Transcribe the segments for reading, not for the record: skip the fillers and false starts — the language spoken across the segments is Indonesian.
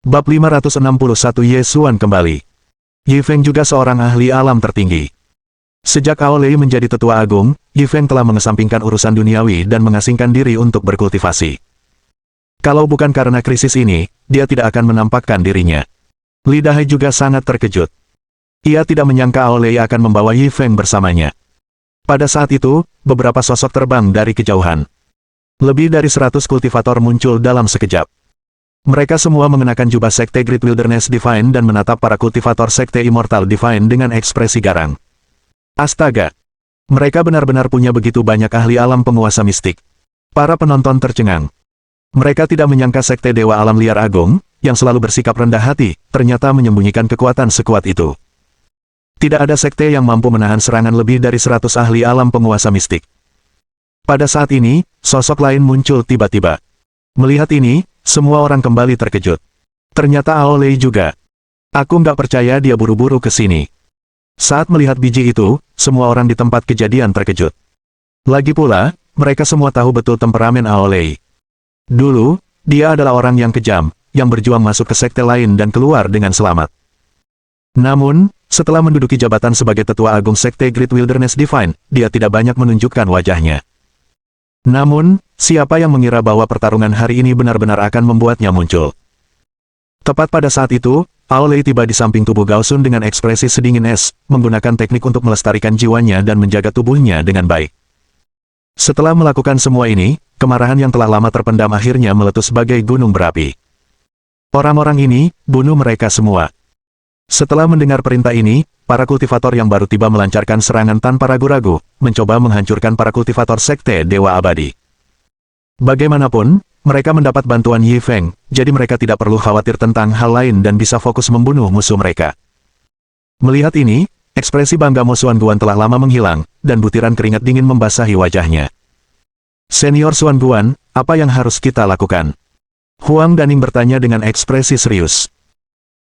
Bab 561 Ye Xuan kembali. Yi Feng juga seorang ahli alam tertinggi. Sejak Ao Lei menjadi tetua agung, Yi Feng telah mengesampingkan urusan duniawi dan mengasingkan diri untuk berkultivasi. Kalau bukan karena krisis ini, dia tidak akan menampakkan dirinya. Li Dahai juga sangat terkejut. Ia tidak menyangka Ao Lei akan membawa Yi Feng bersamanya. Pada saat itu, beberapa sosok terbang dari kejauhan. Lebih dari 100 kultivator muncul dalam sekejap. Mereka semua mengenakan jubah Sekte Great Wilderness Divine dan menatap para kultivator Sekte Immortal Divine dengan ekspresi garang. Astaga! Mereka benar-benar punya begitu banyak ahli alam penguasa mistik. Para penonton tercengang. Mereka tidak menyangka Sekte Dewa Alam Liar Agung, yang selalu bersikap rendah hati, ternyata menyembunyikan kekuatan sekuat itu. Tidak ada sekte yang mampu menahan serangan lebih dari 100 ahli alam penguasa mistik. Pada saat ini, sosok lain muncul tiba-tiba. Melihat ini, semua orang kembali terkejut. Ternyata Ao Lei juga. Aku nggak percaya dia buru-buru ke sini. Saat melihat biji itu, semua orang di tempat kejadian terkejut. Lagi pula, mereka semua tahu betul temperamen Ao Lei. Dulu, dia adalah orang yang kejam, yang berjuang masuk ke sekte lain dan keluar dengan selamat. Namun, setelah menduduki jabatan sebagai tetua agung Sekte Great Wilderness Divine, dia tidak banyak menunjukkan wajahnya. Namun, siapa yang mengira bahwa pertarungan hari ini benar-benar akan membuatnya muncul? Tepat pada saat itu, Ao Lei tiba di samping tubuh Gao Sun dengan ekspresi sedingin es, menggunakan teknik untuk melestarikan jiwanya dan menjaga tubuhnya dengan baik. Setelah melakukan semua ini, kemarahan yang telah lama terpendam akhirnya meletus sebagai gunung berapi. Orang-orang ini, bunuh mereka semua. Setelah mendengar perintah ini, para kultivator yang baru tiba melancarkan serangan tanpa ragu-ragu, mencoba menghancurkan para kultivator Sekte Dewa Abadi. Bagaimanapun, mereka mendapat bantuan Yi Feng, jadi mereka tidak perlu khawatir tentang hal lain dan bisa fokus membunuh musuh mereka. Melihat ini, ekspresi bangga Mo Xuanguan telah lama menghilang, dan butiran keringat dingin membasahi wajahnya. Senior Xuanguan, apa yang harus kita lakukan? Huang Daning bertanya dengan ekspresi serius.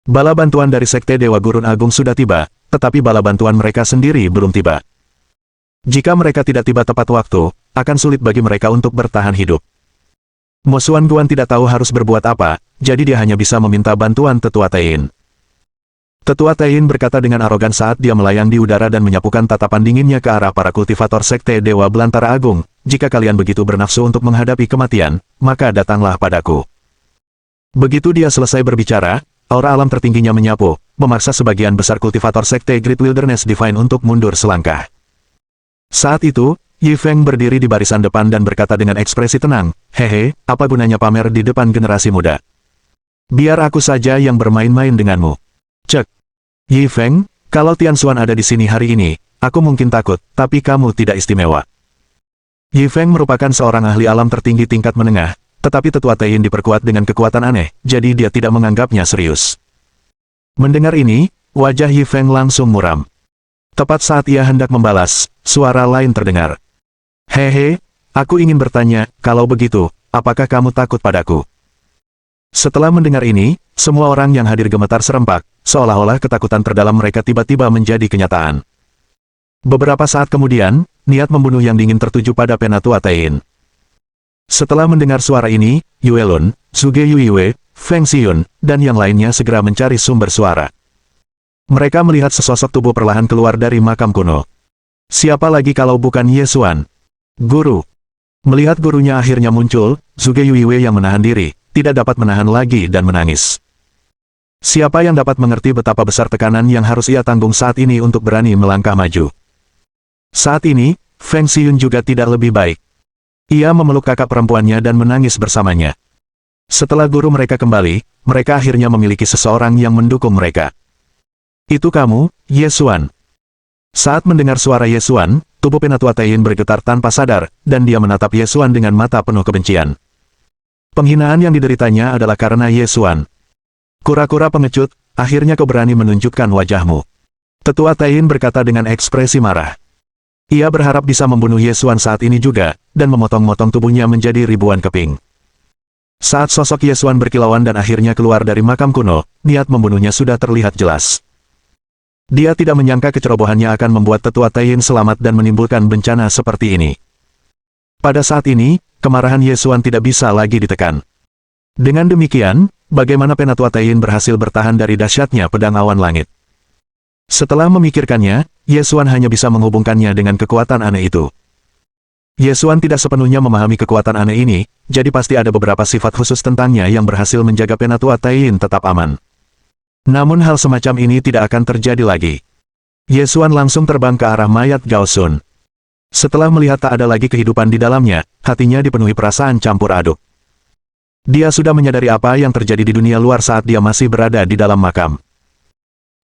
Bala bantuan dari Sekte Dewa Gurun Agung sudah tiba, tetapi bala bantuan mereka sendiri belum tiba. Jika mereka tidak tiba tepat waktu, akan sulit bagi mereka untuk bertahan hidup. Mo Xuanguan tidak tahu harus berbuat apa, jadi dia hanya bisa meminta bantuan Tetua Taiyin. Tetua Taiyin berkata dengan arogan saat dia melayang di udara dan menyapukan tatapan dinginnya ke arah para kultivator Sekte Dewa Belantara Agung, jika kalian begitu bernafsu untuk menghadapi kematian, maka datanglah padaku. Begitu dia selesai berbicara, aura alam tertingginya menyapu, memaksa sebagian besar kultivator Sekte Great Wilderness Divine untuk mundur selangkah. Saat itu, Yi Feng berdiri di barisan depan dan berkata dengan ekspresi tenang, "Hehe, apa gunanya pamer di depan generasi muda? Biar aku saja yang bermain-main denganmu." Cek. Yi Feng, kalau Tian Xuan ada di sini hari ini, aku mungkin takut, tapi kamu tidak istimewa. Yi Feng merupakan seorang ahli alam tertinggi tingkat menengah, tetapi Tetua Taiyin diperkuat dengan kekuatan aneh, jadi dia tidak menganggapnya serius. Mendengar ini, wajah Yi Feng langsung muram. Tepat saat ia hendak membalas, suara lain terdengar. "Hehe, aku ingin bertanya, kalau begitu, apakah kamu takut padaku?" Setelah mendengar ini, semua orang yang hadir gemetar serempak, seolah-olah ketakutan terdalam mereka tiba-tiba menjadi kenyataan. Beberapa saat kemudian, niat membunuh yang dingin tertuju pada Penatua Taiyin. Setelah mendengar suara ini, Yue Lun, Zhuge Yuiwei, Feng Xiyun, dan yang lainnya segera mencari sumber suara. Mereka melihat sesosok tubuh perlahan keluar dari makam kuno. Siapa lagi kalau bukan Ye Xuan? Guru. Melihat gurunya akhirnya muncul, Zhuge Yuiwei yang menahan diri, tidak dapat menahan lagi dan menangis. Siapa yang dapat mengerti betapa besar tekanan yang harus ia tanggung saat ini untuk berani melangkah maju? Saat ini, Feng Xiyun juga tidak lebih baik. Ia memeluk kakak perempuannya dan menangis bersamanya. Setelah guru mereka kembali, mereka akhirnya memiliki seseorang yang mendukung mereka. "Itu kamu, Ye Xuan." Saat mendengar suara Ye Xuan, tubuh Penatua Taiyin bergetar tanpa sadar, dan dia menatap Ye Xuan dengan mata penuh kebencian. Penghinaan yang dideritanya adalah karena Ye Xuan. "Kura-kura pengecut, akhirnya kau berani menunjukkan wajahmu." Tetua Taiyin berkata dengan ekspresi marah. Ia berharap bisa membunuh Ye Xuan saat ini juga, dan memotong-motong tubuhnya menjadi ribuan keping. Saat sosok Ye Xuan berkilauan dan akhirnya keluar dari makam kuno, niat membunuhnya sudah terlihat jelas. Dia tidak menyangka kecerobohannya akan membuat Tetua Taiyin selamat dan menimbulkan bencana seperti ini. Pada saat ini, kemarahan Ye Xuan tidak bisa lagi ditekan. Dengan demikian, bagaimana Penatua Taiyin berhasil bertahan dari dahsyatnya pedang awan langit. Setelah memikirkannya, Ye Xuan hanya bisa menghubungkannya dengan kekuatan aneh itu. Ye Xuan tidak sepenuhnya memahami kekuatan aneh ini, jadi pasti ada beberapa sifat khusus tentangnya yang berhasil menjaga Penatua Taiyin tetap aman. Namun hal semacam ini tidak akan terjadi lagi. Ye Xuan langsung terbang ke arah mayat Gao Sun. Setelah melihat tak ada lagi kehidupan di dalamnya, hatinya dipenuhi perasaan campur aduk. Dia sudah menyadari apa yang terjadi di dunia luar saat dia masih berada di dalam makam.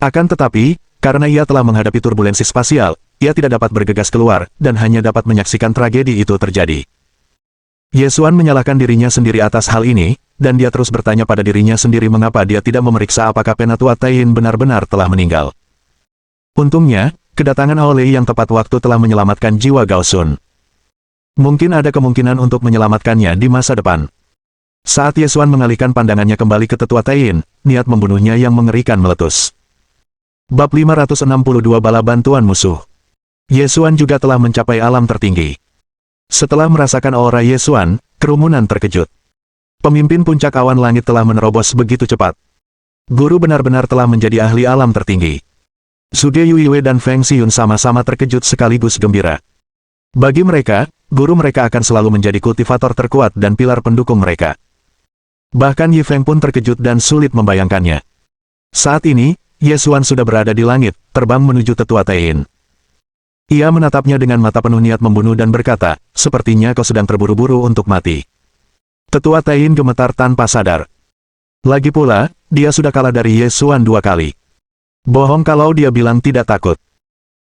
Akan tetapi, karena ia telah menghadapi turbulensi spasial, ia tidak dapat bergegas keluar, dan hanya dapat menyaksikan tragedi itu terjadi. Ye Xuan menyalahkan dirinya sendiri atas hal ini, dan dia terus bertanya pada dirinya sendiri mengapa dia tidak memeriksa apakah Penatua Taiyin benar-benar telah meninggal. Untungnya, kedatangan Aolei yang tepat waktu telah menyelamatkan jiwa Gao Sun. Mungkin ada kemungkinan untuk menyelamatkannya di masa depan. Saat Ye Xuan mengalihkan pandangannya kembali ke Tetua Taiyin, niat membunuhnya yang mengerikan meletus. Bab 562 Bala Bantuan Musuh. Ye Xuan juga telah mencapai alam tertinggi. Setelah merasakan aura Ye Xuan, kerumunan terkejut. Pemimpin puncak awan langit telah menerobos begitu cepat. Guru benar-benar telah menjadi ahli alam tertinggi. Zhuge Yuiwei dan Feng Xiyun sama-sama terkejut sekaligus gembira. Bagi mereka, guru mereka akan selalu menjadi kultivator terkuat dan pilar pendukung mereka. Bahkan Yi Feng pun terkejut dan sulit membayangkannya. Saat ini, Ye Xuan sudah berada di langit, terbang menuju Tetua Taiyin. Ia menatapnya dengan mata penuh niat membunuh dan berkata, sepertinya kau sedang terburu-buru untuk mati. Tetua Taiyin gemetar tanpa sadar. Lagi pula, dia sudah kalah dari Ye Xuan 2 kali. Bohong kalau dia bilang tidak takut.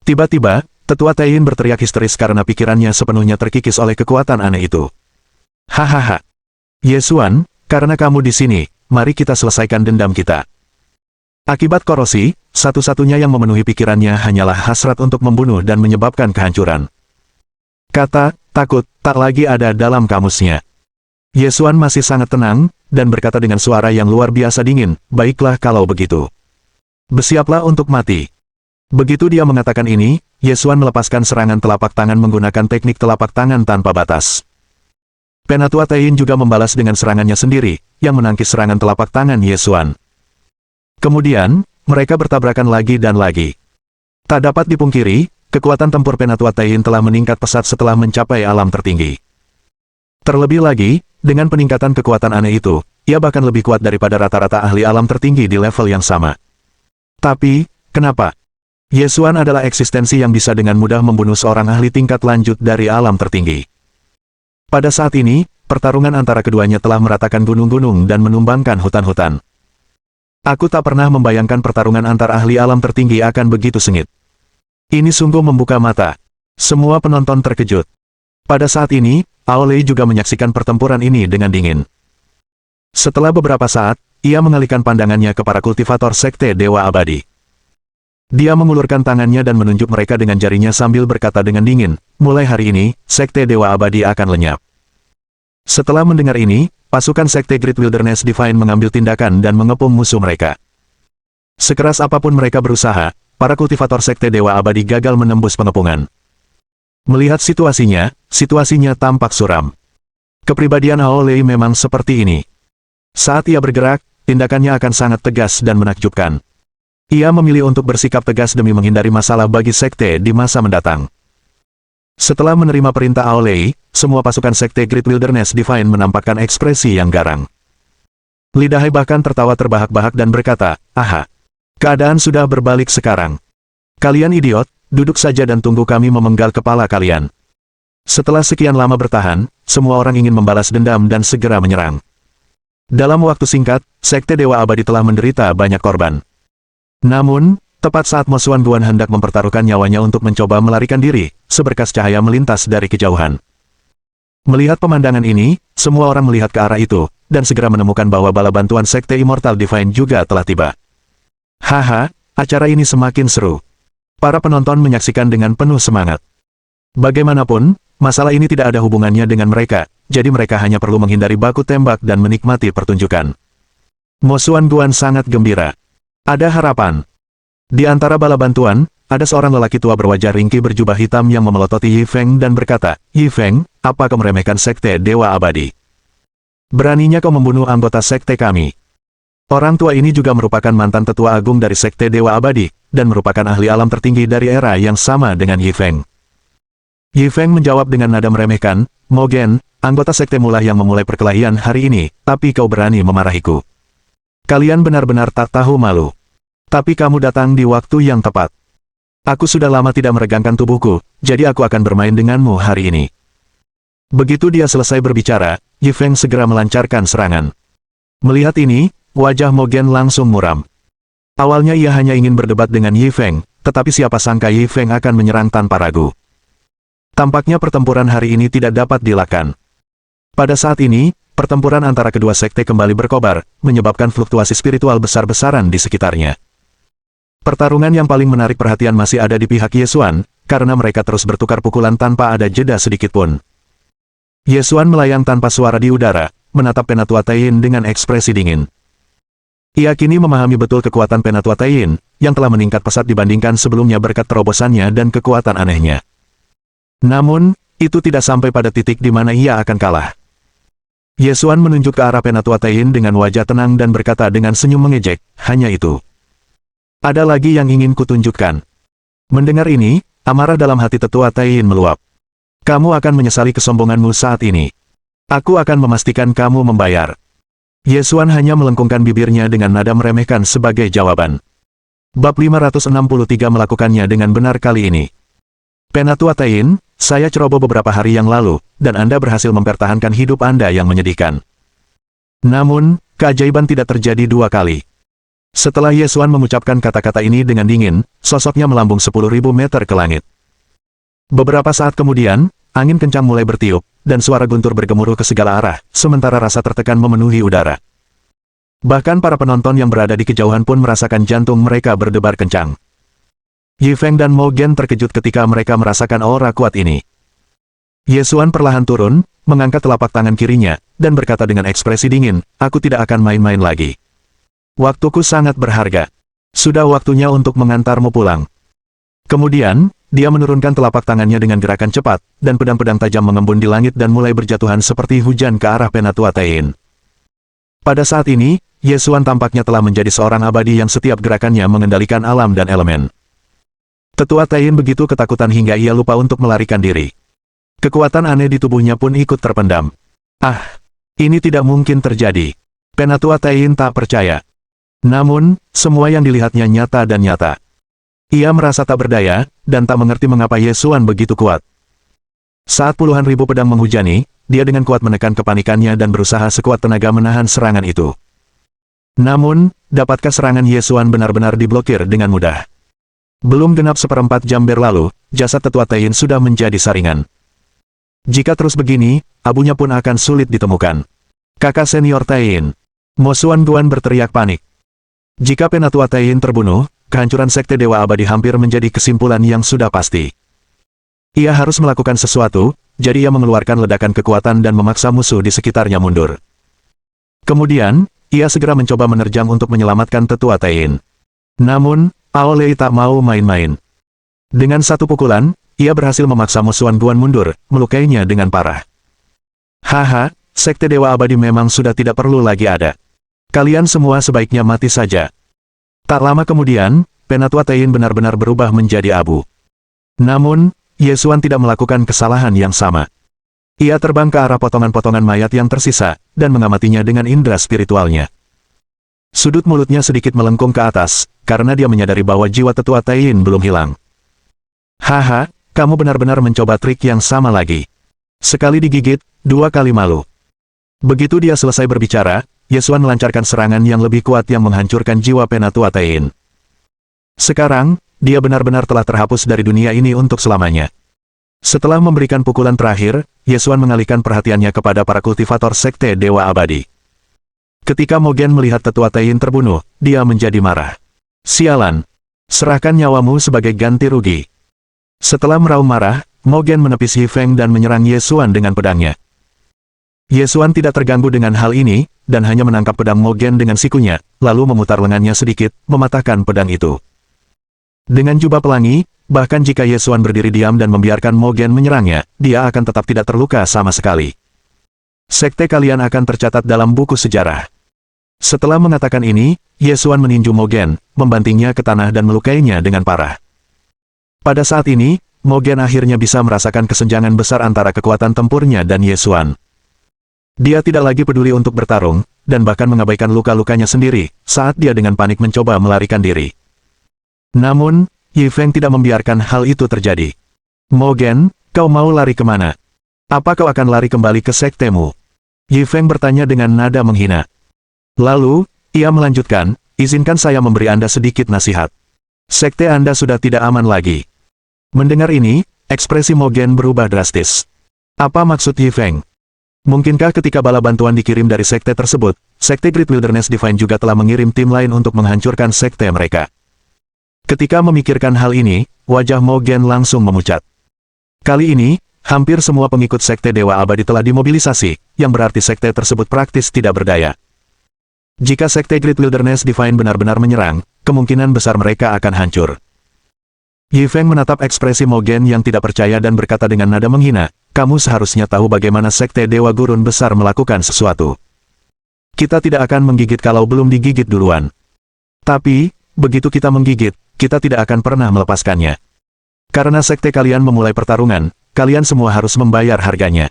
Tiba-tiba, Tetua Taiyin berteriak histeris karena pikirannya sepenuhnya terkikis oleh kekuatan aneh itu. Hahaha. Ye Xuan, karena kamu di sini, mari kita selesaikan dendam kita. Akibat korosi, satu-satunya yang memenuhi pikirannya hanyalah hasrat untuk membunuh dan menyebabkan kehancuran. Kata, takut, tak lagi ada dalam kamusnya. Ye Xuan masih sangat tenang, dan berkata dengan suara yang luar biasa dingin, baiklah kalau begitu. Bersiaplah untuk mati. Begitu dia mengatakan ini, Ye Xuan melepaskan serangan telapak tangan menggunakan teknik telapak tangan tanpa batas. Penatua Taiyin juga membalas dengan serangannya sendiri, yang menangkis serangan telapak tangan Ye Xuan. Kemudian, mereka bertabrakan lagi dan lagi. Tak dapat dipungkiri, kekuatan tempur Penatua Taiyin telah meningkat pesat setelah mencapai alam tertinggi. Terlebih lagi, dengan peningkatan kekuatan aneh itu, ia bahkan lebih kuat daripada rata-rata ahli alam tertinggi di level yang sama. Tapi, kenapa? Ye Xuan adalah eksistensi yang bisa dengan mudah membunuh seorang ahli tingkat lanjut dari alam tertinggi. Pada saat ini, pertarungan antara keduanya telah meratakan gunung-gunung dan menumbangkan hutan-hutan. Aku tak pernah membayangkan pertarungan antar ahli alam tertinggi akan begitu sengit. Ini sungguh membuka mata. Semua penonton terkejut. Pada saat ini, Aolei juga menyaksikan pertempuran ini dengan dingin. Setelah beberapa saat, ia mengalihkan pandangannya ke para kultivator Sekte Dewa Abadi. Dia mengulurkan tangannya dan menunjuk mereka dengan jarinya sambil berkata dengan dingin, mulai hari ini, Sekte Dewa Abadi akan lenyap. Setelah mendengar ini, pasukan Sekte Great Wilderness Divine mengambil tindakan dan mengepung musuh mereka. Sekeras apapun mereka berusaha, para kultivator Sekte Dewa Abadi gagal menembus pengepungan. Melihat situasinya tampak suram. Kepribadian Aolei memang seperti ini. Saat ia bergerak, tindakannya akan sangat tegas dan menakjubkan. Ia memilih untuk bersikap tegas demi menghindari masalah bagi sekte di masa mendatang. Setelah menerima perintah Aolei, semua pasukan Sekte Great Wilderness Divine menampakkan ekspresi yang garang. Lidahai bahkan tertawa terbahak-bahak dan berkata, aha, keadaan sudah berbalik sekarang. Kalian idiot, duduk saja dan tunggu kami memenggal kepala kalian. Setelah sekian lama bertahan, semua orang ingin membalas dendam dan segera menyerang. Dalam waktu singkat, Sekte Dewa Abadi telah menderita banyak korban. Namun, tepat saat Mo Xuan Guan hendak mempertaruhkan nyawanya untuk mencoba melarikan diri, seberkas cahaya melintas dari kejauhan. Melihat pemandangan ini, semua orang melihat ke arah itu, dan segera menemukan bahwa bala bantuan Sekte Immortal Divine juga telah tiba. Haha, acara ini semakin seru. Para penonton menyaksikan dengan penuh semangat. Bagaimanapun, masalah ini tidak ada hubungannya dengan mereka, jadi mereka hanya perlu menghindari baku tembak dan menikmati pertunjukan. Mo Xuan Guan sangat gembira. Ada harapan. Di antara bala bantuan, ada seorang lelaki tua berwajah ringkih berjubah hitam yang memelototi Yi Feng dan berkata, Yi Feng, apa kau meremehkan Sekte Dewa Abadi? Beraninya kau membunuh anggota sekte kami? Orang tua ini juga merupakan mantan tetua agung dari Sekte Dewa Abadi, dan merupakan ahli alam tertinggi dari era yang sama dengan Yi Feng. Yi Feng menjawab dengan nada meremehkan, "Mogen, anggota sekte mulah yang memulai perkelahian hari ini, tapi kau berani memarahiku. Kalian benar-benar tak tahu malu. Tapi kamu datang di waktu yang tepat. Aku sudah lama tidak meregangkan tubuhku, jadi aku akan bermain denganmu hari ini." Begitu dia selesai berbicara, Yi Feng segera melancarkan serangan. Melihat ini, wajah Mogen langsung muram. Awalnya ia hanya ingin berdebat dengan Yi Feng, tetapi siapa sangka Yi Feng akan menyerang tanpa ragu. Tampaknya pertempuran hari ini tidak dapat dielakkan. Pada saat ini, pertempuran antara kedua sekte kembali berkobar, menyebabkan fluktuasi spiritual besar-besaran di sekitarnya. Pertarungan yang paling menarik perhatian masih ada di pihak Yesuan, karena mereka terus bertukar pukulan tanpa ada jeda sedikitpun. Yesuan melayang tanpa suara di udara, menatap Penatua Taiyin dengan ekspresi dingin. Ia kini memahami betul kekuatan Penatua Taiyin, yang telah meningkat pesat dibandingkan sebelumnya berkat terobosannya dan kekuatan anehnya. Namun, itu tidak sampai pada titik di mana ia akan kalah. Yesuan menunjuk ke arah Penatua Taiyin dengan wajah tenang dan berkata dengan senyum mengejek, "Hanya itu. Ada lagi yang ingin kutunjukkan." Mendengar ini, amarah dalam hati tetua Taiyin meluap. "Kamu akan menyesali kesombonganmu saat ini. Aku akan memastikan kamu membayar." Yesuan hanya melengkungkan bibirnya dengan nada meremehkan sebagai jawaban. Bab 563 melakukannya dengan benar kali ini. "Penatua Taiyin, saya ceroboh beberapa hari yang lalu, dan Anda berhasil mempertahankan hidup Anda yang menyedihkan. Namun, keajaiban tidak terjadi dua kali." Setelah Yesuan mengucapkan kata-kata ini dengan dingin, sosoknya melambung 10.000 meter ke langit. Beberapa saat kemudian, angin kencang mulai bertiup, dan suara guntur bergemuruh ke segala arah, sementara rasa tertekan memenuhi udara. Bahkan para penonton yang berada di kejauhan pun merasakan jantung mereka berdebar kencang. Yi Feng dan Mogen terkejut ketika mereka merasakan aura kuat ini. Yesuan perlahan turun, mengangkat telapak tangan kirinya, dan berkata dengan ekspresi dingin, "Aku tidak akan main-main lagi. Waktuku sangat berharga. Sudah waktunya untuk mengantarmu pulang." Kemudian, dia menurunkan telapak tangannya dengan gerakan cepat, dan pedang-pedang tajam mengembun di langit dan mulai berjatuhan seperti hujan ke arah Penatua Taiyin. Pada saat ini, Yesuan tampaknya telah menjadi seorang abadi yang setiap gerakannya mengendalikan alam dan elemen. Tetua Taiyin begitu ketakutan hingga ia lupa untuk melarikan diri. Kekuatan aneh di tubuhnya pun ikut terpendam. "Ah, ini tidak mungkin terjadi." Penatua Taiyin tak percaya. Namun, semua yang dilihatnya nyata dan nyata. Ia merasa tak berdaya, dan tak mengerti mengapa Yesuan begitu kuat. Saat puluhan ribu pedang menghujani, dia dengan kuat menekan kepanikannya dan berusaha sekuat tenaga menahan serangan itu. Namun, dapatkah serangan Yesuan benar-benar diblokir dengan mudah? Belum genap seperempat jam berlalu, jasad tetua Taiyin sudah menjadi saringan. Jika terus begini, abunya pun akan sulit ditemukan. "Kakak senior Taiyin!" Mo Xuanguan berteriak panik. Jika Penatua Taiyin terbunuh, kehancuran Sekte Dewa Abadi hampir menjadi kesimpulan yang sudah pasti. Ia harus melakukan sesuatu, jadi ia mengeluarkan ledakan kekuatan dan memaksa musuh di sekitarnya mundur. Kemudian, ia segera mencoba menerjang untuk menyelamatkan tetua Taiyin. Namun, Ao Lei tak mau main-main. Dengan satu pukulan, ia berhasil memaksa Mo Xuanguan mundur, melukainya dengan parah. "Haha, Sekte Dewa Abadi memang sudah tidak perlu lagi ada. Kalian semua sebaiknya mati saja." Tak lama kemudian, Penatua Taiyin benar-benar berubah menjadi abu. Namun, Yesuan tidak melakukan kesalahan yang sama. Ia terbang ke arah potongan-potongan mayat yang tersisa, dan mengamatinya dengan indera spiritualnya. Sudut mulutnya sedikit melengkung ke atas, karena dia menyadari bahwa jiwa tetua Taiyin belum hilang. "Haha, kamu benar-benar mencoba trik yang sama lagi. Sekali digigit, dua kali malu." Begitu dia selesai berbicara, Yesuan melancarkan serangan yang lebih kuat yang menghancurkan jiwa Penatua Taiyin. Sekarang, dia benar-benar telah terhapus dari dunia ini untuk selamanya. Setelah memberikan pukulan terakhir, Yesuan mengalihkan perhatiannya kepada para kultivator Sekte Dewa Abadi. Ketika Mogen melihat tetua Taiyin terbunuh, dia menjadi marah. "Sialan! Serahkan nyawamu sebagai ganti rugi." Setelah meraung marah, Mogen menepis Yi Feng dan menyerang Yesuan dengan pedangnya. Yesuan tidak terganggu dengan hal ini, dan hanya menangkap pedang Mogen dengan sikunya, lalu memutar lengannya sedikit, mematahkan pedang itu. Dengan jubah pelangi, bahkan jika Yesuan berdiri diam dan membiarkan Mogen menyerangnya, dia akan tetap tidak terluka sama sekali. Sekte kalian akan tercatat dalam buku sejarah. Setelah mengatakan ini, Ye Xuan meninju Mo Gen, membantingnya ke tanah dan melukainya dengan parah. Pada saat ini, Mo Gen akhirnya bisa merasakan kesenjangan besar antara kekuatan tempurnya dan Ye Xuan. Dia tidak lagi peduli untuk bertarung, dan bahkan mengabaikan luka-lukanya sendiri, saat dia dengan panik mencoba melarikan diri. Namun, Yi Feng tidak membiarkan hal itu terjadi. Mo Gen, kau mau lari kemana? Apa kau akan lari kembali ke sektemu? Yi Feng bertanya dengan nada menghina. Lalu, ia melanjutkan, izinkan saya memberi Anda sedikit nasihat. Sekte Anda sudah tidak aman lagi. Mendengar ini, ekspresi Mo Gen berubah drastis. Apa maksud Yi Feng? Mungkinkah ketika bala bantuan dikirim dari sekte tersebut, sekte Great Wilderness Divine juga telah mengirim tim lain untuk menghancurkan sekte mereka? Ketika memikirkan hal ini, wajah Mo Gen langsung memucat. Kali ini, hampir semua pengikut sekte Dewa Abadi telah dimobilisasi, yang berarti sekte tersebut praktis tidak berdaya. Jika sekte Great Wilderness Divine benar-benar menyerang, kemungkinan besar mereka akan hancur. Yi Feng menatap ekspresi Mo Gen yang tidak percaya dan berkata dengan nada menghina, kamu seharusnya tahu bagaimana sekte Dewa Gurun Besar melakukan sesuatu. Kita tidak akan menggigit kalau belum digigit duluan. Tapi, begitu kita menggigit, kita tidak akan pernah melepaskannya. Karena sekte kalian memulai pertarungan, kalian semua harus membayar harganya.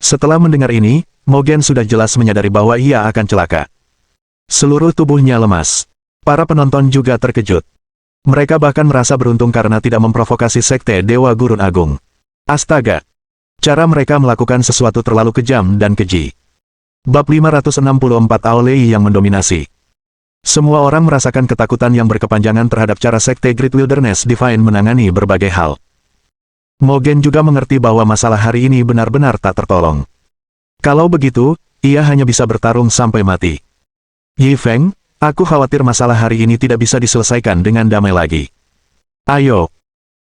Setelah mendengar ini, Mo Gen sudah jelas menyadari bahwa ia akan celaka. Seluruh tubuhnya lemas. Para penonton juga terkejut. Mereka bahkan merasa beruntung karena tidak memprovokasi sekte Dewa Gurun Agung. Astaga! Cara mereka melakukan sesuatu terlalu kejam dan keji. Bab 564 Aolei yang mendominasi. Semua orang merasakan ketakutan yang berkepanjangan terhadap cara sekte Great Wilderness Divine menangani berbagai hal. Mo Gen juga mengerti bahwa masalah hari ini benar-benar tak tertolong. Kalau begitu, ia hanya bisa bertarung sampai mati. Yi Feng, aku khawatir masalah hari ini tidak bisa diselesaikan dengan damai lagi. Ayo,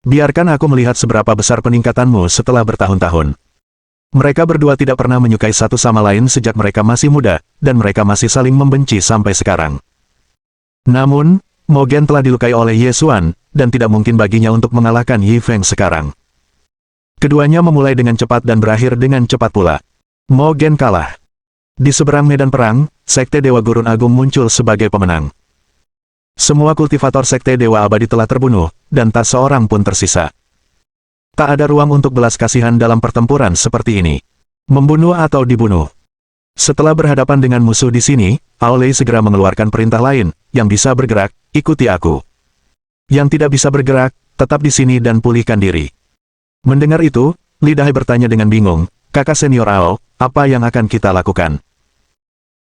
biarkan aku melihat seberapa besar peningkatanmu setelah bertahun-tahun. Mereka berdua tidak pernah menyukai satu sama lain sejak mereka masih muda, dan mereka masih saling membenci sampai sekarang. Namun, Mo Gen telah dilukai oleh Ye Xuan, dan tidak mungkin baginya untuk mengalahkan Yi Feng sekarang. Keduanya memulai dengan cepat dan berakhir dengan cepat pula. Mo Gen kalah. Di seberang medan perang, sekte Dewa Gurun Agung muncul sebagai pemenang. Semua kultivator sekte Dewa Abadi telah terbunuh, dan tak seorang pun tersisa. Tak ada ruang untuk belas kasihan dalam pertempuran seperti ini. Membunuh atau dibunuh. Setelah berhadapan dengan musuh di sini, Aolei segera mengeluarkan perintah lain, yang bisa bergerak, ikuti aku. Yang tidak bisa bergerak, tetap di sini dan pulihkan diri. Mendengar itu, Li Dahai bertanya dengan bingung, kakak senior Ao, apa yang akan kita lakukan?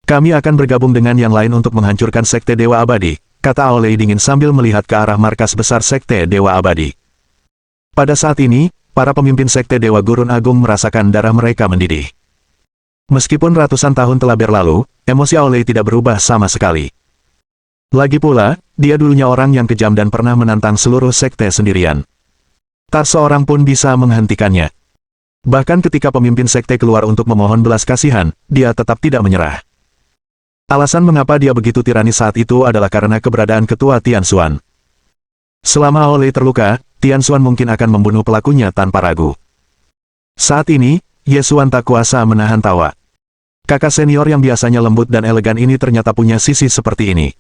Kami akan bergabung dengan yang lain untuk menghancurkan sekte Dewa Abadi, kata Aolei dingin sambil melihat ke arah markas besar sekte Dewa Abadi. Pada saat ini, para pemimpin sekte Dewa Gurun Agung merasakan darah mereka mendidih. Meskipun ratusan tahun telah berlalu, emosi Aolei tidak berubah sama sekali. Lagi pula, dia dulunya orang yang kejam dan pernah menantang seluruh sekte sendirian. Tak seorang pun bisa menghentikannya. Bahkan ketika pemimpin sekte keluar untuk memohon belas kasihan, dia tetap tidak menyerah. Alasan mengapa dia begitu tirani saat itu adalah karena keberadaan ketua Tian Xuan. Selama Aolei terluka, Tian Xuan mungkin akan membunuh pelakunya tanpa ragu. Saat ini, Ye Xuan tak kuasa menahan tawa. Kakak senior yang biasanya lembut dan elegan ini ternyata punya sisi seperti ini.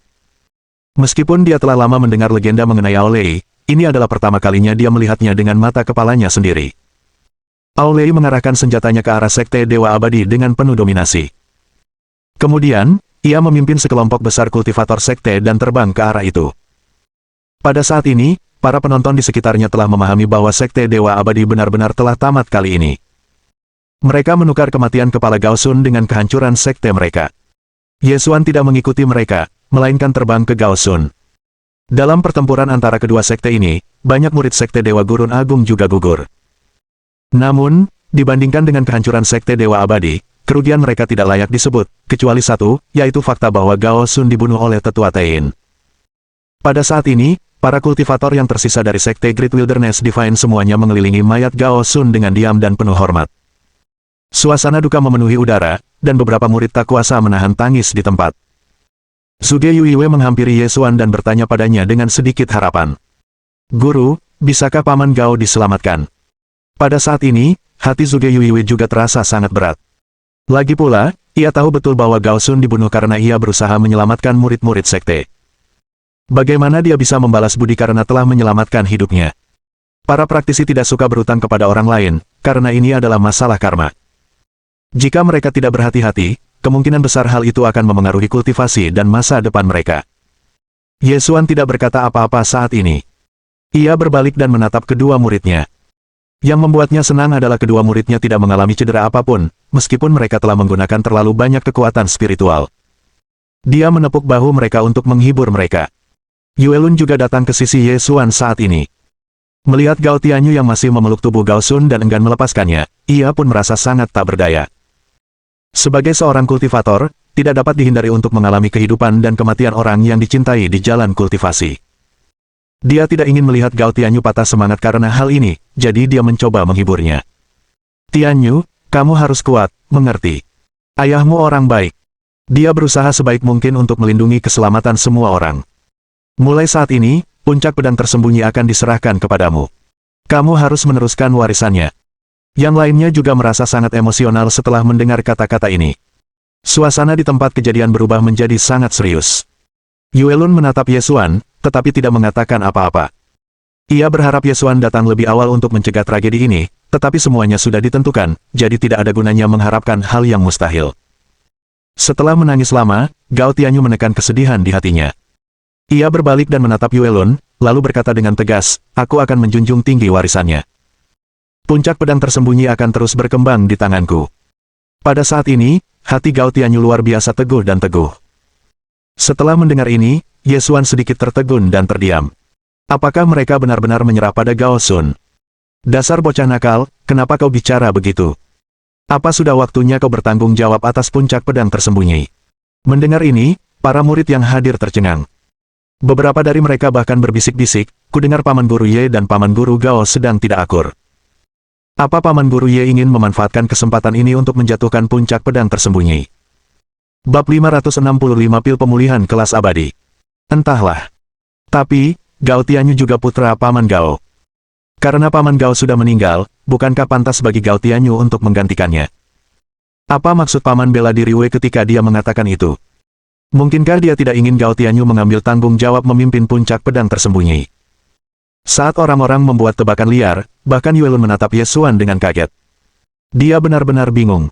Meskipun dia telah lama mendengar legenda mengenai Aolei, ini adalah pertama kalinya dia melihatnya dengan mata kepalanya sendiri. Aolei mengarahkan senjatanya ke arah sekte Dewa Abadi dengan penuh dominasi. Kemudian, ia memimpin sekelompok besar kultivator sekte dan terbang ke arah itu. Pada saat ini, para penonton di sekitarnya telah memahami bahwa sekte Dewa Abadi benar-benar telah tamat kali ini. Mereka menukar kematian kepala Gao Sun dengan kehancuran sekte mereka. Ye Xuan tidak mengikuti mereka, melainkan terbang ke Gao Sun. Dalam pertempuran antara kedua sekte ini, banyak murid sekte Dewa Gurun Agung juga gugur. Namun, dibandingkan dengan kehancuran sekte Dewa Abadi, kerugian mereka tidak layak disebut, kecuali satu, yaitu fakta bahwa Gao Sun dibunuh oleh tetua Tein. Pada saat ini, para kultivator yang tersisa dari sekte Great Wilderness Divine semuanya mengelilingi mayat Gao Sun dengan diam dan penuh hormat. Suasana duka memenuhi udara, dan beberapa murid tak kuasa menahan tangis di tempat. Zhuge Yuiwei menghampiri Ye Xuan dan bertanya padanya dengan sedikit harapan. Guru, bisakah Paman Gao diselamatkan? Pada saat ini, hati Zhuge Yuiwei juga terasa sangat berat. Lagi pula, ia tahu betul bahwa Gao Sun dibunuh karena ia berusaha menyelamatkan murid-murid sekte. Bagaimana dia bisa membalas budi karena telah menyelamatkan hidupnya? Para praktisi tidak suka berutang kepada orang lain, karena ini adalah masalah karma. Jika mereka tidak berhati-hati, kemungkinan besar hal itu akan memengaruhi kultivasi dan masa depan mereka. Ye Xuan tidak berkata apa-apa saat ini. Ia berbalik dan menatap kedua muridnya. Yang membuatnya senang adalah kedua muridnya tidak mengalami cedera apapun, meskipun mereka telah menggunakan terlalu banyak kekuatan spiritual. Dia menepuk bahu mereka untuk menghibur mereka. Yue Lun juga datang ke sisi Ye Xuan saat ini. Melihat Gao Tianyu yang masih memeluk tubuh Gao Sun dan enggan melepaskannya, ia pun merasa sangat tak berdaya. Sebagai seorang kultivator, tidak dapat dihindari untuk mengalami kehidupan dan kematian orang yang dicintai di jalan kultivasi. Dia tidak ingin melihat Gao Tianyu patah semangat karena hal ini, jadi dia mencoba menghiburnya. Tianyu, kamu harus kuat, mengerti. Ayahmu orang baik. Dia berusaha sebaik mungkin untuk melindungi keselamatan semua orang. Mulai saat ini, puncak pedang tersembunyi akan diserahkan kepadamu. Kamu harus meneruskan warisannya. Yang lainnya juga merasa sangat emosional setelah mendengar kata-kata ini. Suasana di tempat kejadian berubah menjadi sangat serius. Yue Lun menatap Ye Xuan, tetapi tidak mengatakan apa-apa. Ia berharap Ye Xuan datang lebih awal untuk mencegah tragedi ini, tetapi semuanya sudah ditentukan, jadi tidak ada gunanya mengharapkan hal yang mustahil. Setelah menangis lama, Gao Tianyu menekan kesedihan di hatinya. Ia berbalik dan menatap Yue Lun, lalu berkata dengan tegas, aku akan menjunjung tinggi warisannya. Puncak pedang tersembunyi akan terus berkembang di tanganku. Pada saat ini, hati Gao Tianyu luar biasa teguh dan teguh. Setelah mendengar ini, Ye Xuan sedikit tertegun dan terdiam. Apakah mereka benar-benar menyerah pada Gao Sun? Dasar bocah nakal, kenapa kau bicara begitu? Apa sudah waktunya kau bertanggung jawab atas puncak pedang tersembunyi? Mendengar ini, para murid yang hadir tercengang. Beberapa dari mereka bahkan berbisik-bisik, kudengar Paman Guru Ye dan Paman Guru Gao sedang tidak akur. Apa Paman Guru Ye ingin memanfaatkan kesempatan ini untuk menjatuhkan puncak pedang tersembunyi? Bab 565 Pil Pemulihan Kelas Abadi. Entahlah. Tapi, Gao Tianyu juga putra Paman Gao. Karena Paman Gao sudah meninggal, bukankah pantas bagi Gao Tianyu untuk menggantikannya? Apa maksud Paman bela diri Wei ketika dia mengatakan itu? Mungkinkah dia tidak ingin Gao Tianyu mengambil tanggung jawab memimpin puncak pedang tersembunyi? Saat orang-orang membuat tebakan liar, bahkan Yue Lun menatap Ye Xuan dengan kaget. Dia benar-benar bingung.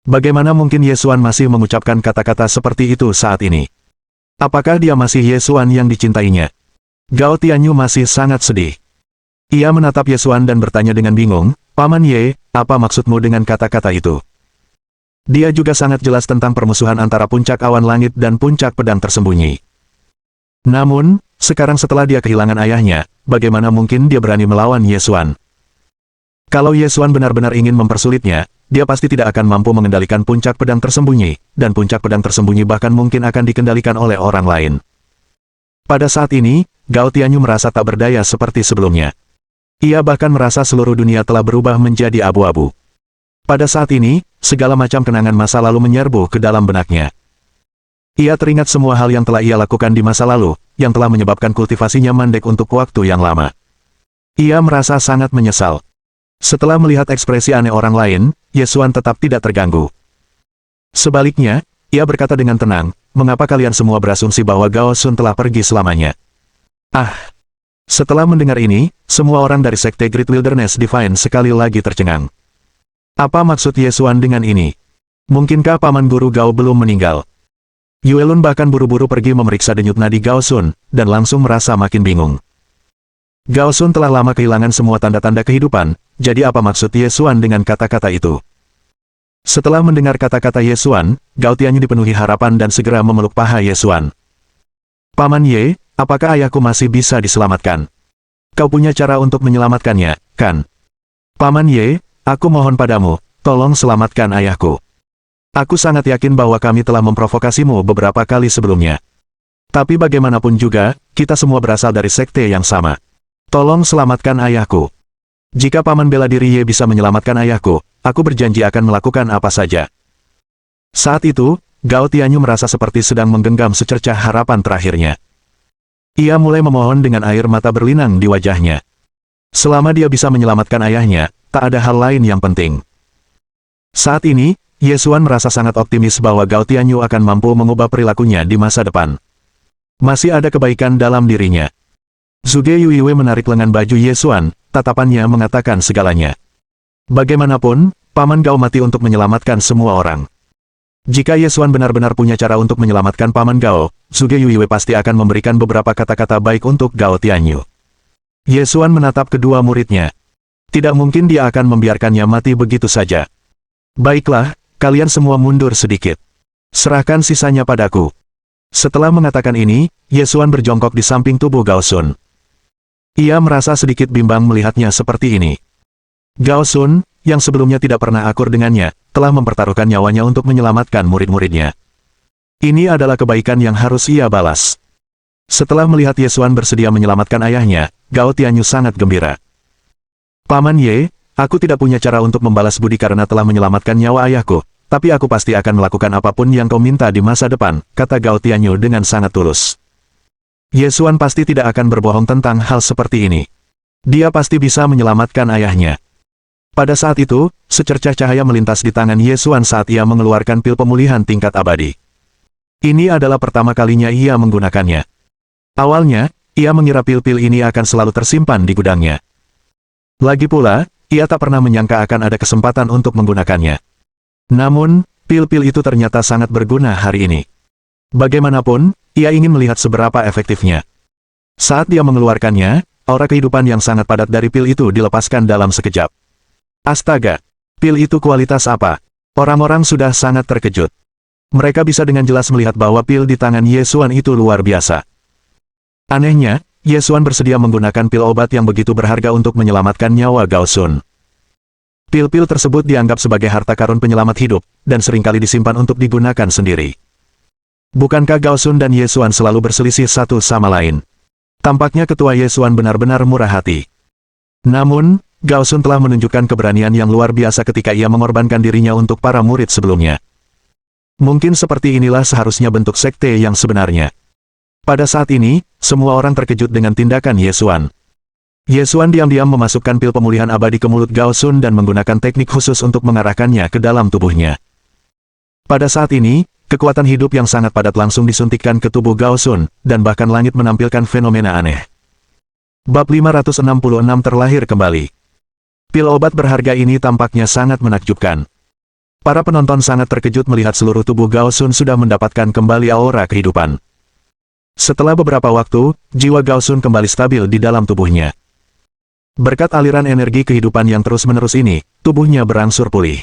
Bagaimana mungkin Ye Xuan masih mengucapkan kata-kata seperti itu saat ini? Apakah dia masih Ye Xuan yang dicintainya? Gao Tianyu masih sangat sedih. Ia menatap Ye Xuan dan bertanya dengan bingung, Paman Ye, apa maksudmu dengan kata-kata itu? Dia juga sangat jelas tentang permusuhan antara puncak awan langit dan puncak pedang tersembunyi. Namun, sekarang setelah dia kehilangan ayahnya, bagaimana mungkin dia berani melawan Ye Xuan? Kalau Ye Xuan benar-benar ingin mempersulitnya, dia pasti tidak akan mampu mengendalikan puncak pedang tersembunyi, dan puncak pedang tersembunyi bahkan mungkin akan dikendalikan oleh orang lain. Pada saat ini, Gao Tianyu merasa tak berdaya seperti sebelumnya. Ia bahkan merasa seluruh dunia telah berubah menjadi abu-abu. Pada saat ini, segala macam kenangan masa lalu menyerbu ke dalam benaknya. Ia teringat semua hal yang telah ia lakukan di masa lalu, yang telah menyebabkan kultivasinya mandek untuk waktu yang lama. Ia merasa sangat menyesal. Setelah melihat ekspresi aneh orang lain, Ye Xuan tetap tidak terganggu. Sebaliknya, ia berkata dengan tenang, mengapa kalian semua berasumsi bahwa Gao Sun telah pergi selamanya? Ah! Setelah mendengar ini, semua orang dari Sekte Great Wilderness Divine sekali lagi tercengang. Apa maksud Ye Xuan dengan ini? Mungkinkah Paman Guru Gao belum meninggal? Yue Lun bahkan buru-buru pergi memeriksa denyut nadi Gao Sun, dan langsung merasa makin bingung. Gao Sun telah lama kehilangan semua tanda-tanda kehidupan, jadi apa maksud Ye Xuan dengan kata-kata itu? Setelah mendengar kata-kata Ye Xuan, Gao Tianyu dipenuhi harapan dan segera memeluk paha Ye Xuan. Paman Ye, apakah ayahku masih bisa diselamatkan? Kau punya cara untuk menyelamatkannya, kan? Paman Ye, aku mohon padamu, tolong selamatkan ayahku. Aku sangat yakin bahwa kami telah memprovokasimu beberapa kali sebelumnya. Tapi bagaimanapun juga, kita semua berasal dari sekte yang sama. Tolong selamatkan ayahku. Jika Paman bela diri Ye bisa menyelamatkan ayahku, aku berjanji akan melakukan apa saja. Saat itu, Gao Tianyu merasa seperti sedang menggenggam secercah harapan terakhirnya. Ia mulai memohon dengan air mata berlinang di wajahnya. Selama dia bisa menyelamatkan ayahnya, tak ada hal lain yang penting. Saat ini, Ye Xuan merasa sangat optimis bahwa Gao Tianyu akan mampu mengubah perilakunya di masa depan. Masih ada kebaikan dalam dirinya. Zhuge Yuiwei menarik lengan baju Ye Xuan, tatapannya mengatakan segalanya. Bagaimanapun, Paman Gao mati untuk menyelamatkan semua orang. Jika Ye Xuan benar-benar punya cara untuk menyelamatkan Paman Gao, Zhuge Yuiwei pasti akan memberikan beberapa kata-kata baik untuk Gao Tianyu. Ye Xuan menatap kedua muridnya. Tidak mungkin dia akan membiarkannya mati begitu saja. Baiklah, kalian semua mundur sedikit. Serahkan sisanya padaku. Setelah mengatakan ini, Ye Xuan berjongkok di samping tubuh Gao Sun. Ia merasa sedikit bimbang melihatnya seperti ini. Gao Sun, yang sebelumnya tidak pernah akur dengannya, telah mempertaruhkan nyawanya untuk menyelamatkan murid-muridnya. Ini adalah kebaikan yang harus ia balas. Setelah melihat Ye Xuan bersedia menyelamatkan ayahnya, Gao Tianyu sangat gembira. Paman Ye, aku tidak punya cara untuk membalas budi karena telah menyelamatkan nyawa ayahku, tapi aku pasti akan melakukan apapun yang kau minta di masa depan, kata Gao Tianyu dengan sangat tulus. Ye Xuan pasti tidak akan berbohong tentang hal seperti ini. Dia pasti bisa menyelamatkan ayahnya. Pada saat itu, secercah cahaya melintas di tangan Ye Xuan saat ia mengeluarkan pil pemulihan tingkat abadi. Ini adalah pertama kalinya ia menggunakannya. Awalnya, ia mengira pil-pil ini akan selalu tersimpan di gudangnya. Lagi pula, ia tak pernah menyangka akan ada kesempatan untuk menggunakannya. Namun, pil-pil itu ternyata sangat berguna hari ini. Bagaimanapun, ia ingin melihat seberapa efektifnya. Saat dia mengeluarkannya, aura kehidupan yang sangat padat dari pil itu dilepaskan dalam sekejap. Astaga! Pil itu kualitas apa? Orang-orang sudah sangat terkejut. Mereka bisa dengan jelas melihat bahwa pil di tangan Ye Xuan itu luar biasa. Anehnya, Ye Xuan bersedia menggunakan pil obat yang begitu berharga untuk menyelamatkan nyawa Gao Sun. Pil-pil tersebut dianggap sebagai harta karun penyelamat hidup, dan seringkali disimpan untuk digunakan sendiri. Bukankah Gao Sun dan Ye Xuan selalu berselisih satu sama lain? Tampaknya ketua Ye Xuan benar-benar murah hati. Namun, Gao Sun telah menunjukkan keberanian yang luar biasa ketika ia mengorbankan dirinya untuk para murid sebelumnya. Mungkin seperti inilah seharusnya bentuk sekte yang sebenarnya. Pada saat ini, semua orang terkejut dengan tindakan Ye Xuan. Ye Xuan diam-diam memasukkan pil pemulihan abadi ke mulut Gao Sun dan menggunakan teknik khusus untuk mengarahkannya ke dalam tubuhnya. Pada saat ini, kekuatan hidup yang sangat padat langsung disuntikkan ke tubuh Gao Sun, dan bahkan langit menampilkan fenomena aneh. Bab 566 terlahir kembali. Pil obat berharga ini tampaknya sangat menakjubkan. Para penonton sangat terkejut melihat seluruh tubuh Gao Sun sudah mendapatkan kembali aura kehidupan. Setelah beberapa waktu, jiwa Gao Sun kembali stabil di dalam tubuhnya. Berkat aliran energi kehidupan yang terus-menerus ini, tubuhnya berangsur pulih.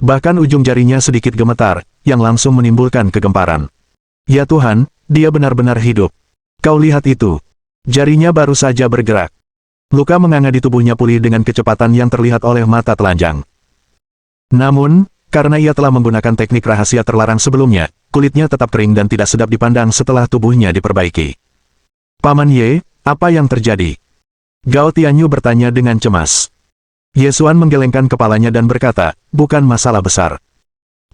Bahkan ujung jarinya sedikit gemetar, yang langsung menimbulkan kegemparan. Ya Tuhan, dia benar-benar hidup. Kau lihat itu. Jarinya baru saja bergerak. Luka menganga di tubuhnya pulih dengan kecepatan yang terlihat oleh mata telanjang. Namun, karena ia telah menggunakan teknik rahasia terlarang sebelumnya, kulitnya tetap kering dan tidak sedap dipandang setelah tubuhnya diperbaiki. Paman Ye, apa yang terjadi? Gao Tianyu bertanya dengan cemas. Ye Xuan menggelengkan kepalanya dan berkata, bukan masalah besar.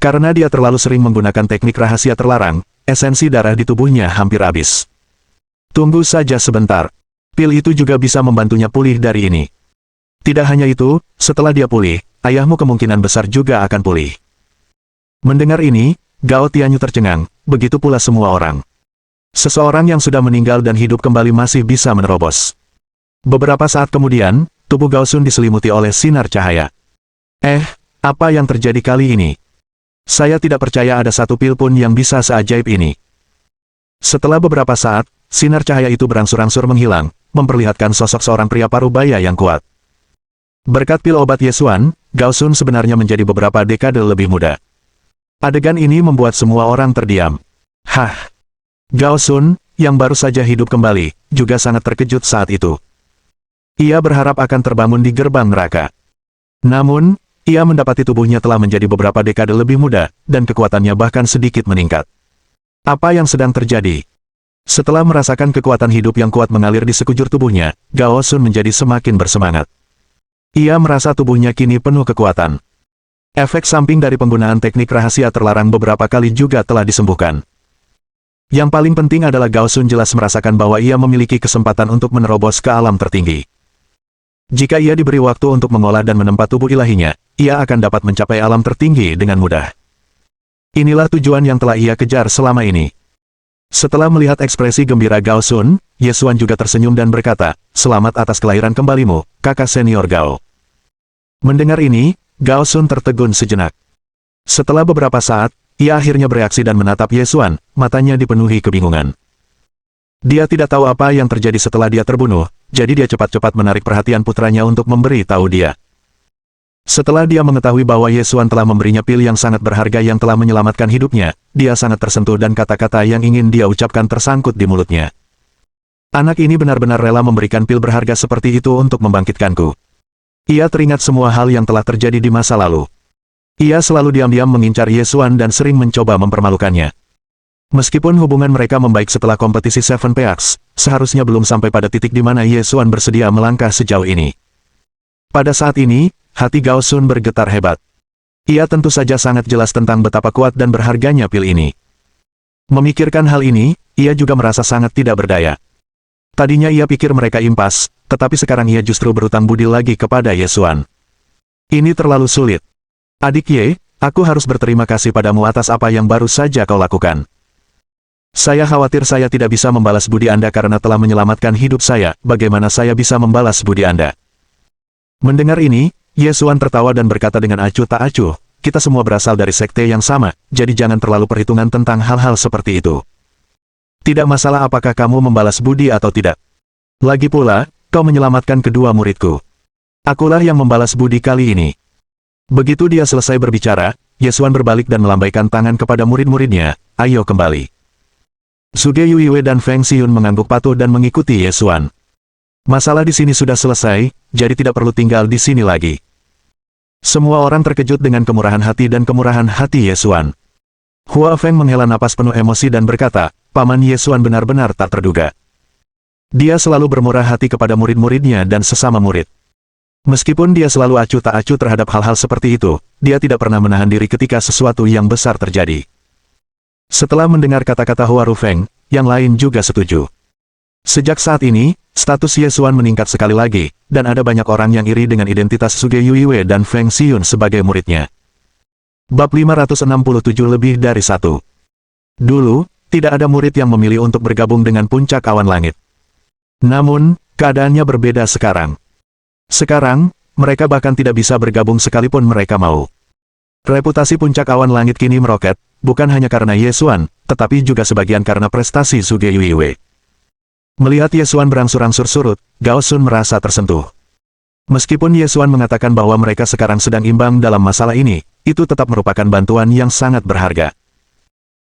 Karena dia terlalu sering menggunakan teknik rahasia terlarang, esensi darah di tubuhnya hampir habis. Tunggu saja sebentar. Pil itu juga bisa membantunya pulih dari ini. Tidak hanya itu, setelah dia pulih, ayahmu kemungkinan besar juga akan pulih. Mendengar ini, Gao Tianyu tercengang, begitu pula semua orang. Seseorang yang sudah meninggal dan hidup kembali masih bisa menerobos. Beberapa saat kemudian, tubuh Gao Sun diselimuti oleh sinar cahaya. Apa yang terjadi kali ini? Saya tidak percaya ada satu pil pun yang bisa seajaib ini. Setelah beberapa saat, sinar cahaya itu berangsur-angsur menghilang, memperlihatkan sosok seorang pria parubaya yang kuat. Berkat pil obat Ye Xuan, Gao Sun sebenarnya menjadi beberapa dekade lebih muda. Adegan ini membuat semua orang terdiam. Gao Sun, yang baru saja hidup kembali, juga sangat terkejut saat itu. Ia berharap akan terbangun di gerbang neraka. Namun, ia mendapati tubuhnya telah menjadi beberapa dekade lebih muda, dan kekuatannya bahkan sedikit meningkat. Apa yang sedang terjadi? Setelah merasakan kekuatan hidup yang kuat mengalir di sekujur tubuhnya, Gao Sun menjadi semakin bersemangat. Ia merasa tubuhnya kini penuh kekuatan. Efek samping dari penggunaan teknik rahasia terlarang beberapa kali juga telah disembuhkan. Yang paling penting adalah Gao Sun jelas merasakan bahwa ia memiliki kesempatan untuk menerobos ke alam tertinggi. Jika ia diberi waktu untuk mengolah dan menempa tubuh ilahinya, ia akan dapat mencapai alam tertinggi dengan mudah. Inilah tujuan yang telah ia kejar selama ini. Setelah melihat ekspresi gembira Gao Sun, Ye Xuan juga tersenyum dan berkata, "Selamat atas kelahiran kembalimu, kakak senior Gao." Mendengar ini, Gao Sun tertegun sejenak. Setelah beberapa saat, ia akhirnya bereaksi dan menatap Ye Xuan, matanya dipenuhi kebingungan. Dia tidak tahu apa yang terjadi setelah dia terbunuh, jadi dia cepat-cepat menarik perhatian putranya untuk memberi tahu dia. Setelah dia mengetahui bahwa Ye Xuan telah memberinya pil yang sangat berharga yang telah menyelamatkan hidupnya, dia sangat tersentuh dan kata-kata yang ingin dia ucapkan tersangkut di mulutnya. Anak ini benar-benar rela memberikan pil berharga seperti itu untuk membangkitkanku. Ia teringat semua hal yang telah terjadi di masa lalu. Ia selalu diam-diam mengincar Ye Xuan dan sering mencoba mempermalukannya. Meskipun hubungan mereka membaik setelah kompetisi Seven Peaks, seharusnya belum sampai pada titik di mana Ye Xuan bersedia melangkah sejauh ini. Pada saat ini, hati Gao Sun bergetar hebat. Ia tentu saja sangat jelas tentang betapa kuat dan berharganya pil ini. Memikirkan hal ini, ia juga merasa sangat tidak berdaya. Tadinya ia pikir mereka impas, tetapi sekarang ia justru berutang budi lagi kepada Ye Xuan. Ini terlalu sulit. Adik Ye, aku harus berterima kasih padamu atas apa yang baru saja kau lakukan. Saya khawatir saya tidak bisa membalas budi Anda karena telah menyelamatkan hidup saya. Bagaimana saya bisa membalas budi Anda? Mendengar ini, Ye Xuan tertawa dan berkata dengan acuh tak acuh, "Kita semua berasal dari sekte yang sama, jadi jangan terlalu perhitungan tentang hal-hal seperti itu. Tidak masalah apakah kamu membalas budi atau tidak. Lagi pula, kau menyelamatkan kedua muridku. Akulah yang membalas budi kali ini." Begitu dia selesai berbicara, Ye Xuan berbalik dan melambaikan tangan kepada murid-muridnya, "Ayo kembali." Zhuge Yuiwei dan Feng Xiyun mengangguk patuh dan mengikuti Ye Xuan. Masalah di sini sudah selesai, jadi tidak perlu tinggal di sini lagi. Semua orang terkejut dengan kemurahan hati dan kemurahan hati Ye Xuan. Hua Feng menghela napas penuh emosi dan berkata, "Paman Ye Xuan benar-benar tak terduga. Dia selalu bermurah hati kepada murid-muridnya dan sesama murid. Meskipun dia selalu acuh tak acuh terhadap hal-hal seperti itu, dia tidak pernah menahan diri ketika sesuatu yang besar terjadi." Setelah mendengar kata-kata Hua Rufeng, yang lain juga setuju. Sejak saat ini, status Ye Xuan meningkat sekali lagi, dan ada banyak orang yang iri dengan identitas Zhuge Yuiwei dan Feng Xiyun sebagai muridnya. Bab 567 lebih dari satu. Dulu, tidak ada murid yang memilih untuk bergabung dengan puncak awan langit. Namun, keadaannya berbeda sekarang. Sekarang, mereka bahkan tidak bisa bergabung sekalipun mereka mau. Reputasi puncak awan langit kini meroket, bukan hanya karena Ye Xuan, tetapi juga sebagian karena prestasi Zhuge Yuiwei. Melihat Ye Xuan berangsur-angsur surut, Gao Sun merasa tersentuh. Meskipun Ye Xuan mengatakan bahwa mereka sekarang sedang imbang dalam masalah ini, itu tetap merupakan bantuan yang sangat berharga.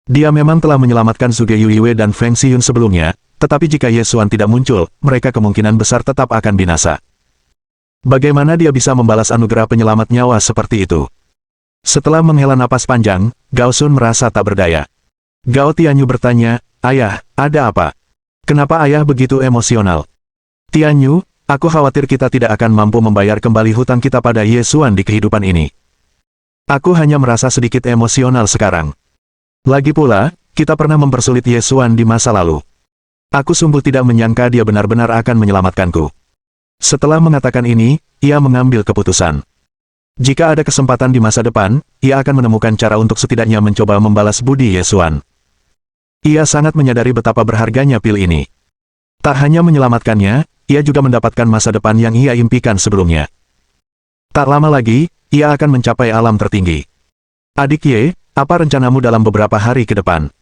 Dia memang telah menyelamatkan Zhuge Yuiwei dan Feng Xiyun sebelumnya, tetapi jika Ye Xuan tidak muncul, mereka kemungkinan besar tetap akan binasa. Bagaimana dia bisa membalas anugerah penyelamat nyawa seperti itu? Setelah menghela napas panjang, Gao Sun merasa tak berdaya. Gao Tianyu bertanya, "Ayah, ada apa? Kenapa ayah begitu emosional?" "Tianyu, aku khawatir kita tidak akan mampu membayar kembali hutang kita pada Ye Xuan di kehidupan ini. Aku hanya merasa sedikit emosional sekarang. Lagi pula, kita pernah mempersulit Ye Xuan di masa lalu. Aku sungguh tidak menyangka dia benar-benar akan menyelamatkanku." Setelah mengatakan ini, ia mengambil keputusan. Jika ada kesempatan di masa depan, ia akan menemukan cara untuk setidaknya mencoba membalas budi Ye Xuan. Ia sangat menyadari betapa berharganya pil ini. Tak hanya menyelamatkannya, ia juga mendapatkan masa depan yang ia impikan sebelumnya. Tak lama lagi, ia akan mencapai alam tertinggi. "Adik Ye, apa rencanamu dalam beberapa hari ke depan?"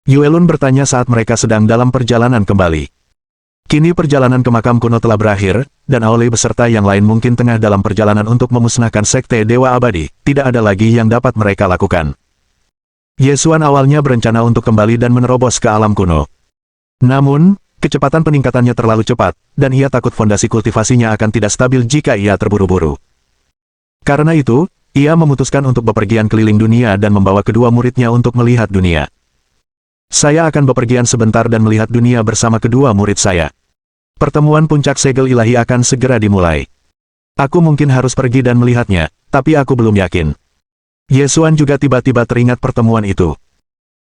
Yuelun bertanya saat mereka sedang dalam perjalanan kembali. Kini perjalanan ke makam kuno telah berakhir, dan Aolei beserta yang lain mungkin tengah dalam perjalanan untuk memusnahkan sekte Dewa Abadi. Tidak ada lagi yang dapat mereka lakukan. Ye Xuan awalnya berencana untuk kembali dan menerobos ke alam kuno. Namun, kecepatan peningkatannya terlalu cepat, dan ia takut fondasi kultivasinya akan tidak stabil jika ia terburu-buru. Karena itu, ia memutuskan untuk bepergian keliling dunia dan membawa kedua muridnya untuk melihat dunia. "Saya akan bepergian sebentar dan melihat dunia bersama kedua murid saya. Pertemuan puncak segel ilahi akan segera dimulai. Aku mungkin harus pergi dan melihatnya, tapi aku belum yakin." Ye Xuan juga tiba-tiba teringat pertemuan itu.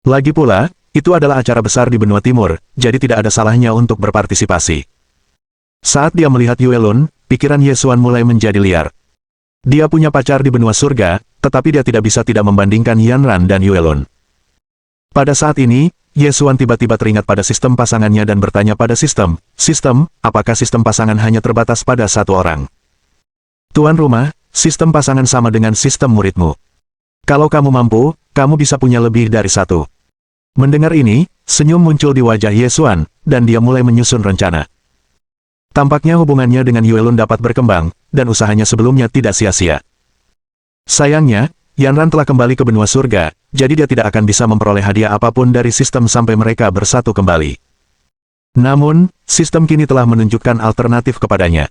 Lagi pula, itu adalah acara besar di benua timur, jadi tidak ada salahnya untuk berpartisipasi. Saat dia melihat Yuelun, pikiran Ye Xuan mulai menjadi liar. Dia punya pacar di benua surga, tetapi dia tidak bisa tidak membandingkan Yanran dan Yuelun. Pada saat ini, Ye Xuan tiba-tiba teringat pada sistem pasangannya dan bertanya pada sistem, apakah sistem pasangan hanya terbatas pada satu orang? Tuan rumah, sistem pasangan sama dengan sistem muridmu. Kalau kamu mampu, kamu bisa punya lebih dari satu. Mendengar ini, senyum muncul di wajah Ye Xuan, dan dia mulai menyusun rencana. Tampaknya hubungannya dengan Yuelun dapat berkembang, dan usahanya sebelumnya tidak sia-sia. Sayangnya, Yanran telah kembali ke benua surga, jadi dia tidak akan bisa memperoleh hadiah apapun dari sistem sampai mereka bersatu kembali. Namun, sistem kini telah menunjukkan alternatif kepadanya.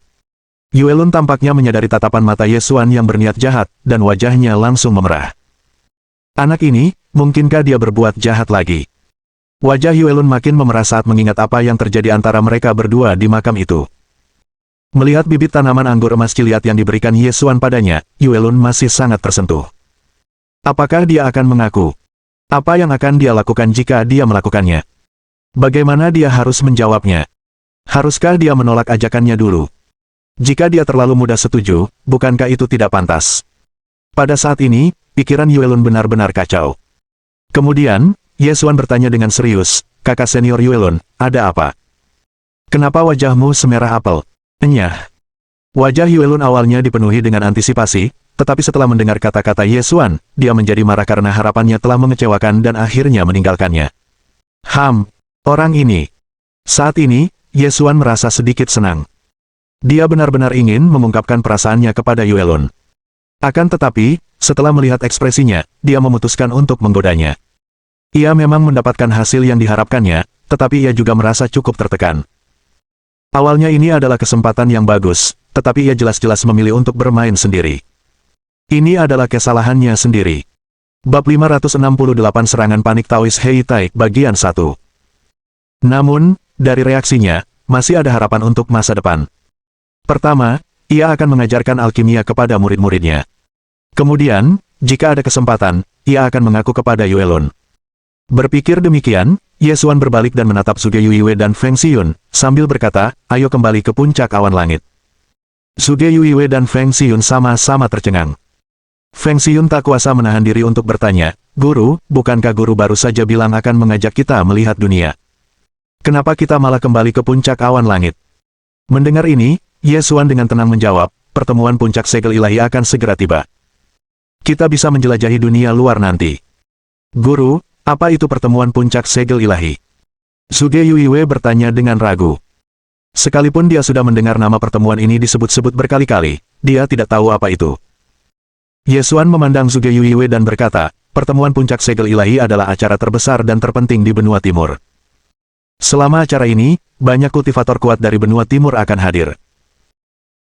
Yuelun tampaknya menyadari tatapan mata Ye Xuan yang berniat jahat, dan wajahnya langsung memerah. Anak ini, mungkinkah dia berbuat jahat lagi? Wajah Yuelun makin memerah saat mengingat apa yang terjadi antara mereka berdua di makam itu. Melihat bibit tanaman anggur emas ciliat yang diberikan Ye Xuan padanya, Yuelun masih sangat tersentuh. Apakah dia akan mengaku? Apa yang akan dia lakukan jika dia melakukannya? Bagaimana dia harus menjawabnya? Haruskah dia menolak ajakannya dulu? Jika dia terlalu mudah setuju, bukankah itu tidak pantas? Pada saat ini, pikiran Yuelun benar-benar kacau. Kemudian, Ye Xuan bertanya dengan serius, kakak senior Yuelun, ada apa? Kenapa wajahmu semerah apel? Enyah. Wajah Yuelun awalnya dipenuhi dengan antisipasi, tetapi setelah mendengar kata-kata Ye Xuan, dia menjadi marah karena harapannya telah mengecewakan dan akhirnya meninggalkannya. Orang ini. Saat ini, Ye Xuan merasa sedikit senang. Dia benar-benar ingin mengungkapkan perasaannya kepada Yuelun. Akan tetapi, setelah melihat ekspresinya, dia memutuskan untuk menggodanya. Ia memang mendapatkan hasil yang diharapkannya, tetapi ia juga merasa cukup tertekan. Awalnya ini adalah kesempatan yang bagus, tetapi ia jelas-jelas memilih untuk bermain sendiri. Ini adalah kesalahannya sendiri. Bab 568 Serangan Panik Taois Heitai, bagian 1. Namun, dari reaksinya, masih ada harapan untuk masa depan. Pertama, ia akan mengajarkan alkimia kepada murid-muridnya. Kemudian, jika ada kesempatan, ia akan mengaku kepada Yuelun. Berpikir demikian, Ye Xuan berbalik dan menatap Zhuge Yuiwei dan Feng Xiyun, sambil berkata, ayo kembali ke puncak awan langit. Zhuge Yuiwei dan Feng Xiyun sama-sama tercengang. Feng Xiyun tak kuasa menahan diri untuk bertanya, Guru, bukankah guru baru saja bilang akan mengajak kita melihat dunia? Kenapa kita malah kembali ke puncak awan langit? Mendengar ini, Ye Xuan dengan tenang menjawab, pertemuan puncak segel ilahi akan segera tiba. Kita bisa menjelajahi dunia luar nanti. Guru, apa itu pertemuan puncak segel ilahi? Zhuge Yuiwei bertanya dengan ragu. Sekalipun dia sudah mendengar nama pertemuan ini disebut-sebut berkali-kali, dia tidak tahu apa itu. Ye Xuan memandang Zhuge Yuiwei dan berkata, pertemuan puncak segel ilahi adalah acara terbesar dan terpenting di benua timur. Selama acara ini, banyak kultivator kuat dari benua timur akan hadir.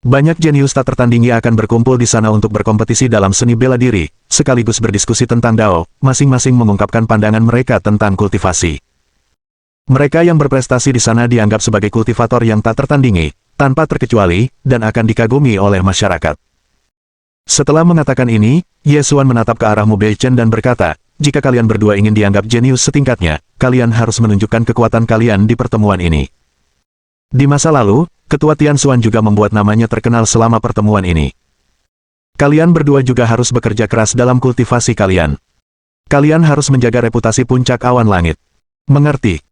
Banyak jenius tak tertandingi akan berkumpul di sana untuk berkompetisi dalam seni bela diri, sekaligus berdiskusi tentang Dao, masing-masing mengungkapkan pandangan mereka tentang kultivasi. Mereka yang berprestasi di sana dianggap sebagai kultivator yang tak tertandingi, tanpa terkecuali, dan akan dikagumi oleh masyarakat. Setelah mengatakan ini, Ye Xuan menatap ke arah Mu Beichen dan berkata, jika kalian berdua ingin dianggap jenius setingkatnya, kalian harus menunjukkan kekuatan kalian di pertemuan ini. Di masa lalu, Ketua Tian Xuan juga membuat namanya terkenal selama pertemuan ini. Kalian berdua juga harus bekerja keras dalam kultivasi kalian. Kalian harus menjaga reputasi puncak awan langit. Mengerti?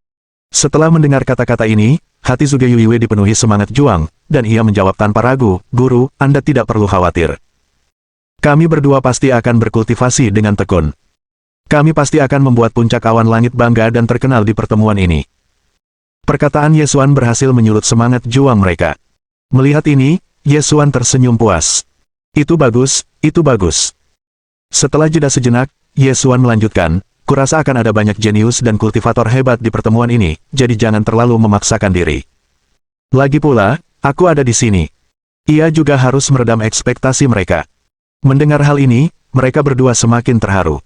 Setelah mendengar kata-kata ini, hati Zhuge Yuiwei dipenuhi semangat juang, dan ia menjawab tanpa ragu, Guru, Anda tidak perlu khawatir. Kami berdua pasti akan berkultivasi dengan tekun. Kami pasti akan membuat puncak awan langit bangga dan terkenal di pertemuan ini. Perkataan Ye Xuan berhasil menyulut semangat juang mereka. Melihat ini, Ye Xuan tersenyum puas. Itu bagus, itu bagus. Setelah jeda sejenak, Ye Xuan melanjutkan, kurasa akan ada banyak jenius dan kultivator hebat di pertemuan ini, jadi jangan terlalu memaksakan diri. Lagi pula, aku ada di sini. Ia juga harus meredam ekspektasi mereka. Mendengar hal ini, mereka berdua semakin terharu.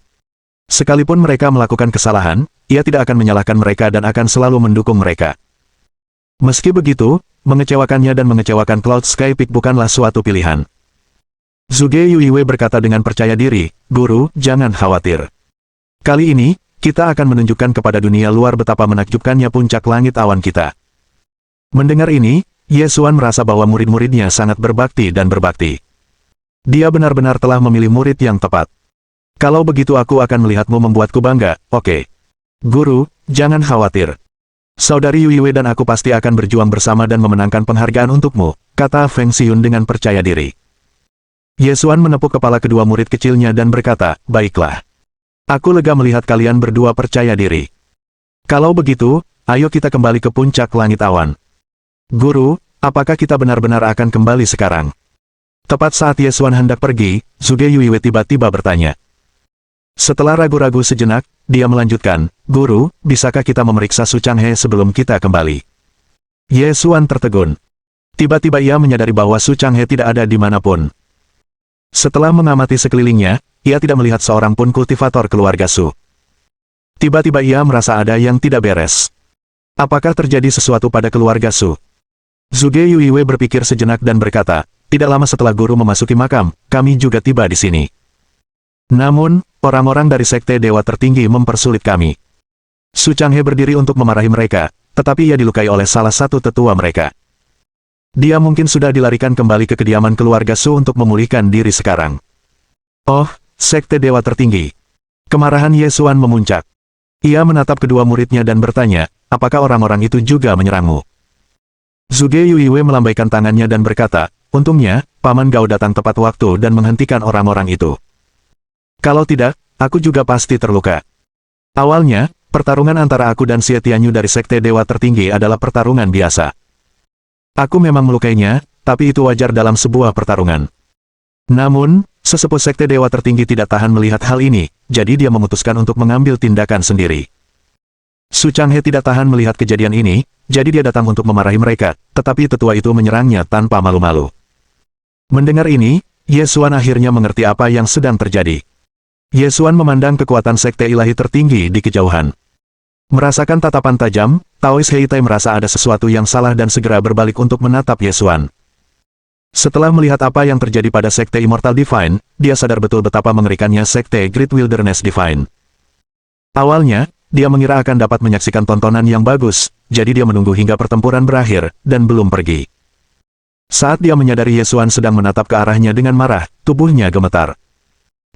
Sekalipun mereka melakukan kesalahan, ia tidak akan menyalahkan mereka dan akan selalu mendukung mereka. Meski begitu, mengecewakannya dan mengecewakan Cloud Sky Peak bukanlah suatu pilihan. Zhuge Yuiwei berkata dengan percaya diri, Guru, jangan khawatir. Kali ini, kita akan menunjukkan kepada dunia luar betapa menakjubkannya puncak langit awan kita. Mendengar ini, Ye Xuan merasa bahwa murid-muridnya sangat berbakti dan berbakti. Dia benar-benar telah memilih murid yang tepat. Kalau begitu aku akan melihatmu membuatku bangga, oke. Guru, jangan khawatir. Saudari Yue dan aku pasti akan berjuang bersama dan memenangkan penghargaan untukmu, kata Feng Xiun dengan percaya diri. Ye Xuan menepuk kepala kedua murid kecilnya dan berkata, baiklah. Aku lega melihat kalian berdua percaya diri. Kalau begitu, ayo kita kembali ke puncak langit awan. Guru, apakah kita benar-benar akan kembali sekarang? Tepat saat Ye Xuan hendak pergi, Zhuge Yue tiba-tiba bertanya. Setelah ragu-ragu sejenak, dia melanjutkan, Guru, bisakah kita memeriksa Su Changhe sebelum kita kembali? Ye Xuan tertegun. Tiba-tiba ia menyadari bahwa Su Changhe tidak ada dimanapun. Setelah mengamati sekelilingnya, ia tidak melihat seorang pun kultivator keluarga Su. Tiba-tiba ia merasa ada yang tidak beres. Apakah terjadi sesuatu pada keluarga Su? Zhuge Yue berpikir sejenak dan berkata, tidak lama setelah guru memasuki makam, kami juga tiba di sini. Namun, orang-orang dari Sekte Dewa Tertinggi mempersulit kami. Su Changhe berdiri untuk memarahi mereka, tetapi ia dilukai oleh salah satu tetua mereka. Dia mungkin sudah dilarikan kembali ke kediaman keluarga Su untuk memulihkan diri sekarang. Oh, Sekte Dewa Tertinggi. Kemarahan Ye Xuan memuncak. Ia menatap kedua muridnya dan bertanya, apakah orang-orang itu juga menyerangmu? Zhuge Yue melambaikan tangannya dan berkata, untungnya, Paman Gao datang tepat waktu dan menghentikan orang-orang itu. Kalau tidak, aku juga pasti terluka. Awalnya, pertarungan antara aku dan Xie Tianyu dari Sekte Dewa Tertinggi adalah pertarungan biasa. Aku memang melukainya, tapi itu wajar dalam sebuah pertarungan. Namun, sesepuh Sekte Dewa Tertinggi tidak tahan melihat hal ini, jadi dia memutuskan untuk mengambil tindakan sendiri. Su Changhe tidak tahan melihat kejadian ini, jadi dia datang untuk memarahi mereka, tetapi tetua itu menyerangnya tanpa malu-malu. Mendengar ini, Ye Xuan akhirnya mengerti apa yang sedang terjadi. Ye Xuan memandang kekuatan Sekte Ilahi tertinggi di kejauhan. Merasakan tatapan tajam, Taois Heitai merasa ada sesuatu yang salah dan segera berbalik untuk menatap Ye Xuan. Setelah melihat apa yang terjadi pada Sekte Immortal Divine, dia sadar betul betapa mengerikannya Sekte Great Wilderness Divine. Awalnya, dia mengira akan dapat menyaksikan tontonan yang bagus, jadi dia menunggu hingga pertempuran berakhir, dan belum pergi. Saat dia menyadari Ye Xuan sedang menatap ke arahnya dengan marah, tubuhnya gemetar.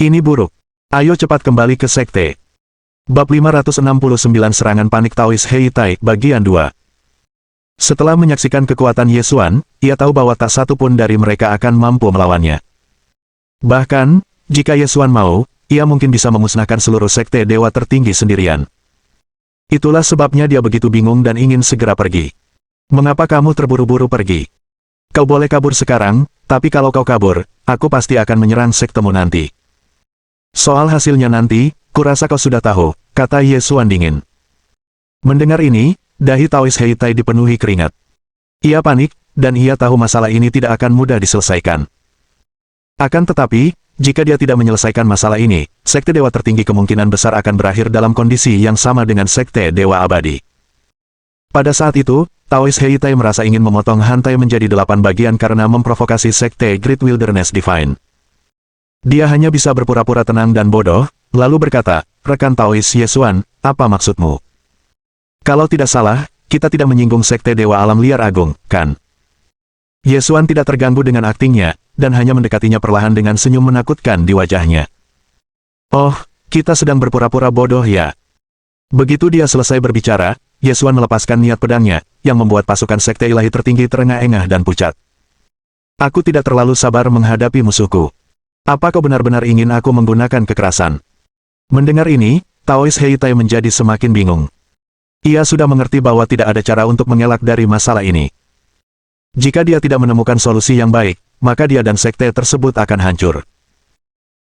Ini buruk. Ayo cepat kembali ke Sekte. Bab 569 Serangan Panik Taois Heitai, Bagian 2. Setelah menyaksikan kekuatan Ye Xuan, ia tahu bahwa tak satu pun dari mereka akan mampu melawannya. Bahkan, jika Ye Xuan mau, ia mungkin bisa memusnahkan seluruh Sekte Dewa Tertinggi sendirian. Itulah sebabnya dia begitu bingung dan ingin segera pergi. Mengapa kamu terburu-buru pergi? Kau boleh kabur sekarang, tapi kalau kau kabur, aku pasti akan menyerang sektemu nanti. Soal hasilnya nanti, kurasa kau sudah tahu, kata Ye Xuan dingin. Mendengar ini, dahi Taois Heitai dipenuhi keringat. Ia panik, dan ia tahu masalah ini tidak akan mudah diselesaikan. Akan tetapi, jika dia tidak menyelesaikan masalah ini, Sekte Dewa Tertinggi kemungkinan besar akan berakhir dalam kondisi yang sama dengan Sekte Dewa Abadi. Pada saat itu, Taois Heitai merasa ingin memotong Hantai menjadi 8 bagian karena memprovokasi Sekte Great Wilderness Divine. Dia hanya bisa berpura-pura tenang dan bodoh, lalu berkata, rekan Taois Ye Xuan, apa maksudmu? Kalau tidak salah, kita tidak menyinggung Sekte Dewa Alam Liar Agung, kan? Ye Xuan tidak terganggu dengan aktingnya, dan hanya mendekatinya perlahan dengan senyum menakutkan di wajahnya. Oh, kita sedang berpura-pura bodoh ya? Begitu dia selesai berbicara, Ye Xuan melepaskan niat pedangnya, yang membuat pasukan Sekte Ilahi tertinggi terengah-engah dan pucat. Aku tidak terlalu sabar menghadapi musuhku. Apa kau benar-benar ingin aku menggunakan kekerasan? Mendengar ini, Taois Heitai menjadi semakin bingung. Ia sudah mengerti bahwa tidak ada cara untuk mengelak dari masalah ini. Jika dia tidak menemukan solusi yang baik, maka dia dan sekte tersebut akan hancur.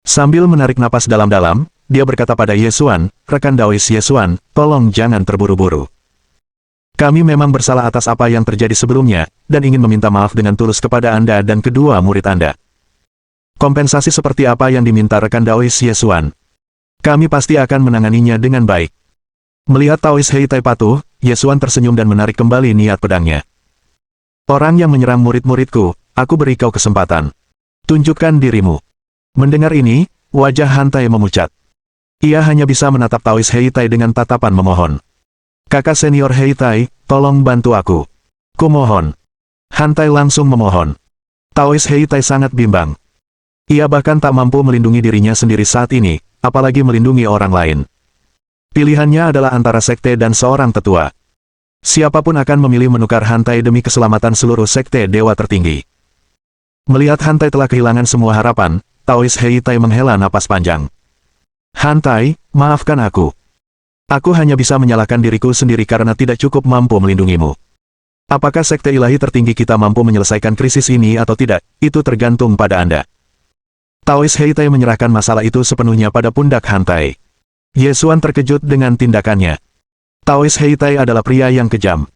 Sambil menarik napas dalam-dalam, dia berkata pada Ye Xuan, rekan Taois Ye Xuan, tolong jangan terburu-buru. Kami memang bersalah atas apa yang terjadi sebelumnya, dan ingin meminta maaf dengan tulus kepada Anda dan kedua murid Anda. Kompensasi seperti apa yang diminta rekan Taois Ye Xuan? Kami pasti akan menanganinya dengan baik. Melihat Taois Heitai patuh, Ye Xuan tersenyum dan menarik kembali niat pedangnya. Orang yang menyerang murid-muridku, aku beri kau kesempatan. Tunjukkan dirimu. Mendengar ini, wajah Hantai memucat. Ia hanya bisa menatap Taois Heitai dengan tatapan memohon. Kakak senior Heitai, tolong bantu aku. Kumohon. Han Tai langsung memohon. Taois Hei Tai sangat bimbang. Ia bahkan tak mampu melindungi dirinya sendiri saat ini, apalagi melindungi orang lain. Pilihannya adalah antara sekte dan seorang tetua. Siapapun akan memilih menukar Han Tai demi keselamatan seluruh sekte dewa tertinggi. Melihat Han Tai telah kehilangan semua harapan, Taois Hei Tai menghela napas panjang. Han Tai, maafkan aku. Aku hanya bisa menyalahkan diriku sendiri karena tidak cukup mampu melindungimu. Apakah sekte ilahi tertinggi kita mampu menyelesaikan krisis ini atau tidak, itu tergantung pada Anda. Taois Hei Tai menyerahkan masalah itu sepenuhnya pada pundak Han Tai. Ye Xuan terkejut dengan tindakannya. Taois Hei Tai adalah pria yang kejam.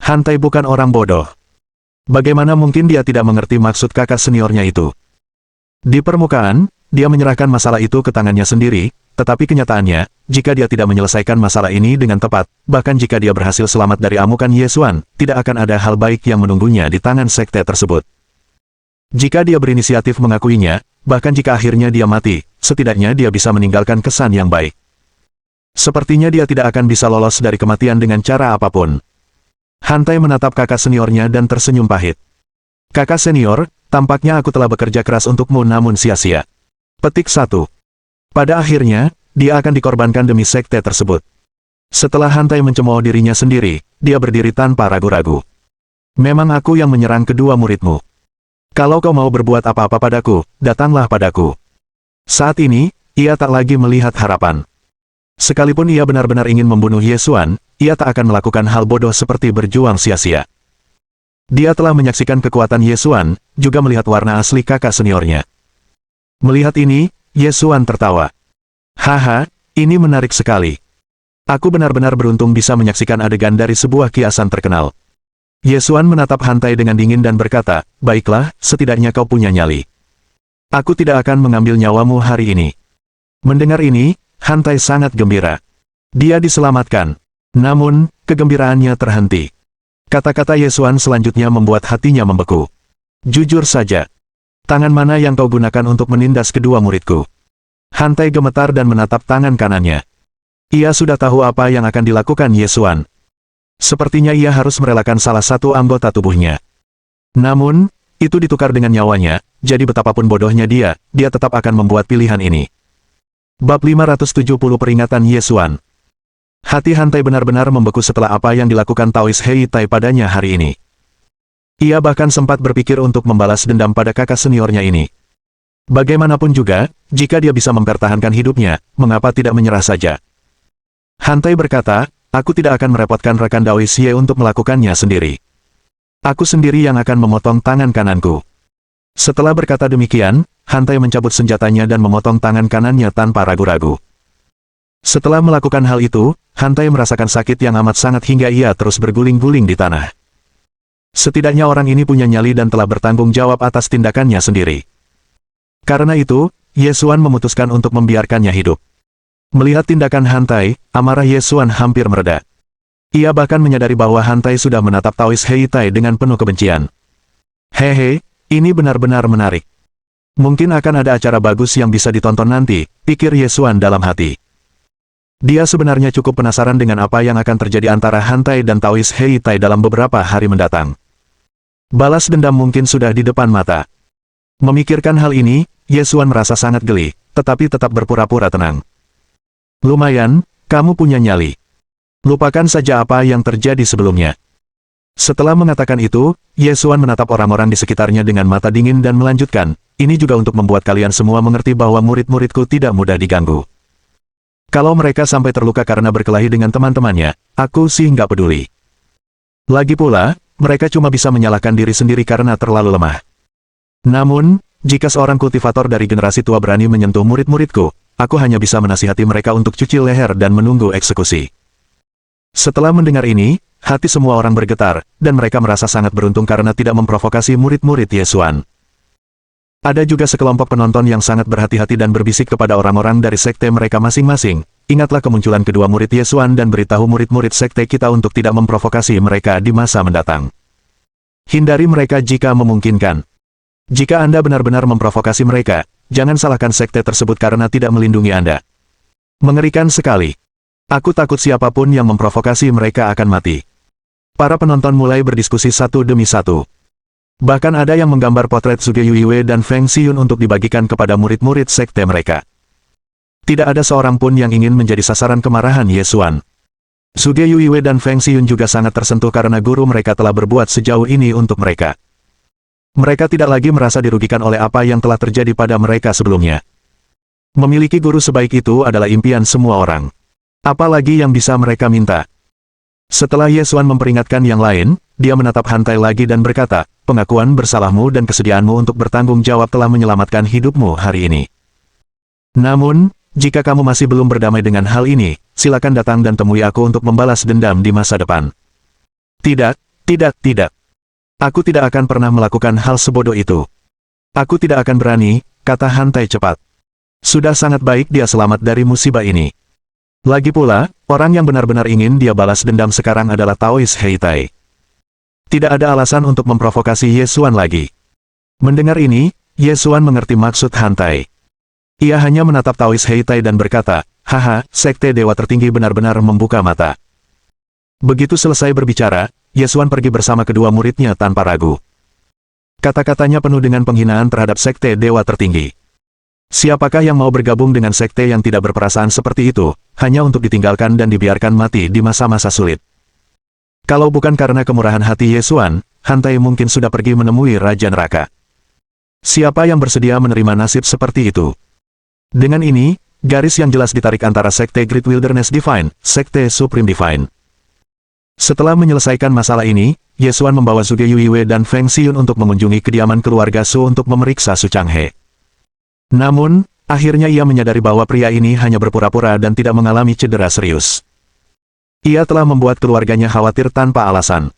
Han Tai bukan orang bodoh. Bagaimana mungkin dia tidak mengerti maksud kakak seniornya itu? Di permukaan, dia menyerahkan masalah itu ke tangannya sendiri, tetapi kenyataannya, jika dia tidak menyelesaikan masalah ini dengan tepat, bahkan jika dia berhasil selamat dari amukan Ye Xuan, tidak akan ada hal baik yang menunggunya di tangan sekte tersebut. Jika dia berinisiatif mengakuinya, bahkan jika akhirnya dia mati, setidaknya dia bisa meninggalkan kesan yang baik. Sepertinya dia tidak akan bisa lolos dari kematian dengan cara apapun. Han Tai menatap kakak seniornya dan tersenyum pahit. Kakak senior, tampaknya aku telah bekerja keras untukmu namun sia-sia. Petik 1. Pada akhirnya, dia akan dikorbankan demi sekte tersebut. Setelah Han Tai mencemooh dirinya sendiri, dia berdiri tanpa ragu-ragu. Memang aku yang menyerang kedua muridmu. Kalau kau mau berbuat apa-apa padaku, datanglah padaku. Saat ini, ia tak lagi melihat harapan. Sekalipun ia benar-benar ingin membunuh Ye Xuan, ia tak akan melakukan hal bodoh seperti berjuang sia-sia. Dia telah menyaksikan kekuatan Ye Xuan, juga melihat warna asli kakak seniornya. Melihat ini, Ye Xuan tertawa. Haha, ini menarik sekali. Aku benar-benar beruntung bisa menyaksikan adegan dari sebuah kiasan terkenal. Ye Xuan menatap Han Tai dengan dingin dan berkata, baiklah, setidaknya kau punya nyali. Aku tidak akan mengambil nyawamu hari ini. Mendengar ini, Han Tai sangat gembira. Dia diselamatkan. Namun, kegembiraannya terhenti. Kata-kata Ye Xuan selanjutnya membuat hatinya membeku. Jujur saja. Tangan mana yang kau gunakan untuk menindas kedua muridku? Han Tai gemetar dan menatap tangan kanannya. Ia sudah tahu apa yang akan dilakukan Ye Xuan. Sepertinya ia harus merelakan salah satu anggota tubuhnya. Namun, itu ditukar dengan nyawanya, jadi betapapun bodohnya dia tetap akan membuat pilihan ini. Bab 570 Peringatan Ye Xuan. Hati Han Tai benar-benar membeku setelah apa yang dilakukan Taois Hei Tai padanya hari ini. Ia bahkan sempat berpikir untuk membalas dendam pada kakak seniornya ini. Bagaimanapun juga, jika dia bisa mempertahankan hidupnya, mengapa tidak menyerah saja? Han Tai berkata, aku tidak akan merepotkan rekan Dao Xie untuk melakukannya sendiri. Aku sendiri yang akan memotong tangan kananku. Setelah berkata demikian, Han Tai mencabut senjatanya dan memotong tangan kanannya tanpa ragu-ragu. Setelah melakukan hal itu, Han Tai merasakan sakit yang amat sangat hingga ia terus berguling-guling di tanah. Setidaknya orang ini punya nyali dan telah bertanggung jawab atas tindakannya sendiri. Karena itu, Ye Xuan memutuskan untuk membiarkannya hidup. Melihat tindakan Han Tai, amarah Ye Xuan hampir mereda. Ia bahkan menyadari bahwa Han Tai sudah menatap Taois Hei Tai dengan penuh kebencian. Hehe, ini benar-benar menarik. Mungkin akan ada acara bagus yang bisa ditonton nanti, pikir Ye Xuan dalam hati. Dia sebenarnya cukup penasaran dengan apa yang akan terjadi antara Han Tai dan Taois Hei Tai dalam beberapa hari mendatang. Balas dendam mungkin sudah di depan mata. Memikirkan hal ini, Ye Xuan merasa sangat geli, tetapi tetap berpura-pura tenang. Lumayan, kamu punya nyali. Lupakan saja apa yang terjadi sebelumnya. Setelah mengatakan itu, Ye Xuan menatap orang-orang di sekitarnya dengan mata dingin dan melanjutkan, ini juga untuk membuat kalian semua mengerti bahwa murid-muridku tidak mudah diganggu. Kalau mereka sampai terluka karena berkelahi dengan teman-temannya, aku sih nggak peduli. Lagi pula, mereka cuma bisa menyalahkan diri sendiri karena terlalu lemah. Namun, jika seorang kultivator dari generasi tua berani menyentuh murid-muridku, aku hanya bisa menasihati mereka untuk cuci leher dan menunggu eksekusi. Setelah mendengar ini, hati semua orang bergetar, dan mereka merasa sangat beruntung karena tidak memprovokasi murid-murid Ye Xuan. Ada juga sekelompok penonton yang sangat berhati-hati dan berbisik kepada orang-orang dari sekte mereka masing-masing, ingatlah kemunculan kedua murid Ye Xuan dan beritahu murid-murid sekte kita untuk tidak memprovokasi mereka di masa mendatang. Hindari mereka jika memungkinkan. Jika Anda benar-benar memprovokasi mereka, jangan salahkan sekte tersebut karena tidak melindungi Anda. Mengerikan sekali. Aku takut siapapun yang memprovokasi mereka akan mati. Para penonton mulai berdiskusi satu demi satu. Bahkan ada yang menggambar potret Zhuge Yuiwei dan Feng Xiyun untuk dibagikan kepada murid-murid sekte mereka. Tidak ada seorang pun yang ingin menjadi sasaran kemarahan Ye Xuan. Zhuge Yuiwei dan Feng Xiyun juga sangat tersentuh karena guru mereka telah berbuat sejauh ini untuk mereka. Mereka tidak lagi merasa dirugikan oleh apa yang telah terjadi pada mereka sebelumnya. Memiliki guru sebaik itu adalah impian semua orang. Apalagi yang bisa mereka minta. Setelah Ye Xuan memperingatkan yang lain, dia menatap Hantai lagi dan berkata, pengakuan bersalahmu dan kesediaanmu untuk bertanggung jawab telah menyelamatkan hidupmu hari ini. Namun, jika kamu masih belum berdamai dengan hal ini, silakan datang dan temui aku untuk membalas dendam di masa depan. Tidak, tidak, tidak. Aku tidak akan pernah melakukan hal sebodoh itu. Aku tidak akan berani, kata Hantai cepat. Sudah sangat baik dia selamat dari musibah ini. Lagi pula, orang yang benar-benar ingin dia balas dendam sekarang adalah Taois Heitai. Tidak ada alasan untuk memprovokasi Ye Xuan lagi. Mendengar ini, Ye Xuan mengerti maksud Hantai. Ia hanya menatap Taois Heitai dan berkata, haha, sekte dewa tertinggi benar-benar membuka mata. Begitu selesai berbicara, Ye Xuan pergi bersama kedua muridnya tanpa ragu. Kata-katanya penuh dengan penghinaan terhadap sekte dewa tertinggi. Siapakah yang mau bergabung dengan sekte yang tidak berperasaan seperti itu, hanya untuk ditinggalkan dan dibiarkan mati di masa-masa sulit? Kalau bukan karena kemurahan hati Ye Xuan, Hantai mungkin sudah pergi menemui Raja Neraka. Siapa yang bersedia menerima nasib seperti itu? Dengan ini, garis yang jelas ditarik antara sekte Great Wilderness Divine, sekte Supreme Divine. Setelah menyelesaikan masalah ini, Ye Xuan membawa Zhuge Yuiwei dan Feng Xiyun untuk mengunjungi kediaman keluarga Su untuk memeriksa Su Changhe. Namun, akhirnya ia menyadari bahwa pria ini hanya berpura-pura dan tidak mengalami cedera serius. Ia telah membuat keluarganya khawatir tanpa alasan.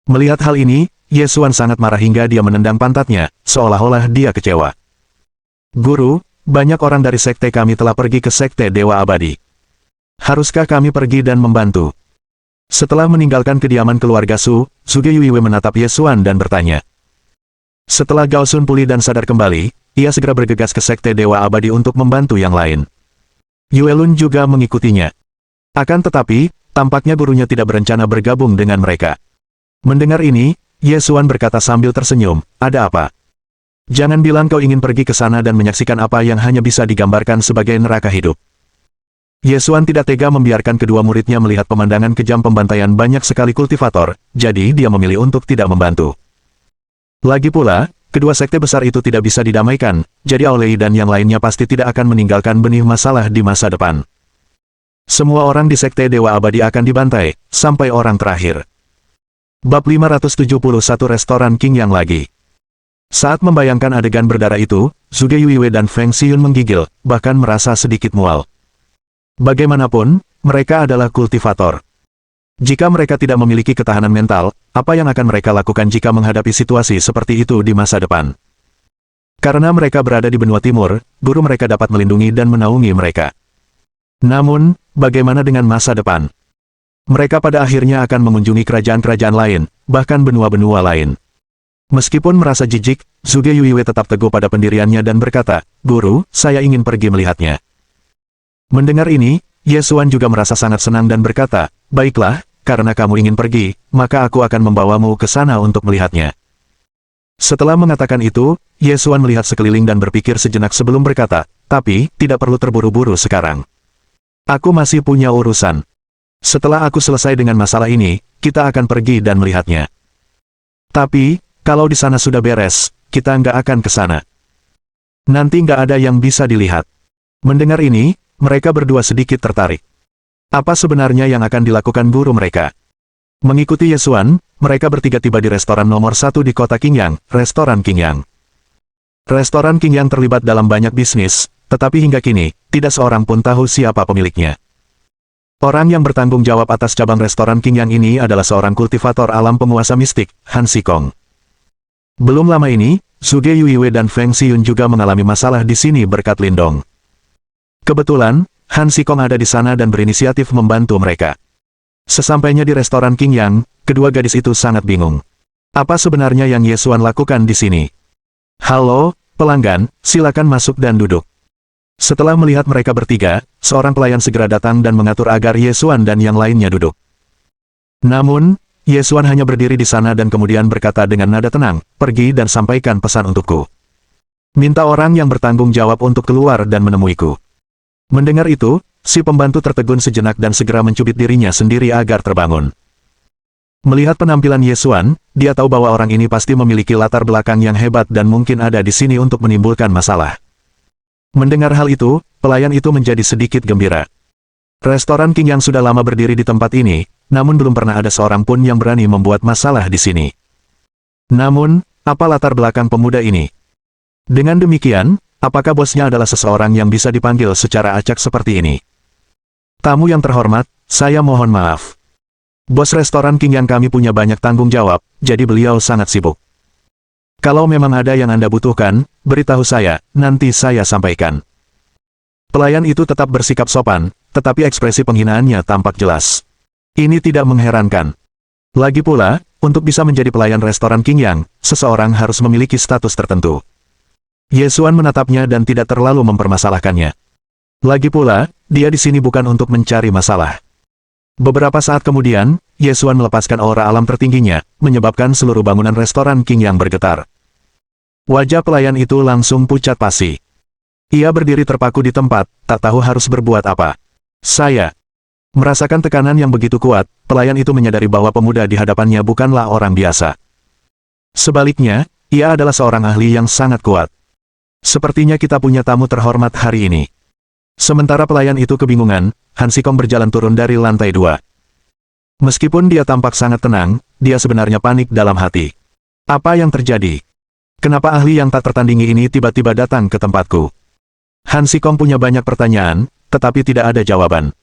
Melihat hal ini, Ye Xuan sangat marah hingga dia menendang pantatnya, seolah-olah dia kecewa. Guru, banyak orang dari sekte kami telah pergi ke sekte Dewa Abadi. Haruskah kami pergi dan membantu? Setelah meninggalkan kediaman keluarga Su, Zhuge Yuiwei menatap Ye Xuan dan bertanya. Setelah Gao Sun pulih dan sadar kembali, ia segera bergegas ke sekte Dewa Abadi untuk membantu yang lain. Yue Lun juga mengikutinya. Akan tetapi, tampaknya gurunya tidak berencana bergabung dengan mereka. Mendengar ini, Ye Xuan berkata sambil tersenyum, ada apa? Jangan bilang kau ingin pergi ke sana dan menyaksikan apa yang hanya bisa digambarkan sebagai neraka hidup. Ye Xuan tidak tega membiarkan kedua muridnya melihat pemandangan kejam pembantaian banyak sekali kultivator, jadi dia memilih untuk tidak membantu. Lagi pula, kedua sekte besar itu tidak bisa didamaikan, jadi Aolei dan yang lainnya pasti tidak akan meninggalkan benih masalah di masa depan. Semua orang di sekte Dewa Abadi akan dibantai, sampai orang terakhir. Bab 571 Restoran King Yang lagi. Saat membayangkan adegan berdarah itu, Zhuge Yuiwei dan Feng Xiyun menggigil, bahkan merasa sedikit mual. Bagaimanapun, mereka adalah kultivator. Jika mereka tidak memiliki ketahanan mental, apa yang akan mereka lakukan jika menghadapi situasi seperti itu di masa depan? Karena mereka berada di benua timur, guru mereka dapat melindungi dan menaungi mereka. Namun, bagaimana dengan masa depan? Mereka pada akhirnya akan mengunjungi kerajaan-kerajaan lain, bahkan benua-benua lain. Meskipun merasa jijik, Zhuge Yuiwei tetap teguh pada pendiriannya dan berkata, Guru, saya ingin pergi melihatnya. Mendengar ini, Ye Xuan juga merasa sangat senang dan berkata, baiklah, karena kamu ingin pergi, maka aku akan membawamu ke sana untuk melihatnya. Setelah mengatakan itu, Ye Xuan melihat sekeliling dan berpikir sejenak sebelum berkata, tapi, tidak perlu terburu-buru sekarang. Aku masih punya urusan. Setelah aku selesai dengan masalah ini, kita akan pergi dan melihatnya. Tapi, kalau di sana sudah beres, kita nggak akan ke sana. Nanti nggak ada yang bisa dilihat. Mendengar ini, mereka berdua sedikit tertarik. Apa sebenarnya yang akan dilakukan guru mereka? Mengikuti Ye Xuan, mereka bertiga tiba di restoran nomor 1 di kota Qingyang, Restoran Qingyang. Restoran Qingyang terlibat dalam banyak bisnis, tetapi hingga kini, tidak seorang pun tahu siapa pemiliknya. Orang yang bertanggung jawab atas cabang restoran Qingyang ini adalah seorang kultivator alam penguasa mistik, Han Xikong. Belum lama ini, Zhuge Yuiwei dan Feng Xiyun juga mengalami masalah di sini berkat Lindong. Kebetulan, Han Xikong ada di sana dan berinisiatif membantu mereka. Sesampainya di restoran Qingyang, kedua gadis itu sangat bingung. Apa sebenarnya yang Ye Xuan lakukan di sini? Halo, pelanggan, silakan masuk dan duduk. Setelah melihat mereka bertiga, seorang pelayan segera datang dan mengatur agar Ye Xuan dan yang lainnya duduk. Namun, Ye Xuan hanya berdiri di sana dan kemudian berkata dengan nada tenang, "Pergi dan sampaikan pesan untukku. Minta orang yang bertanggung jawab untuk keluar dan menemuiku." Mendengar itu, si pembantu tertegun sejenak dan segera mencubit dirinya sendiri agar terbangun. Melihat penampilan Ye Xuan, dia tahu bahwa orang ini pasti memiliki latar belakang yang hebat dan mungkin ada di sini untuk menimbulkan masalah. Mendengar hal itu, pelayan itu menjadi sedikit gembira. Restoran King yang sudah lama berdiri di tempat ini, namun belum pernah ada seorang pun yang berani membuat masalah di sini. Namun, apa latar belakang pemuda ini? Dengan demikian, apakah bosnya adalah seseorang yang bisa dipanggil secara acak seperti ini? "Tamu yang terhormat, saya mohon maaf. Bos restoran King yang kami punya banyak tanggung jawab, jadi beliau sangat sibuk. Kalau memang ada yang Anda butuhkan, beritahu saya, nanti saya sampaikan." Pelayan itu tetap bersikap sopan, tetapi ekspresi penghinaannya tampak jelas. Ini tidak mengherankan. Lagi pula, untuk bisa menjadi pelayan restoran King Yang, seseorang harus memiliki status tertentu. Ye Xuan menatapnya dan tidak terlalu mempermasalahkannya. Lagi pula, dia di sini bukan untuk mencari masalah. Beberapa saat kemudian, Ye Xuan melepaskan aura alam tertingginya, menyebabkan seluruh bangunan restoran King Yang bergetar. Wajah pelayan itu langsung pucat pasi. Ia berdiri terpaku di tempat, tak tahu harus berbuat apa. "Saya." Merasakan tekanan yang begitu kuat, pelayan itu menyadari bahwa pemuda di hadapannya bukanlah orang biasa. Sebaliknya, ia adalah seorang ahli yang sangat kuat. "Sepertinya kita punya tamu terhormat hari ini." Sementara pelayan itu kebingungan, Han Xikong berjalan turun dari lantai 2. Meskipun dia tampak sangat tenang, dia sebenarnya panik dalam hati. Apa yang terjadi? Kenapa ahli yang tak tertandingi ini tiba-tiba datang ke tempatku? Han Xikong punya banyak pertanyaan, tetapi tidak ada jawaban.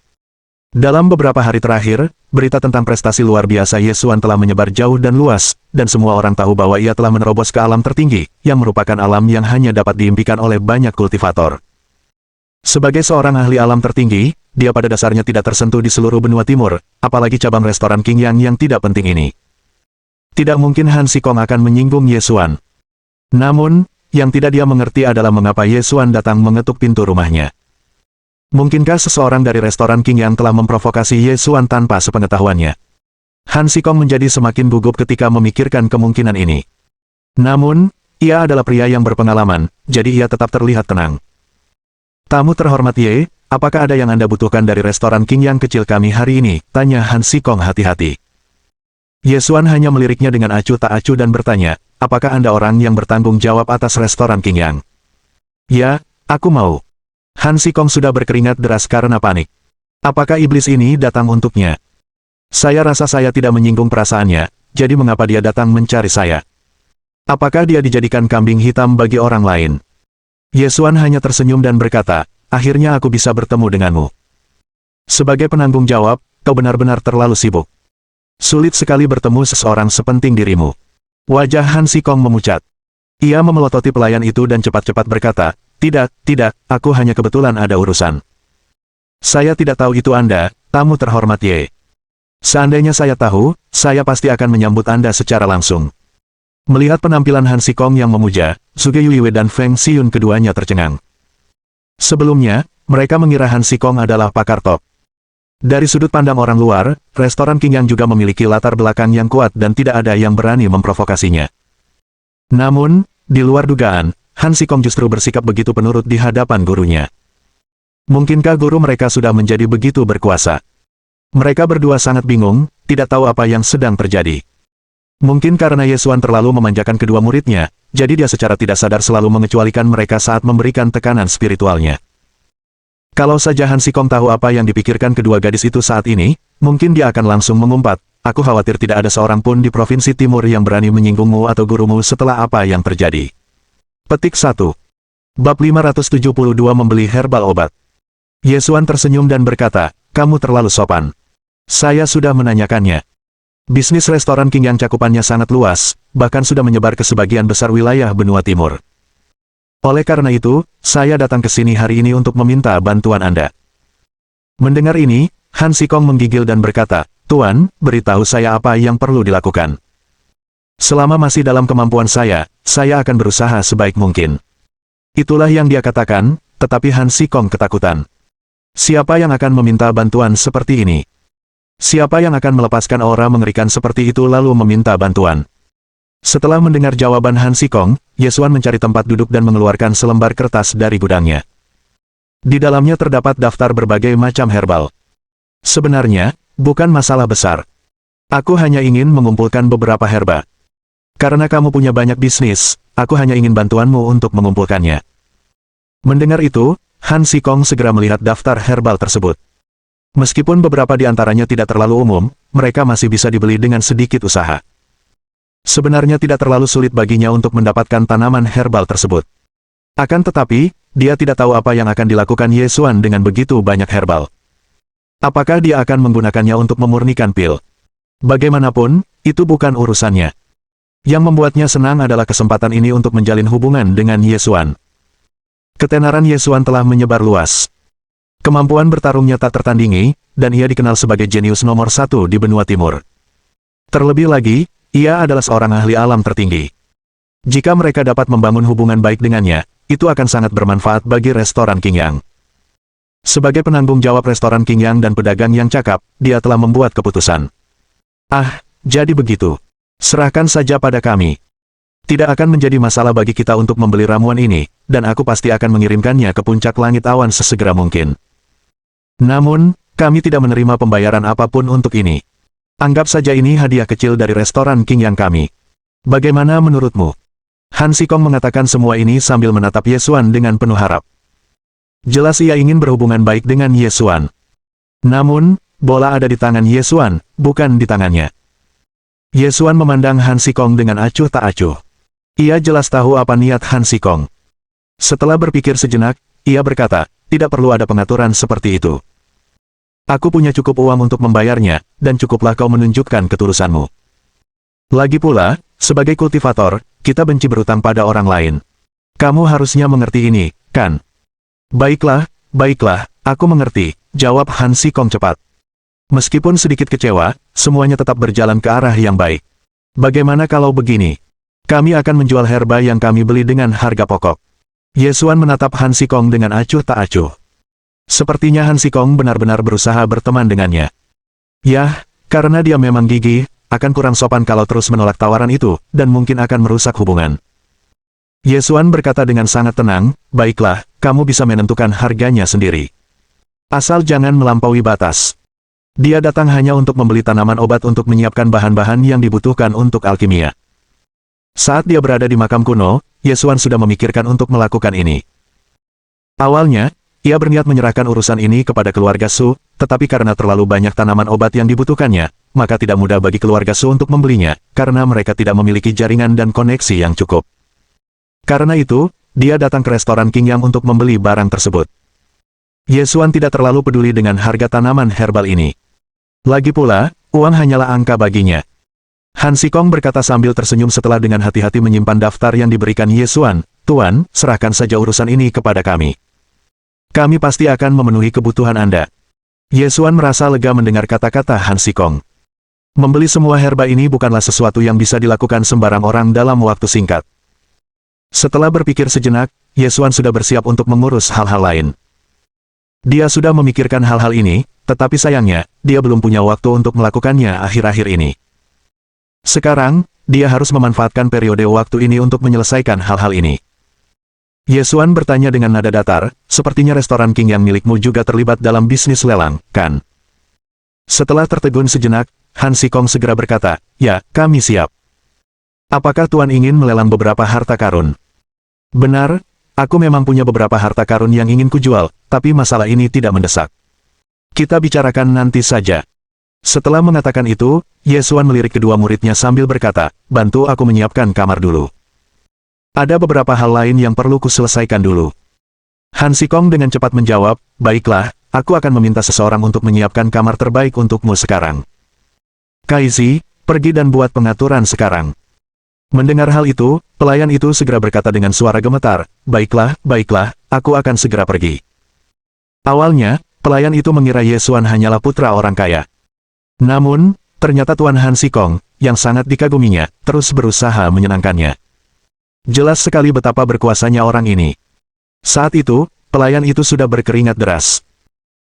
Dalam beberapa hari terakhir, berita tentang prestasi luar biasa Ye Xuan telah menyebar jauh dan luas, dan semua orang tahu bahwa ia telah menerobos ke alam tertinggi, yang merupakan alam yang hanya dapat diimpikan oleh banyak kultivator. Sebagai seorang ahli alam tertinggi, dia pada dasarnya tidak tersentuh di seluruh benua timur, apalagi cabang restoran King yang tidak penting ini. Tidak mungkin Han Xikong akan menyinggung Ye Xuan. Namun, yang tidak dia mengerti adalah mengapa Ye Xuan datang mengetuk pintu rumahnya. Mungkinkah seseorang dari restoran King yang telah memprovokasi Ye Xuan tanpa sepengetahuannya? Han Xikong menjadi semakin gugup ketika memikirkan kemungkinan ini. Namun, ia adalah pria yang berpengalaman, jadi ia tetap terlihat tenang. "Tamu terhormat Ye, apakah ada yang Anda butuhkan dari restoran King yang kecil kami hari ini?" tanya Han Xikong hati-hati. Ye Xuan hanya meliriknya dengan acuh tak acuh dan bertanya, "Apakah Anda orang yang bertanggung jawab atas restoran King Yang?" "Ya, aku mau." Han Xikong sudah berkeringat deras karena panik. Apakah iblis ini datang untuknya? Saya rasa saya tidak menyinggung perasaannya, jadi mengapa dia datang mencari saya? Apakah dia dijadikan kambing hitam bagi orang lain? Ye Xuan hanya tersenyum dan berkata, "Akhirnya aku bisa bertemu denganmu. Sebagai penanggung jawab, kau benar-benar terlalu sibuk. Sulit sekali bertemu seseorang sepenting dirimu." Wajah Han Xikong memucat. Ia memelototi pelayan itu dan cepat-cepat berkata, Tidak, aku hanya kebetulan ada urusan. Saya tidak tahu itu Anda, tamu terhormat Ye. Seandainya saya tahu, saya pasti akan menyambut Anda secara langsung." Melihat penampilan Han Xikong yang memuja, Suge Yuiwe dan Feng Xiyun keduanya tercengang. Sebelumnya, mereka mengira Han Xikong adalah pakar top. Dari sudut pandang orang luar, restoran King Yang juga memiliki latar belakang yang kuat dan tidak ada yang berani memprovokasinya. Namun, di luar dugaan, Han Xikong justru bersikap begitu penurut di hadapan gurunya. Mungkinkah guru mereka sudah menjadi begitu berkuasa? Mereka berdua sangat bingung, tidak tahu apa yang sedang terjadi. Mungkin karena Ye Xuan terlalu memanjakan kedua muridnya, jadi dia secara tidak sadar selalu mengecualikan mereka saat memberikan tekanan spiritualnya. Kalau saja Han Xikong tahu apa yang dipikirkan kedua gadis itu saat ini, mungkin dia akan langsung mengumpat, "Aku khawatir tidak ada seorang pun di Provinsi Timur yang berani menyinggungmu atau gurumu setelah apa yang terjadi." Petik 1. Bab 572 membeli herbal obat. Ye Xuan tersenyum dan berkata, "Kamu terlalu sopan. Saya sudah menanyakannya. Bisnis restoran King yang cakupannya sangat luas, bahkan sudah menyebar ke sebagian besar wilayah benua timur. Oleh karena itu, saya datang ke sini hari ini untuk meminta bantuan Anda." Mendengar ini, Han Xikong menggigil dan berkata, "Tuan, beritahu saya apa yang perlu dilakukan. Selama masih dalam kemampuan saya akan berusaha sebaik mungkin." Itulah yang dia katakan, tetapi Han Xikong ketakutan. Siapa yang akan meminta bantuan seperti ini? Siapa yang akan melepaskan aura mengerikan seperti itu lalu meminta bantuan? Setelah mendengar jawaban Han Xikong, Ye Xuan mencari tempat duduk dan mengeluarkan selembar kertas dari gudangnya. Di dalamnya terdapat daftar berbagai macam herbal. Sebenarnya, bukan masalah besar. Aku hanya ingin mengumpulkan beberapa herba. Karena kamu punya banyak bisnis, aku hanya ingin bantuanmu untuk mengumpulkannya. Mendengar itu, Han Xikong segera melihat daftar herbal tersebut. Meskipun beberapa di antaranya tidak terlalu umum, mereka masih bisa dibeli dengan sedikit usaha. Sebenarnya tidak terlalu sulit baginya untuk mendapatkan tanaman herbal tersebut. Akan tetapi, dia tidak tahu apa yang akan dilakukan Ye Xuan dengan begitu banyak herbal. Apakah dia akan menggunakannya untuk memurnikan pil? Bagaimanapun, itu bukan urusannya. Yang membuatnya senang adalah kesempatan ini untuk menjalin hubungan dengan Ye Xuan. Ketenaran Ye Xuan telah menyebar luas. Kemampuan bertarungnya tak tertandingi, dan ia dikenal sebagai jenius nomor 1 di benua timur. Terlebih lagi, ia adalah seorang ahli alam tertinggi. Jika mereka dapat membangun hubungan baik dengannya, itu akan sangat bermanfaat bagi restoran Qingyang. Sebagai penanggung jawab restoran Qingyang dan pedagang yang cakap, dia telah membuat keputusan. Ah, jadi begitu. Serahkan saja pada kami. Tidak akan menjadi masalah bagi kita untuk membeli ramuan ini, dan aku pasti akan mengirimkannya ke puncak langit awan sesegera mungkin. Namun, kami tidak menerima pembayaran apapun untuk ini. Anggap saja ini hadiah kecil dari restoran Qingyang kami. Bagaimana menurutmu? Han Xikong mengatakan semua ini sambil menatap Ye Xuan dengan penuh harap. Jelas ia ingin berhubungan baik dengan Ye Xuan. Namun, bola ada di tangan Ye Xuan, bukan di tangannya. Ye Xuan memandang Han Xikong dengan acuh tak acuh. Ia jelas tahu apa niat Han Xikong. Setelah berpikir sejenak, ia berkata, tidak perlu ada pengaturan seperti itu. Aku punya cukup uang untuk membayarnya, dan cukuplah kau menunjukkan ketulusanmu. Lagi pula, sebagai kultivator, kita benci berutang pada orang lain. Kamu harusnya mengerti ini, kan? Baiklah, aku mengerti, jawab Han Xikong cepat. Meskipun sedikit kecewa, semuanya tetap berjalan ke arah yang baik. Bagaimana kalau begini? Kami akan menjual herba yang kami beli dengan harga pokok. Ye Xuan menatap Han Xikong dengan acuh tak acuh. Sepertinya Han Xikong benar-benar berusaha berteman dengannya. Yah, karena dia memang gigih, akan kurang sopan kalau terus menolak tawaran itu, dan mungkin akan merusak hubungan. Ye Xuan berkata dengan sangat tenang, baiklah, kamu bisa menentukan harganya sendiri. Asal jangan melampaui batas. Dia datang hanya untuk membeli tanaman obat untuk menyiapkan bahan-bahan yang dibutuhkan untuk alkimia. Saat dia berada di makam kuno, Ye Xuan sudah memikirkan untuk melakukan ini. Awalnya, ia berniat menyerahkan urusan ini kepada keluarga Su, tetapi karena terlalu banyak tanaman obat yang dibutuhkannya, maka tidak mudah bagi keluarga Su untuk membelinya, karena mereka tidak memiliki jaringan dan koneksi yang cukup. Karena itu, dia datang ke restoran Qingyang untuk membeli barang tersebut. Ye Xuan tidak terlalu peduli dengan harga tanaman herbal ini. Lagi pula, uang hanyalah angka baginya. Han Xikong berkata sambil tersenyum setelah dengan hati-hati menyimpan daftar yang diberikan Ye Xuan, Tuan, serahkan saja urusan ini kepada kami. Kami pasti akan memenuhi kebutuhan Anda. Ye Xuan merasa lega mendengar kata-kata Han Xikong. Membeli semua herba ini bukanlah sesuatu yang bisa dilakukan sembarang orang dalam waktu singkat. Setelah berpikir sejenak, Ye Xuan sudah bersiap untuk mengurus hal-hal lain. Dia sudah memikirkan hal-hal ini, tetapi sayangnya, dia belum punya waktu untuk melakukannya akhir-akhir ini. Sekarang, dia harus memanfaatkan periode waktu ini untuk menyelesaikan hal-hal ini. Ye Xuan bertanya dengan nada datar, sepertinya restoran Qingyang milikmu juga terlibat dalam bisnis lelang, kan? Setelah tertegun sejenak, Han Xikong segera berkata, ya, kami siap. Apakah Tuan ingin melelang beberapa harta karun? Benar, aku memang punya beberapa harta karun yang ingin kujual, tapi masalah ini tidak mendesak. Kita bicarakan nanti saja. Setelah mengatakan itu, Ye Xuan melirik kedua muridnya sambil berkata, bantu aku menyiapkan kamar dulu. Ada beberapa hal lain yang perlu kuselesaikan dulu. Han Xikong dengan cepat menjawab, baiklah, aku akan meminta seseorang untuk menyiapkan kamar terbaik untukmu sekarang. Kaizi, pergi dan buat pengaturan sekarang. Mendengar hal itu, pelayan itu segera berkata dengan suara gemetar, baiklah, aku akan segera pergi. Awalnya, pelayan itu mengira Ye Xuan hanyalah putra orang kaya. Namun, ternyata Tuan Han Xikong, yang sangat dikaguminya, terus berusaha menyenangkannya. Jelas sekali betapa berkuasanya orang ini. Saat itu, pelayan itu sudah berkeringat deras.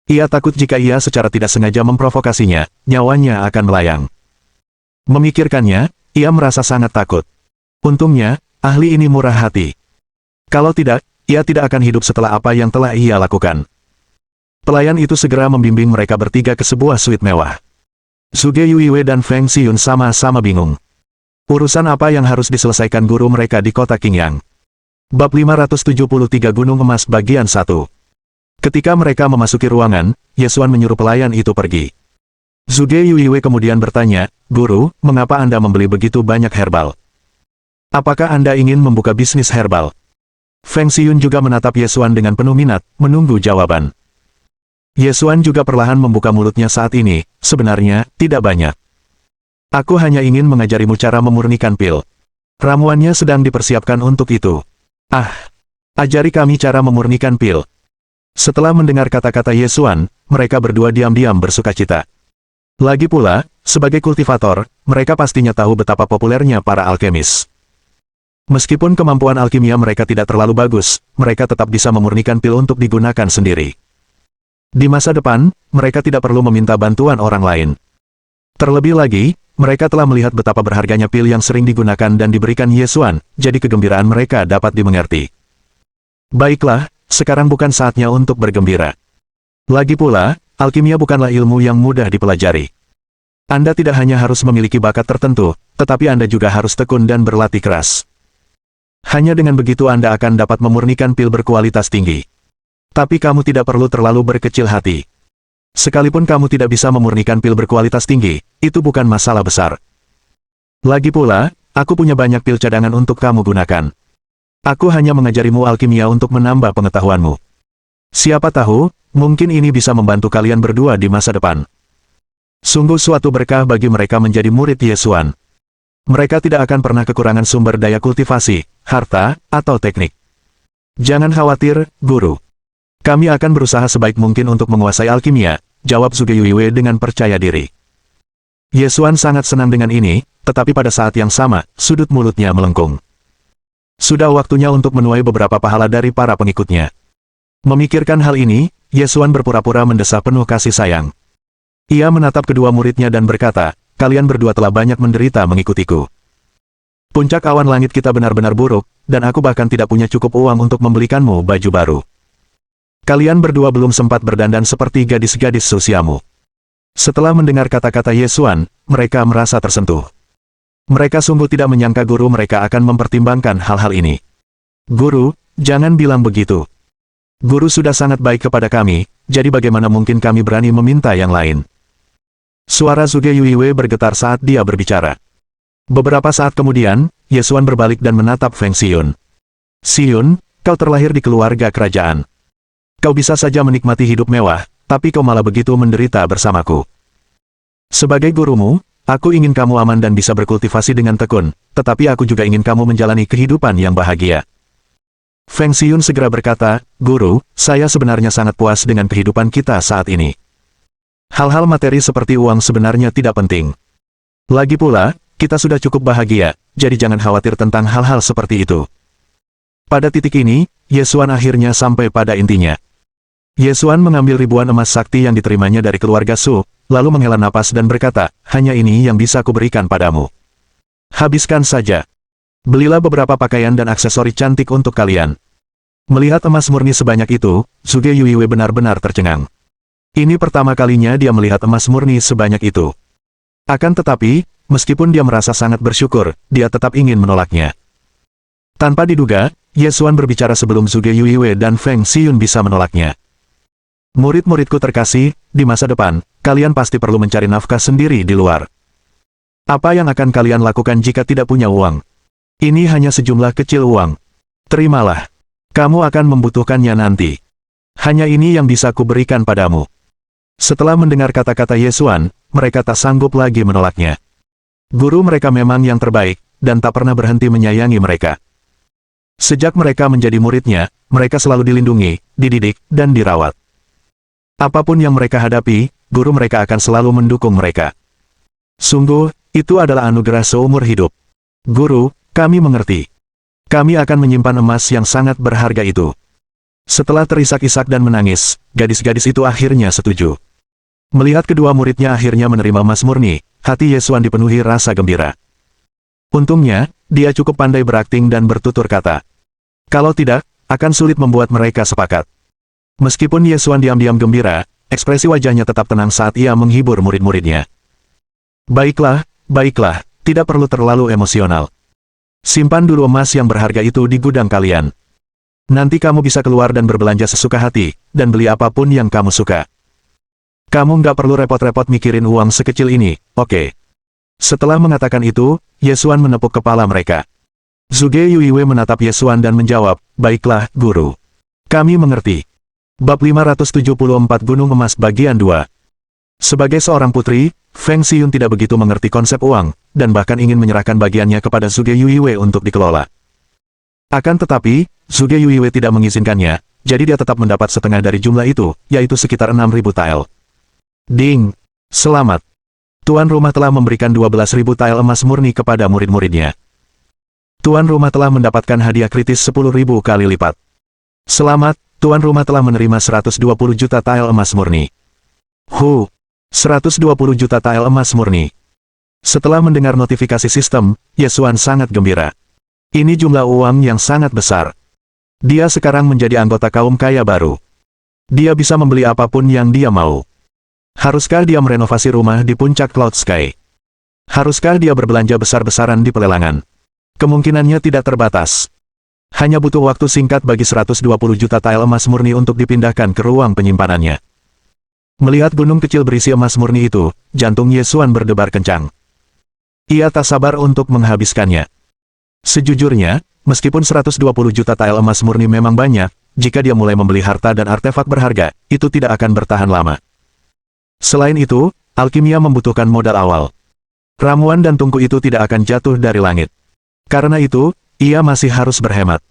Ia takut jika ia secara tidak sengaja memprovokasinya, nyawanya akan melayang. Memikirkannya, ia merasa sangat takut. Untungnya, ahli ini murah hati. Kalau tidak, ia tidak akan hidup setelah apa yang telah ia lakukan. Pelayan itu segera membimbing mereka bertiga ke sebuah suite mewah. Zhuge Yuiwei dan Feng Xiyun sama-sama bingung. Urusan apa yang harus diselesaikan guru mereka di kota Qingyang? Bab 573 Gunung Emas Bagian 1. Ketika mereka memasuki ruangan, Ye Xuan menyuruh pelayan itu pergi. Zhuge Yuiwei kemudian bertanya, "Guru, mengapa Anda membeli begitu banyak herbal? Apakah Anda ingin membuka bisnis herbal?" Feng Xiyun juga menatap Ye Xuan dengan penuh minat, menunggu jawaban. Ye Xuan juga perlahan membuka mulutnya saat ini, "Sebenarnya, tidak banyak. Aku hanya ingin mengajarimu cara memurnikan pil. Ramuannya sedang dipersiapkan untuk itu." "Ah, ajari kami cara memurnikan pil." Setelah mendengar kata-kata Ye Xuan, mereka berdua diam-diam bersukacita. Lagi pula, sebagai kultivator, mereka pastinya tahu betapa populernya para alkemis. Meskipun kemampuan alkimia mereka tidak terlalu bagus, mereka tetap bisa memurnikan pil untuk digunakan sendiri. Di masa depan, mereka tidak perlu meminta bantuan orang lain. Terlebih lagi, mereka telah melihat betapa berharganya pil yang sering digunakan dan diberikan Ye Xuan, jadi kegembiraan mereka dapat dimengerti. Baiklah, sekarang bukan saatnya untuk bergembira. Lagi pula, alkimia bukanlah ilmu yang mudah dipelajari. Anda tidak hanya harus memiliki bakat tertentu, tetapi Anda juga harus tekun dan berlatih keras. Hanya dengan begitu Anda akan dapat memurnikan pil berkualitas tinggi. Tapi kamu tidak perlu terlalu berkecil hati. Sekalipun kamu tidak bisa memurnikan pil berkualitas tinggi, itu bukan masalah besar. Lagi pula, aku punya banyak pil cadangan untuk kamu gunakan. Aku hanya mengajarimu alkimia untuk menambah pengetahuanmu. Siapa tahu, mungkin ini bisa membantu kalian berdua di masa depan. Sungguh suatu berkah bagi mereka menjadi murid Ye Xuan. Mereka tidak akan pernah kekurangan sumber daya kultivasi, harta, atau teknik. Jangan khawatir, guru. Kami akan berusaha sebaik mungkin untuk menguasai alkimia, jawab Zhuge Yuiwei dengan percaya diri. Ye Xuan sangat senang dengan ini, tetapi pada saat yang sama, sudut mulutnya melengkung. Sudah waktunya untuk menuai beberapa pahala dari para pengikutnya. Memikirkan hal ini, Ye Xuan berpura-pura mendesah penuh kasih sayang. Ia menatap kedua muridnya dan berkata, "Kalian berdua telah banyak menderita mengikutiku. Puncak awan langit kita benar-benar buruk, dan aku bahkan tidak punya cukup uang untuk membelikanmu baju baru. Kalian berdua belum sempat berdandan seperti gadis-gadis seusiamu." Setelah mendengar kata-kata Ye Xuan, mereka merasa tersentuh. Mereka sungguh tidak menyangka guru mereka akan mempertimbangkan hal-hal ini. "Guru, jangan bilang begitu. Guru sudah sangat baik kepada kami, jadi bagaimana mungkin kami berani meminta yang lain?" Suara Zhuge Yuiwei bergetar saat dia berbicara. Beberapa saat kemudian, Ye Xuan berbalik dan menatap Feng Xiyun. "Xiyun, kau terlahir di keluarga kerajaan. Kau bisa saja menikmati hidup mewah, tapi kau malah begitu menderita bersamaku. Sebagai gurumu, aku ingin kamu aman dan bisa berkultivasi dengan tekun, tetapi aku juga ingin kamu menjalani kehidupan yang bahagia." Feng Xiyun segera berkata, "Guru, saya sebenarnya sangat puas dengan kehidupan kita saat ini. Hal-hal materi seperti uang sebenarnya tidak penting. Lagi pula, kita sudah cukup bahagia, jadi jangan khawatir tentang hal-hal seperti itu." Pada titik ini, Ye Xuan akhirnya sampai pada intinya. Ye Xuan mengambil ribuan emas sakti yang diterimanya dari keluarga Su, lalu menghela napas dan berkata, "Hanya ini yang bisa kuberikan padamu. Habiskan saja. Belilah beberapa pakaian dan aksesori cantik untuk kalian." Melihat emas murni sebanyak itu, Zhuge Yuiwei benar-benar tercengang. Ini pertama kalinya dia melihat emas murni sebanyak itu. Akan tetapi, meskipun dia merasa sangat bersyukur, dia tetap ingin menolaknya. Tanpa diduga, Ye Xuan berbicara sebelum Zhuge Yuiwei dan Feng Xiyun bisa menolaknya. "Murid-muridku terkasih, di masa depan, kalian pasti perlu mencari nafkah sendiri di luar. Apa yang akan kalian lakukan jika tidak punya uang? Ini hanya sejumlah kecil uang. Terimalah. Kamu akan membutuhkannya nanti. Hanya ini yang bisa kuberikan padamu." Setelah mendengar kata-kata Ye Xuan, mereka tak sanggup lagi menolaknya. Guru mereka memang yang terbaik, dan tak pernah berhenti menyayangi mereka. Sejak mereka menjadi muridnya, mereka selalu dilindungi, dididik, dan dirawat. Apapun yang mereka hadapi, guru mereka akan selalu mendukung mereka. Sungguh, itu adalah anugerah seumur hidup. "Guru, kami mengerti. Kami akan menyimpan emas yang sangat berharga itu." Setelah terisak-isak dan menangis, gadis-gadis itu akhirnya setuju. Melihat kedua muridnya akhirnya menerima emas murni, hati Yesuan dipenuhi rasa gembira. Untungnya, dia cukup pandai berakting dan bertutur kata. Kalau tidak, akan sulit membuat mereka sepakat. Meskipun Yesuan diam-diam gembira, ekspresi wajahnya tetap tenang saat ia menghibur murid-muridnya. Baiklah, baiklah, tidak perlu terlalu emosional. Simpan dulu emas yang berharga itu di gudang kalian. Nanti kamu bisa keluar dan berbelanja sesuka hati, dan beli apapun yang kamu suka. Kamu nggak perlu repot-repot mikirin uang sekecil ini, oke? Setelah mengatakan itu, Yesuan menepuk kepala mereka. Zhuge Yuiwei menatap Yesuan dan menjawab, baiklah, guru. Kami mengerti. Bab 574 Gunung Emas Bagian 2. Sebagai seorang putri, Feng Xiyun tidak begitu mengerti konsep uang, dan bahkan ingin menyerahkan bagiannya kepada Zhuge Yuiwei untuk dikelola. Akan tetapi, Zhuge Yuiwei tidak mengizinkannya, jadi dia tetap mendapat setengah dari jumlah itu, yaitu sekitar 6.000 tael. Ding! Selamat! Tuan rumah telah memberikan 12.000 tael emas murni kepada murid-muridnya. Tuan rumah telah mendapatkan hadiah kritis 10.000 kali lipat. Selamat, tuan rumah telah menerima 120 juta tael emas murni. 120 juta tael emas murni. Setelah mendengar notifikasi sistem, Yesuan sangat gembira. Ini jumlah uang yang sangat besar. Dia sekarang menjadi anggota kaum kaya baru. Dia bisa membeli apapun yang dia mau. Haruskah dia merenovasi rumah di puncak Cloud Sky? Haruskah dia berbelanja besar-besaran di pelelangan? Kemungkinannya tidak terbatas. Hanya butuh waktu singkat bagi 120 juta tael emas murni untuk dipindahkan ke ruang penyimpanannya. Melihat gunung kecil berisi emas murni itu, jantung Yesuan berdebar kencang. Ia tak sabar untuk menghabiskannya. Sejujurnya, meskipun 120 juta tael emas murni memang banyak, jika dia mulai membeli harta dan artefak berharga, itu tidak akan bertahan lama. Selain itu, alkimia membutuhkan modal awal. Ramuan dan tungku itu tidak akan jatuh dari langit. Karena itu, ia masih harus berhemat.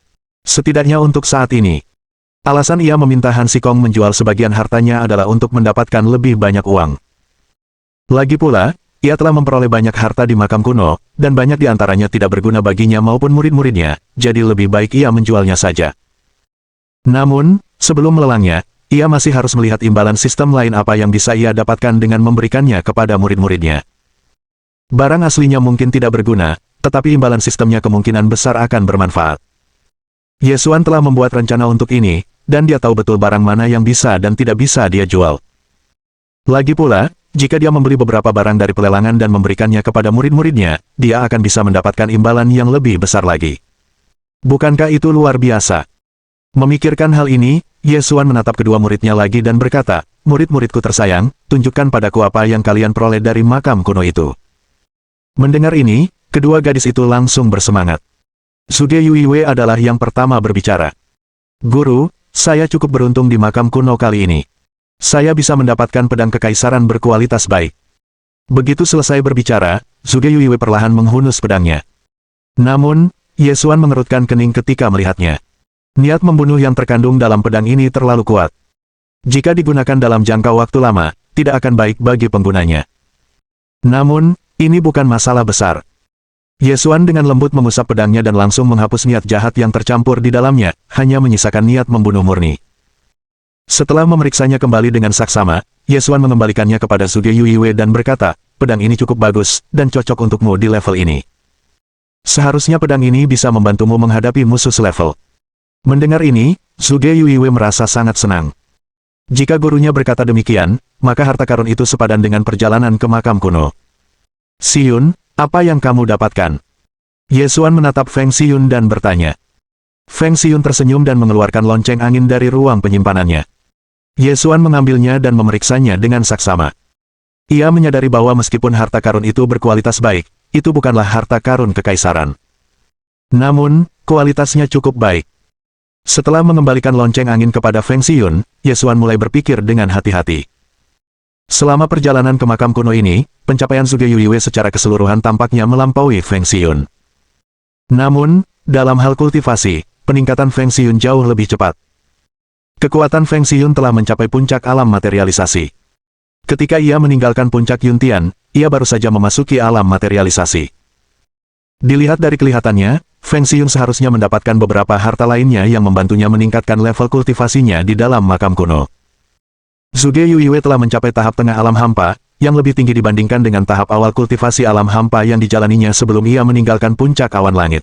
Setidaknya untuk saat ini. Alasan ia meminta Han Xikong menjual sebagian hartanya adalah untuk mendapatkan lebih banyak uang. Lagi pula, ia telah memperoleh banyak harta di makam kuno, dan banyak di antaranya tidak berguna baginya maupun murid-muridnya, jadi lebih baik ia menjualnya saja. Namun, sebelum melelangnya, ia masih harus melihat imbalan sistem lain apa yang bisa ia dapatkan dengan memberikannya kepada murid-muridnya. Barang aslinya mungkin tidak berguna, tetapi imbalan sistemnya kemungkinan besar akan bermanfaat. Yesuan telah membuat rencana untuk ini, dan dia tahu betul barang mana yang bisa dan tidak bisa dia jual. Lagi pula, jika dia membeli beberapa barang dari pelelangan dan memberikannya kepada murid-muridnya, dia akan bisa mendapatkan imbalan yang lebih besar lagi. Bukankah itu luar biasa? Memikirkan hal ini, Yesuan menatap kedua muridnya lagi dan berkata, murid-muridku tersayang, tunjukkan padaku apa yang kalian peroleh dari makam kuno itu. Mendengar ini, kedua gadis itu langsung bersemangat. Zhuge Yuiwei adalah yang pertama berbicara. Guru, saya cukup beruntung di makam kuno kali ini. Saya bisa mendapatkan pedang kekaisaran berkualitas baik. Begitu selesai berbicara, Zhuge Yuiwei perlahan menghunus pedangnya. Namun, Yesuan mengerutkan kening ketika melihatnya. Niat membunuh yang terkandung dalam pedang ini terlalu kuat. Jika digunakan dalam jangka waktu lama, tidak akan baik bagi penggunanya. Namun, ini bukan masalah besar. Yesuan dengan lembut mengusap pedangnya dan langsung menghapus niat jahat yang tercampur di dalamnya, hanya menyisakan niat membunuh murni. Setelah memeriksanya kembali dengan saksama, Yesuan mengembalikannya kepada Zhuge Yuiwei dan berkata, pedang ini cukup bagus, dan cocok untukmu di level ini. Seharusnya pedang ini bisa membantumu menghadapi musuh selevel. Mendengar ini, Zhuge Yuiwei merasa sangat senang. Jika gurunya berkata demikian, maka harta karun itu sepadan dengan perjalanan ke makam kuno. Xiyun, apa yang kamu dapatkan? Yesuan menatap Feng Xiyun dan bertanya. Feng Xiyun tersenyum dan mengeluarkan lonceng angin dari ruang penyimpanannya. Yesuan mengambilnya dan memeriksanya dengan saksama. Ia menyadari bahwa meskipun harta karun itu berkualitas baik, itu bukanlah harta karun kekaisaran. Namun, kualitasnya cukup baik. Setelah mengembalikan lonceng angin kepada Feng Xiyun, Yesuan mulai berpikir dengan hati-hati. Selama perjalanan ke makam kuno ini, pencapaian Zhuge Yuiwei secara keseluruhan tampaknya melampaui Feng Xiyun. Namun, dalam hal kultivasi, peningkatan Feng Xiyun jauh lebih cepat. Kekuatan Feng Xiyun telah mencapai puncak alam materialisasi. Ketika ia meninggalkan puncak Yuntian, ia baru saja memasuki alam materialisasi. Dilihat dari kelihatannya, Feng Xiyun seharusnya mendapatkan beberapa harta lainnya yang membantunya meningkatkan level kultivasinya di dalam makam kuno. Zhuge Yuiwei telah mencapai tahap tengah alam hampa, yang lebih tinggi dibandingkan dengan tahap awal kultivasi alam hampa yang dijalaninya sebelum ia meninggalkan puncak awan langit.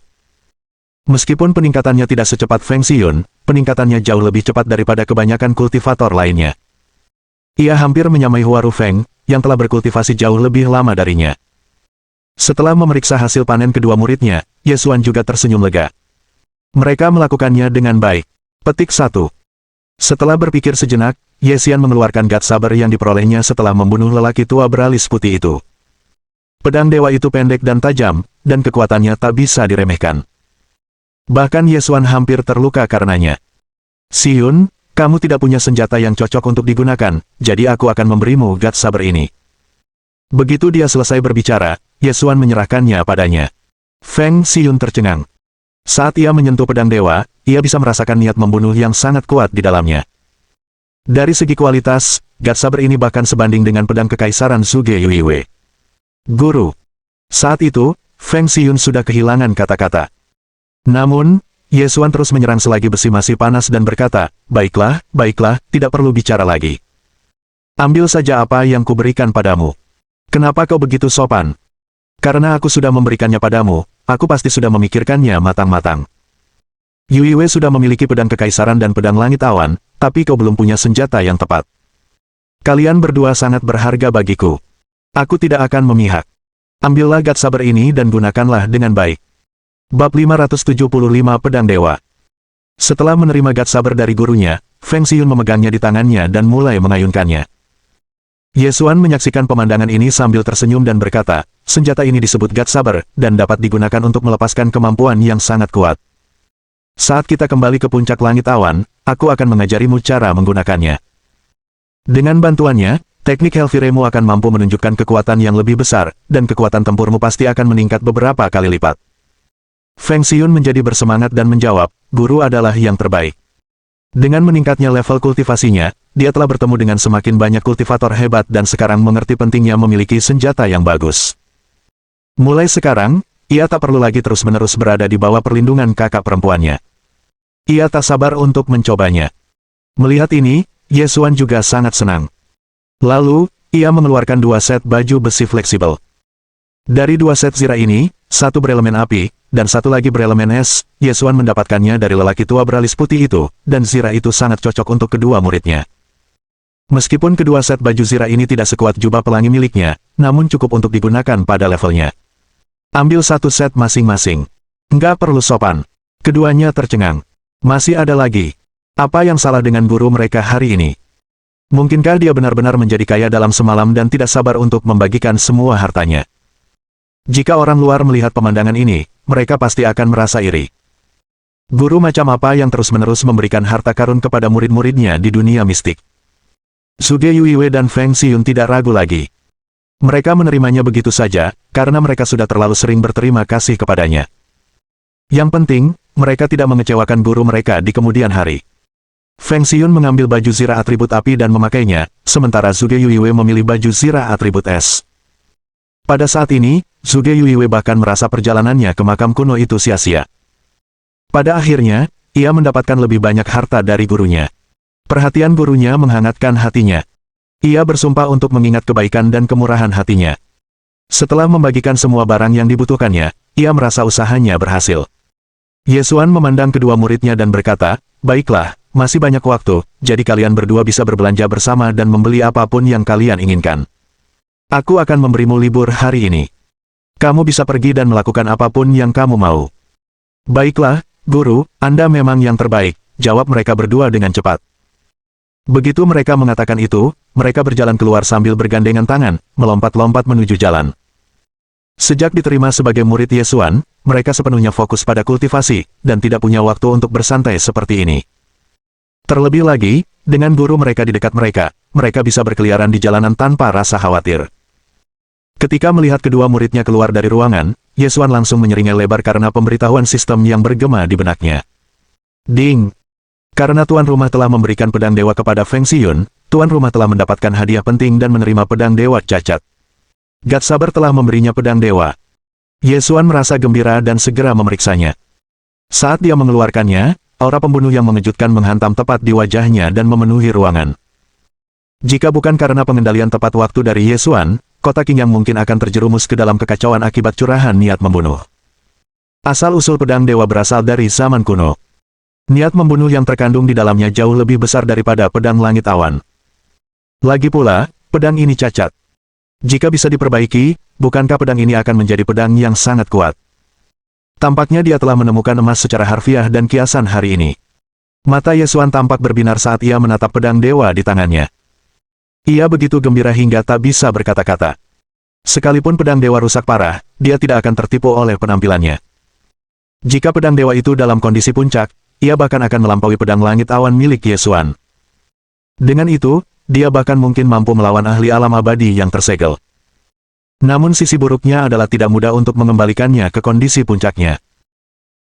Meskipun peningkatannya tidak secepat Feng Xiyun, peningkatannya jauh lebih cepat daripada kebanyakan kultivator lainnya. Ia hampir menyamai Hua Rufeng, yang telah berkultivasi jauh lebih lama darinya. Setelah memeriksa hasil panen kedua muridnya, Ye Xuan juga tersenyum lega. Mereka melakukannya dengan baik. Petik 1. Setelah berpikir sejenak, Ye Xian mengeluarkan God Saber yang diperolehnya setelah membunuh lelaki tua beralis putih itu. Pedang dewa itu pendek dan tajam, dan kekuatannya tak bisa diremehkan. Bahkan Ye Xuan hampir terluka karenanya. Xiyun, kamu tidak punya senjata yang cocok untuk digunakan, jadi aku akan memberimu God Saber ini. Begitu dia selesai berbicara, Ye Xuan menyerahkannya padanya. Feng Xiyun tercengang. Saat ia menyentuh pedang dewa, ia bisa merasakan niat membunuh yang sangat kuat di dalamnya. Dari segi kualitas, God Saber ini bahkan sebanding dengan pedang kekaisaran Zhuge Yuiwei. Guru. Saat itu, Feng Xiyun sudah kehilangan kata-kata. Namun, Ye Xuan terus menyerang selagi besi masih panas dan berkata, baiklah, tidak perlu bicara lagi. Ambil saja apa yang kuberikan padamu. Kenapa kau begitu sopan? Karena aku sudah memberikannya padamu, aku pasti sudah memikirkannya matang-matang. Yuiwei sudah memiliki pedang kekaisaran dan pedang langit awan, tapi kau belum punya senjata yang tepat. Kalian berdua sangat berharga bagiku. Aku tidak akan memihak. Ambillah God Saber ini dan gunakanlah dengan baik. Bab 575 Pedang Dewa. Setelah menerima God Saber dari gurunya, Feng Xiyun memegangnya di tangannya dan mulai mengayunkannya. Ye Xuan menyaksikan pemandangan ini sambil tersenyum dan berkata, senjata ini disebut God Saber, dan dapat digunakan untuk melepaskan kemampuan yang sangat kuat. Saat kita kembali ke puncak langit awan, aku akan mengajarimu cara menggunakannya. Dengan bantuannya, teknik Helviremu akan mampu menunjukkan kekuatan yang lebih besar, dan kekuatan tempurmu pasti akan meningkat beberapa kali lipat. Feng Xiyun menjadi bersemangat dan menjawab, guru adalah yang terbaik. Dengan meningkatnya level kultivasinya, dia telah bertemu dengan semakin banyak kultivator hebat dan sekarang mengerti pentingnya memiliki senjata yang bagus. Mulai sekarang, ia tak perlu lagi terus-menerus berada di bawah perlindungan kakak perempuannya. Ia tak sabar untuk mencobanya. Melihat ini, Ye Xuan juga sangat senang. Lalu, ia mengeluarkan 2 set baju besi fleksibel. Dari 2 set zira ini, satu berelemen api, dan satu lagi berelemen es, Ye Xuan mendapatkannya dari lelaki tua beralis putih itu, dan zira itu sangat cocok untuk kedua muridnya. Meskipun kedua set baju zira ini tidak sekuat jubah pelangi miliknya, namun cukup untuk digunakan pada levelnya. Ambil 1 set masing-masing. Enggak perlu sopan. Keduanya tercengang. Masih ada lagi. Apa yang salah dengan guru mereka hari ini? Mungkinkah dia benar-benar menjadi kaya dalam semalam dan tidak sabar untuk membagikan semua hartanya? Jika orang luar melihat pemandangan ini, mereka pasti akan merasa iri. Guru macam apa yang terus-menerus memberikan harta karun kepada murid-muridnya di dunia mistik? Zhuge Yuiwei dan Feng Xiyun tidak ragu lagi. Mereka menerimanya begitu saja, karena mereka sudah terlalu sering berterima kasih kepadanya. Yang penting, mereka tidak mengecewakan guru mereka di kemudian hari. Feng Xiyun mengambil baju zirah atribut api dan memakainya, sementara Zhuge Yuiwei memilih baju zirah atribut es. Pada saat ini, Zhuge Yuiwei bahkan merasa perjalanannya ke makam kuno itu sia-sia. Pada akhirnya, ia mendapatkan lebih banyak harta dari gurunya. Perhatian gurunya menghangatkan hatinya. Ia bersumpah untuk mengingat kebaikan dan kemurahan hatinya. Setelah membagikan semua barang yang dibutuhkannya, ia merasa usahanya berhasil. Ye Xuan memandang kedua muridnya dan berkata, baiklah, masih banyak waktu, jadi kalian berdua bisa berbelanja bersama dan membeli apapun yang kalian inginkan. Aku akan memberimu libur hari ini. Kamu bisa pergi dan melakukan apapun yang kamu mau. Baiklah, guru, Anda memang yang terbaik, jawab mereka berdua dengan cepat. Begitu mereka mengatakan itu, mereka berjalan keluar sambil bergandengan tangan, melompat-lompat menuju jalan. Sejak diterima sebagai murid Ye Xuan, mereka sepenuhnya fokus pada kultivasi, dan tidak punya waktu untuk bersantai seperti ini. Terlebih lagi, dengan guru mereka di dekat mereka, mereka bisa berkeliaran di jalanan tanpa rasa khawatir. Ketika melihat kedua muridnya keluar dari ruangan, Ye Xuan langsung menyeringai lebar karena pemberitahuan sistem yang bergema di benaknya. Ding! Karena tuan rumah telah memberikan pedang dewa kepada Feng Xiyun, tuan rumah telah mendapatkan hadiah penting dan menerima pedang dewa cacat. God Saber telah memberinya pedang dewa. Ye Xuan merasa gembira dan segera memeriksanya. Saat dia mengeluarkannya, aura pembunuh yang mengejutkan menghantam tepat di wajahnya dan memenuhi ruangan. Jika bukan karena pengendalian tepat waktu dari Ye Xuan, kota Qingyang mungkin akan terjerumus ke dalam kekacauan akibat curahan niat membunuh. Asal-usul pedang dewa berasal dari zaman kuno. Niat membunuh yang terkandung di dalamnya jauh lebih besar daripada pedang langit awan. Lagi pula, pedang ini cacat. Jika bisa diperbaiki, bukankah pedang ini akan menjadi pedang yang sangat kuat? Tampaknya dia telah menemukan emas secara harfiah dan kiasan hari ini. Mata Ye Xuan tampak berbinar saat ia menatap pedang dewa di tangannya. Ia begitu gembira hingga tak bisa berkata-kata. Sekalipun pedang dewa rusak parah, dia tidak akan tertipu oleh penampilannya. Jika pedang dewa itu dalam kondisi puncak, ia bahkan akan melampaui pedang langit awan milik Ye Xuan. Dengan itu, dia bahkan mungkin mampu melawan ahli alam abadi yang tersegel. Namun sisi buruknya adalah tidak mudah untuk mengembalikannya ke kondisi puncaknya.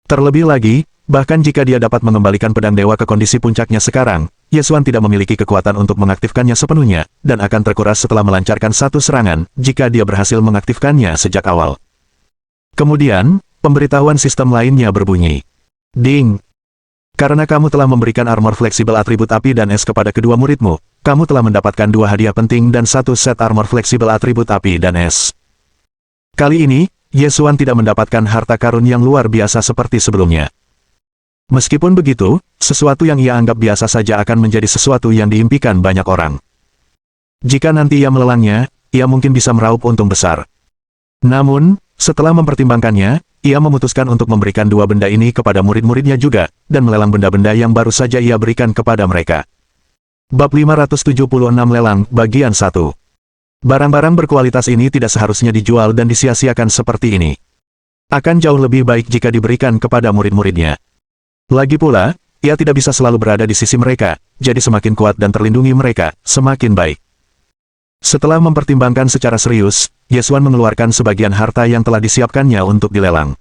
Terlebih lagi, bahkan jika dia dapat mengembalikan pedang dewa ke kondisi puncaknya sekarang, Ye Xuan tidak memiliki kekuatan untuk mengaktifkannya sepenuhnya, dan akan terkuras setelah melancarkan satu serangan, jika dia berhasil mengaktifkannya sejak awal. Kemudian, pemberitahuan sistem lainnya berbunyi. Ding! Karena kamu telah memberikan armor fleksibel atribut api dan es kepada kedua muridmu, kamu telah mendapatkan 2 hadiah penting dan 1 set armor fleksibel atribut api dan es. Kali ini, Ye Xuan tidak mendapatkan harta karun yang luar biasa seperti sebelumnya. Meskipun begitu, sesuatu yang ia anggap biasa saja akan menjadi sesuatu yang diimpikan banyak orang. Jika nanti ia melelangnya, ia mungkin bisa meraup untung besar. Namun, setelah mempertimbangkannya, ia memutuskan untuk memberikan 2 benda ini kepada murid-muridnya juga, dan melelang benda-benda yang baru saja ia berikan kepada mereka. Bab 576 Lelang, Bagian 1. Barang-barang berkualitas ini tidak seharusnya dijual dan disia-siakan seperti ini. Akan jauh lebih baik jika diberikan kepada murid-muridnya. Lagi pula, ia tidak bisa selalu berada di sisi mereka, jadi semakin kuat dan terlindungi mereka, semakin baik. Setelah mempertimbangkan secara serius, Ye Xuan mengeluarkan sebagian harta yang telah disiapkannya untuk dilelang.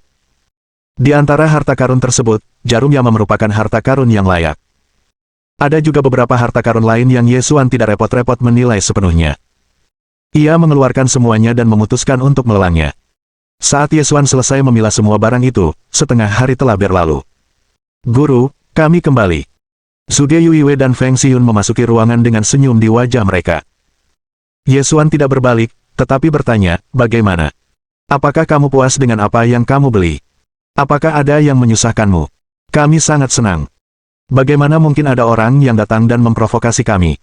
Di antara harta karun tersebut, jarum Yama merupakan harta karun yang layak. Ada juga beberapa harta karun lain yang Ye Xuan tidak repot-repot menilai sepenuhnya. Ia mengeluarkan semuanya dan memutuskan untuk melelangnya. Saat Ye Xuan selesai memilah semua barang itu, setengah hari telah berlalu. Guru, kami kembali. Zhuge Yuiwei dan Feng Xiyun memasuki ruangan dengan senyum di wajah mereka. Ye Xuan tidak berbalik, tetapi bertanya, bagaimana? Apakah kamu puas dengan apa yang kamu beli? Apakah ada yang menyusahkanmu? Kami sangat senang. Bagaimana mungkin ada orang yang datang dan memprovokasi kami?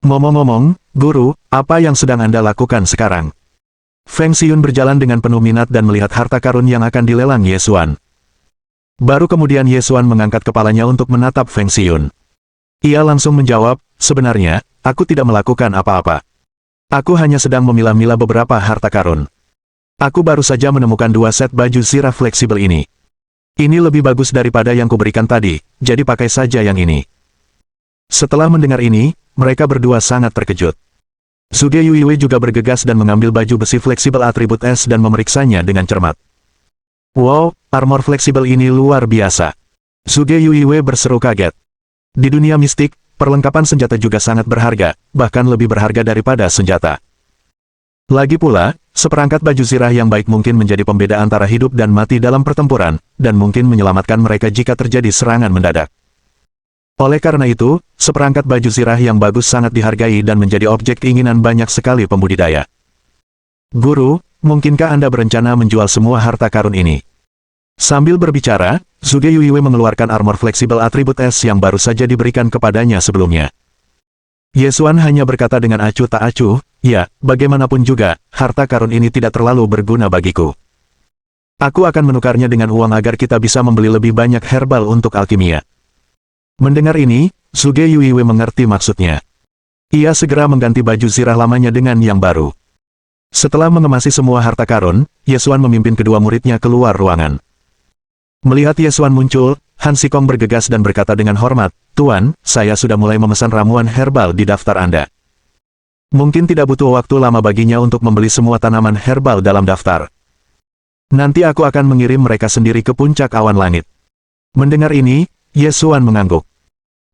Ngomong-ngomong, guru, apa yang sedang Anda lakukan sekarang? Feng Xiyun berjalan dengan penuh minat dan melihat harta karun yang akan dilelang Ye Xuan. Baru kemudian Ye Xuan mengangkat kepalanya untuk menatap Feng Xiyun. Ia langsung menjawab, sebenarnya, aku tidak melakukan apa-apa. Aku hanya sedang memilah-milah beberapa harta karun. Aku baru saja menemukan 2 set baju zirah fleksibel ini. Ini lebih bagus daripada yang kuberikan tadi, jadi pakai saja yang ini. Setelah mendengar ini, mereka berdua sangat terkejut. Zhuge Yuiwei juga bergegas dan mengambil baju besi fleksibel atribut es dan memeriksanya dengan cermat. Wow, armor fleksibel ini luar biasa. Zhuge Yuiwei berseru kaget. Di dunia mistik, perlengkapan senjata juga sangat berharga, bahkan lebih berharga daripada senjata. Lagi pula, seperangkat baju zirah yang baik mungkin menjadi pembeda antara hidup dan mati dalam pertempuran, dan mungkin menyelamatkan mereka jika terjadi serangan mendadak. Oleh karena itu, seperangkat baju zirah yang bagus sangat dihargai dan menjadi objek keinginan banyak sekali pembudidaya. Guru, mungkinkah Anda berencana menjual semua harta karun ini? Sambil berbicara, Zhuge Yuiwei mengeluarkan armor fleksibel atribut es yang baru saja diberikan kepadanya sebelumnya. Ye Xuan hanya berkata dengan acuh tak acuh, ya, bagaimanapun juga, harta karun ini tidak terlalu berguna bagiku. Aku akan menukarnya dengan uang agar kita bisa membeli lebih banyak herbal untuk alkimia. Mendengar ini, Zhuge Yuiwei mengerti maksudnya. Ia segera mengganti baju zirah lamanya dengan yang baru. Setelah mengemasi semua harta karun, Ye Xuan memimpin kedua muridnya keluar ruangan. Melihat Ye Xuan muncul, Han Xikong bergegas dan berkata dengan hormat, Tuan, saya sudah mulai memesan ramuan herbal di daftar Anda. Mungkin tidak butuh waktu lama baginya untuk membeli semua tanaman herbal dalam daftar. Nanti aku akan mengirim mereka sendiri ke puncak awan langit. Mendengar ini, Ye Xuan mengangguk.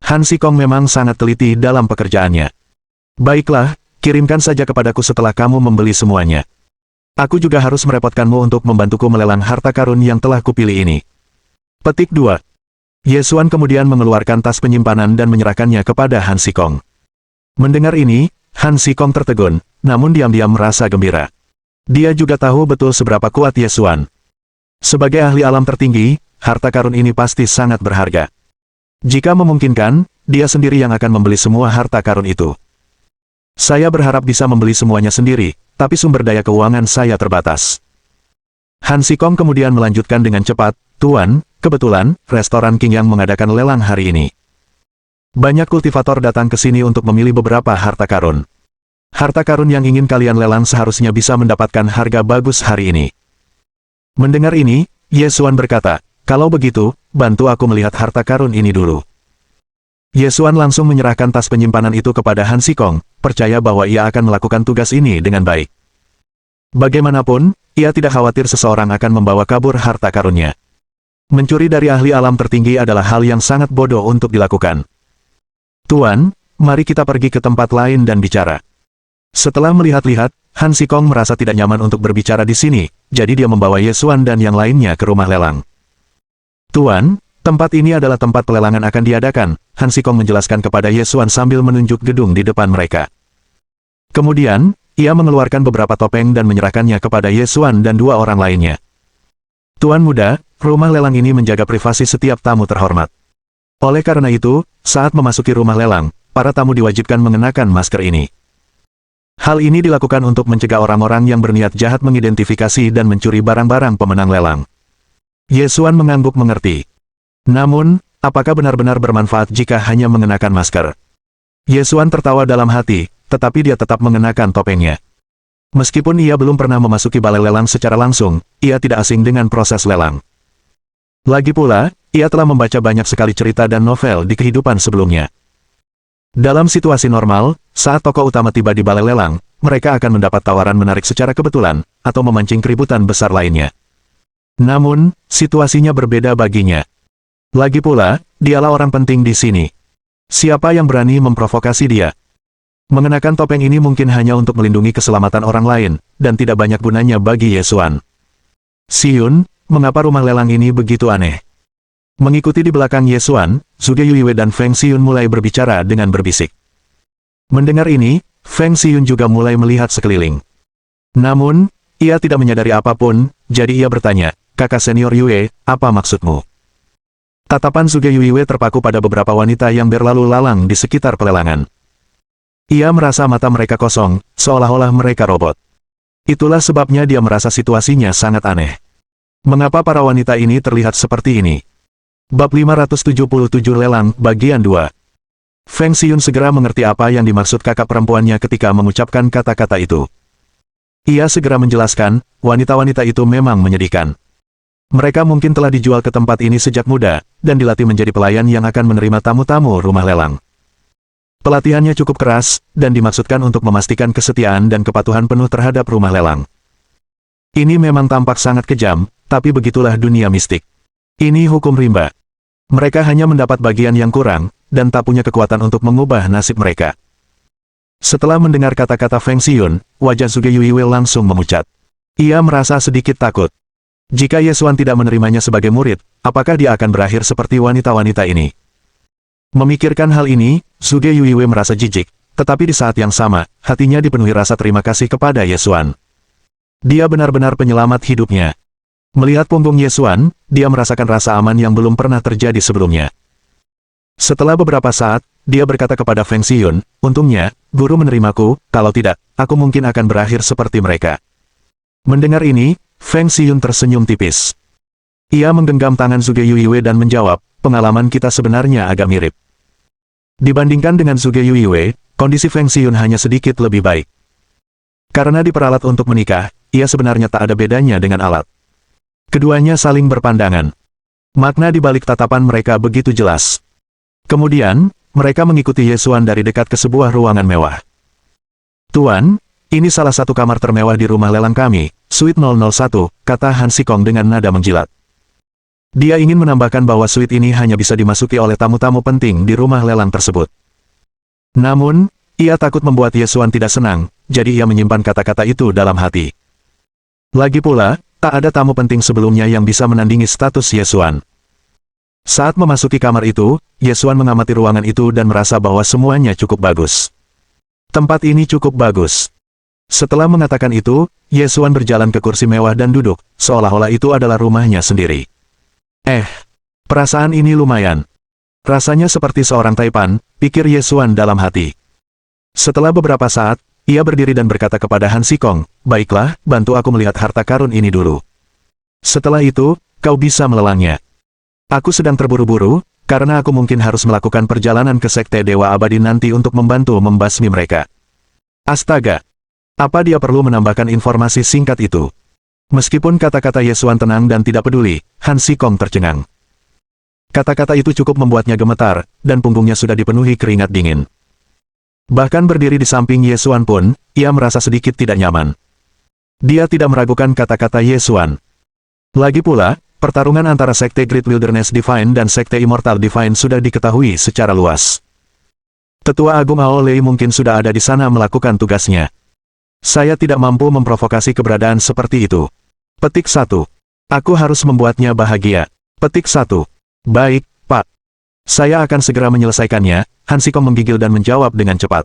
Han Xikong memang sangat teliti dalam pekerjaannya. Baiklah, kirimkan saja kepadaku setelah kamu membeli semuanya. Aku juga harus merepotkanmu untuk membantuku melelang harta karun yang telah kupilih ini. Petik 2. Ye Xuan kemudian mengeluarkan tas penyimpanan dan menyerahkannya kepada Han Xikong. Mendengar ini, Han Xikong tertegun, namun diam-diam merasa gembira. Dia juga tahu betul seberapa kuat Ye Xuan. Sebagai ahli alam tertinggi, harta karun ini pasti sangat berharga. Jika memungkinkan, dia sendiri yang akan membeli semua harta karun itu. Saya berharap bisa membeli semuanya sendiri, tapi sumber daya keuangan saya terbatas. Han Xikong kemudian melanjutkan dengan cepat, Tuan, kebetulan, restoran King yang mengadakan lelang hari ini. Banyak kultivator datang ke sini untuk memilih beberapa harta karun. Harta karun yang ingin kalian lelang seharusnya bisa mendapatkan harga bagus hari ini. Mendengar ini, Ye Xuan berkata, kalau begitu, bantu aku melihat harta karun ini dulu. Ye Xuan langsung menyerahkan tas penyimpanan itu kepada Han Xikong, percaya bahwa ia akan melakukan tugas ini dengan baik. Bagaimanapun, ia tidak khawatir seseorang akan membawa kabur harta karunnya. Mencuri dari ahli alam tertinggi adalah hal yang sangat bodoh untuk dilakukan. Tuan, mari kita pergi ke tempat lain dan bicara. Setelah melihat-lihat, Han Xikong merasa tidak nyaman untuk berbicara di sini, jadi dia membawa Ye Xuan dan yang lainnya ke rumah lelang. Tuan, tempat ini adalah tempat pelelangan akan diadakan, Han Xikong menjelaskan kepada Ye Xuan sambil menunjuk gedung di depan mereka. Kemudian, ia mengeluarkan beberapa topeng dan menyerahkannya kepada Ye Xuan dan dua orang lainnya. Tuan muda, rumah lelang ini menjaga privasi setiap tamu terhormat. Oleh karena itu, saat memasuki rumah lelang, para tamu diwajibkan mengenakan masker ini. Hal ini dilakukan untuk mencegah orang-orang yang berniat jahat mengidentifikasi dan mencuri barang-barang pemenang lelang. Ye Xuan mengangguk mengerti. Namun, apakah benar-benar bermanfaat jika hanya mengenakan masker? Ye Xuan tertawa dalam hati, tetapi dia tetap mengenakan topengnya. Meskipun ia belum pernah memasuki balai lelang secara langsung, ia tidak asing dengan proses lelang. Lagi pula, ia telah membaca banyak sekali cerita dan novel di kehidupan sebelumnya. Dalam situasi normal, saat tokoh utama tiba di balai lelang, mereka akan mendapat tawaran menarik secara kebetulan, atau memancing keributan besar lainnya. Namun, situasinya berbeda baginya. Lagi pula, dialah orang penting di sini. Siapa yang berani memprovokasi dia? Mengenakan topeng ini mungkin hanya untuk melindungi keselamatan orang lain, dan tidak banyak gunanya bagi Ye Xuan. Xiyun, mengapa rumah lelang ini begitu aneh? Mengikuti di belakang Ye Xuan, Zhuge Yuiwei dan Feng Xiyun mulai berbicara dengan berbisik. Mendengar ini, Feng Xiyun juga mulai melihat sekeliling. Namun, ia tidak menyadari apapun, jadi ia bertanya, kakak senior Yue, apa maksudmu? Tatapan Zhuge Yuiwei terpaku pada beberapa wanita yang berlalu lalang di sekitar pelelangan. Ia merasa mata mereka kosong, seolah-olah mereka robot. Itulah sebabnya dia merasa situasinya sangat aneh. Mengapa para wanita ini terlihat seperti ini? Bab 577 Lelang, Bagian 2. Feng Xiyun segera mengerti apa yang dimaksud kakak perempuannya ketika mengucapkan kata-kata itu. Ia segera menjelaskan, wanita-wanita itu memang menyedihkan. Mereka mungkin telah dijual ke tempat ini sejak muda, dan dilatih menjadi pelayan yang akan menerima tamu-tamu rumah lelang. Pelatihannya cukup keras, dan dimaksudkan untuk memastikan kesetiaan dan kepatuhan penuh terhadap rumah lelang. Ini memang tampak sangat kejam, tapi begitulah dunia mistik. Ini hukum rimba. Mereka hanya mendapat bagian yang kurang, dan tak punya kekuatan untuk mengubah nasib mereka. Setelah mendengar kata-kata Feng Xiyun, wajah Zhuge Yuiwei langsung memucat. Ia merasa sedikit takut. Jika Ye Xuan tidak menerimanya sebagai murid, apakah dia akan berakhir seperti wanita-wanita ini? Memikirkan hal ini, Zhuge Yuiwei merasa jijik, tetapi di saat yang sama, hatinya dipenuhi rasa terima kasih kepada Ye Xuan. Dia benar-benar penyelamat hidupnya. Melihat punggung Ye Xuan, dia merasakan rasa aman yang belum pernah terjadi sebelumnya. Setelah beberapa saat, dia berkata kepada Feng Xiyun, untungnya, guru menerimaku, kalau tidak, aku mungkin akan berakhir seperti mereka. Mendengar ini, Feng Xiyun tersenyum tipis. Ia menggenggam tangan Zhuge Yuiwei dan menjawab, pengalaman kita sebenarnya agak mirip. Dibandingkan dengan Zhuge Yuiwei, kondisi Feng Xiyun hanya sedikit lebih baik. Karena diperalat untuk menikah, ia sebenarnya tak ada bedanya dengan alat. Keduanya saling berpandangan. Makna di balik tatapan mereka begitu jelas. Kemudian, mereka mengikuti Ye Xuan dari dekat ke sebuah ruangan mewah. Tuan, ini salah satu kamar termewah di rumah lelang kami, Suite 001, kata Han Xikong dengan nada menjilat. Dia ingin menambahkan bahwa suite ini hanya bisa dimasuki oleh tamu-tamu penting di rumah lelang tersebut. Namun, ia takut membuat Ye Xuan tidak senang, jadi ia menyimpan kata-kata itu dalam hati. Lagi pula, tak ada tamu penting sebelumnya yang bisa menandingi status Ye Xuan. Saat memasuki kamar itu, Ye Xuan mengamati ruangan itu dan merasa bahwa semuanya cukup bagus. Tempat ini cukup bagus. Setelah mengatakan itu, Ye Xuan berjalan ke kursi mewah dan duduk, seolah-olah itu adalah rumahnya sendiri. Perasaan ini lumayan. Rasanya seperti seorang taipan, pikir Ye Xuan dalam hati. Setelah beberapa saat, ia berdiri dan berkata kepada Han Xikong, "Baiklah, bantu aku melihat harta karun ini dulu. Setelah itu, kau bisa melelangnya. Aku sedang terburu-buru, karena aku mungkin harus melakukan perjalanan ke Sekte Dewa Abadi nanti untuk membantu membasmi mereka." Astaga! Apa dia perlu menambahkan informasi singkat itu? Meskipun kata-kata Ye Xuan tenang dan tidak peduli, Han Xikong tercengang. Kata-kata itu cukup membuatnya gemetar, dan punggungnya sudah dipenuhi keringat dingin. Bahkan berdiri di samping Ye Xuan pun, ia merasa sedikit tidak nyaman. Dia tidak meragukan kata-kata Ye Xuan. Lagi pula, pertarungan antara Sekte Great Wilderness Divine dan Sekte Immortal Divine sudah diketahui secara luas. Tetua Agung Ao Lei mungkin sudah ada di sana melakukan tugasnya. Saya tidak mampu memprovokasi keberadaan seperti itu. Petik 1. Aku harus membuatnya bahagia. Petik 1. Baik, Pak. Saya akan segera menyelesaikannya, Han Xikong menggigil dan menjawab dengan cepat.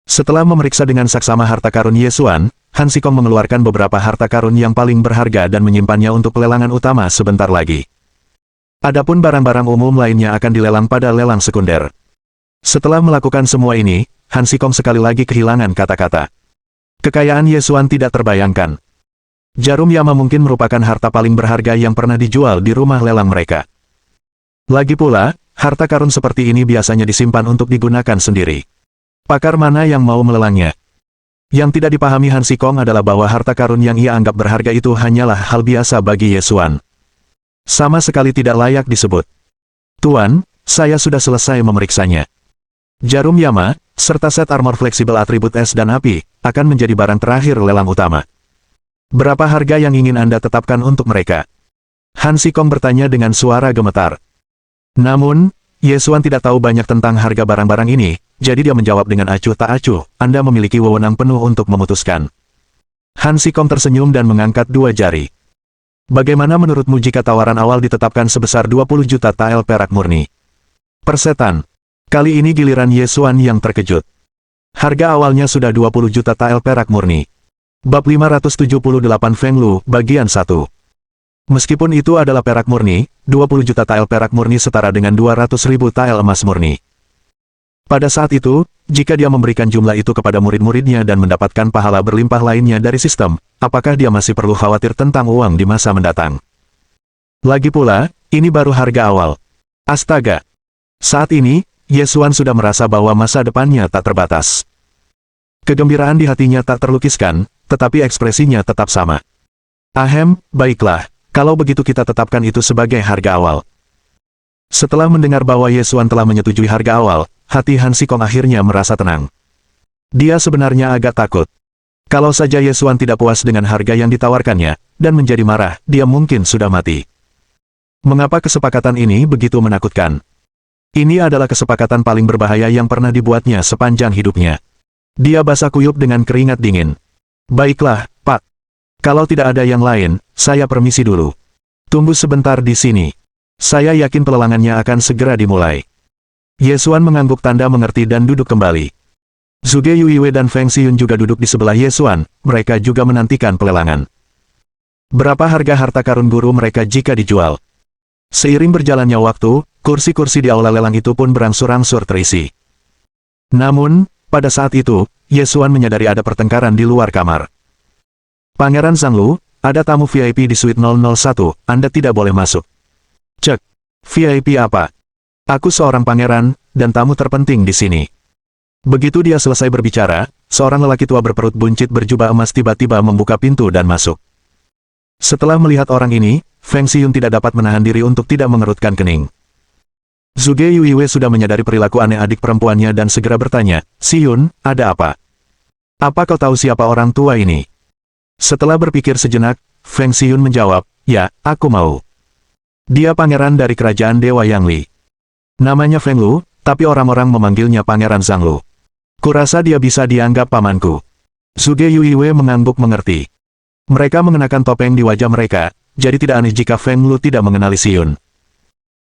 Setelah memeriksa dengan saksama harta karun Ye Xuan, Han Xikong mengeluarkan beberapa harta karun yang paling berharga dan menyimpannya untuk pelelangan utama sebentar lagi. Adapun barang-barang umum lainnya akan dilelang pada lelang sekunder. Setelah melakukan semua ini, Han Xikong sekali lagi kehilangan kata-kata. Kekayaan Ye Xuan tidak terbayangkan. Jarum Yama mungkin merupakan harta paling berharga yang pernah dijual di rumah lelang mereka. Lagi pula, harta karun seperti ini biasanya disimpan untuk digunakan sendiri. Pakar mana yang mau melelangnya? Yang tidak dipahami Han Xikong adalah bahwa harta karun yang ia anggap berharga itu hanyalah hal biasa bagi Ye Xuan. Sama sekali tidak layak disebut. "Tuan, saya sudah selesai memeriksanya. Jarum Yama, serta set armor fleksibel atribut es dan api, akan menjadi barang terakhir lelang utama. Berapa harga yang ingin Anda tetapkan untuk mereka?" Han Xikong bertanya dengan suara gemetar. Namun, Ye Xuan tidak tahu banyak tentang harga barang-barang ini, jadi dia menjawab dengan acuh tak acuh, "Anda memiliki wewenang penuh untuk memutuskan." Han Xikong tersenyum dan mengangkat dua jari. "Bagaimana menurutmu jika tawaran awal ditetapkan sebesar 20 juta tael perak murni?" Persetan. Kali ini giliran Ye Xuan yang terkejut. Harga awalnya sudah 20 juta tael perak murni. Bab 578 Feng Lu, bagian 1. Meskipun itu adalah perak murni, 20 juta tael perak murni setara dengan 200.000 tael emas murni. Pada saat itu, jika dia memberikan jumlah itu kepada murid-muridnya dan mendapatkan pahala berlimpah lainnya dari sistem, apakah dia masih perlu khawatir tentang uang di masa mendatang? Lagi pula, ini baru harga awal. Astaga! Saat ini, Ye Xuan sudah merasa bahwa masa depannya tak terbatas. Kegembiraan di hatinya tak terlukiskan, tetapi ekspresinya tetap sama. Baiklah, kalau begitu kita tetapkan itu sebagai harga awal." Setelah mendengar bahwa Ye Xuan telah menyetujui harga awal, hati Han Xikong akhirnya merasa tenang. Dia sebenarnya agak takut. Kalau saja Ye Xuan tidak puas dengan harga yang ditawarkannya, dan menjadi marah, dia mungkin sudah mati. Mengapa kesepakatan ini begitu menakutkan? Ini adalah kesepakatan paling berbahaya yang pernah dibuatnya sepanjang hidupnya. Dia basah kuyup dengan keringat dingin. "Baiklah, Pak. Kalau tidak ada yang lain, saya permisi dulu. Tunggu sebentar di sini. Saya yakin pelelangannya akan segera dimulai." Ye Xuan mengangguk tanda mengerti dan duduk kembali. Zhuge Yuiwei dan Feng Xiyun juga duduk di sebelah Ye Xuan, mereka juga menantikan pelelangan. Berapa harga harta karun guru mereka jika dijual? Seiring berjalannya waktu, kursi-kursi di aula lelang itu pun berangsur-angsur terisi. Namun, pada saat itu, Ye Xuan menyadari ada pertengkaran di luar kamar. "Pangeran Zhanglu, ada tamu VIP di suite 001, Anda tidak boleh masuk." "Cek, VIP apa? Aku seorang pangeran, dan tamu terpenting di sini." Begitu dia selesai berbicara, seorang lelaki tua berperut buncit berjubah emas tiba-tiba membuka pintu dan masuk. Setelah melihat orang ini, Feng Xiyun tidak dapat menahan diri untuk tidak mengerutkan kening. Zhuge Yuiwei sudah menyadari perilaku aneh adik perempuannya dan segera bertanya, "Xiyun, ada apa? Apa kau tahu siapa orang tua ini?" Setelah berpikir sejenak, Feng Xiyun menjawab, "Ya, aku mau. Dia pangeran dari kerajaan Dewa Yangli. Namanya Feng Lu, tapi orang-orang memanggilnya Pangeran Zhanglu. Kurasa dia bisa dianggap pamanku." Zhuge Yuiwei mengangguk mengerti. Mereka mengenakan topeng di wajah mereka, jadi tidak aneh jika Feng Lu tidak mengenali Xiyun.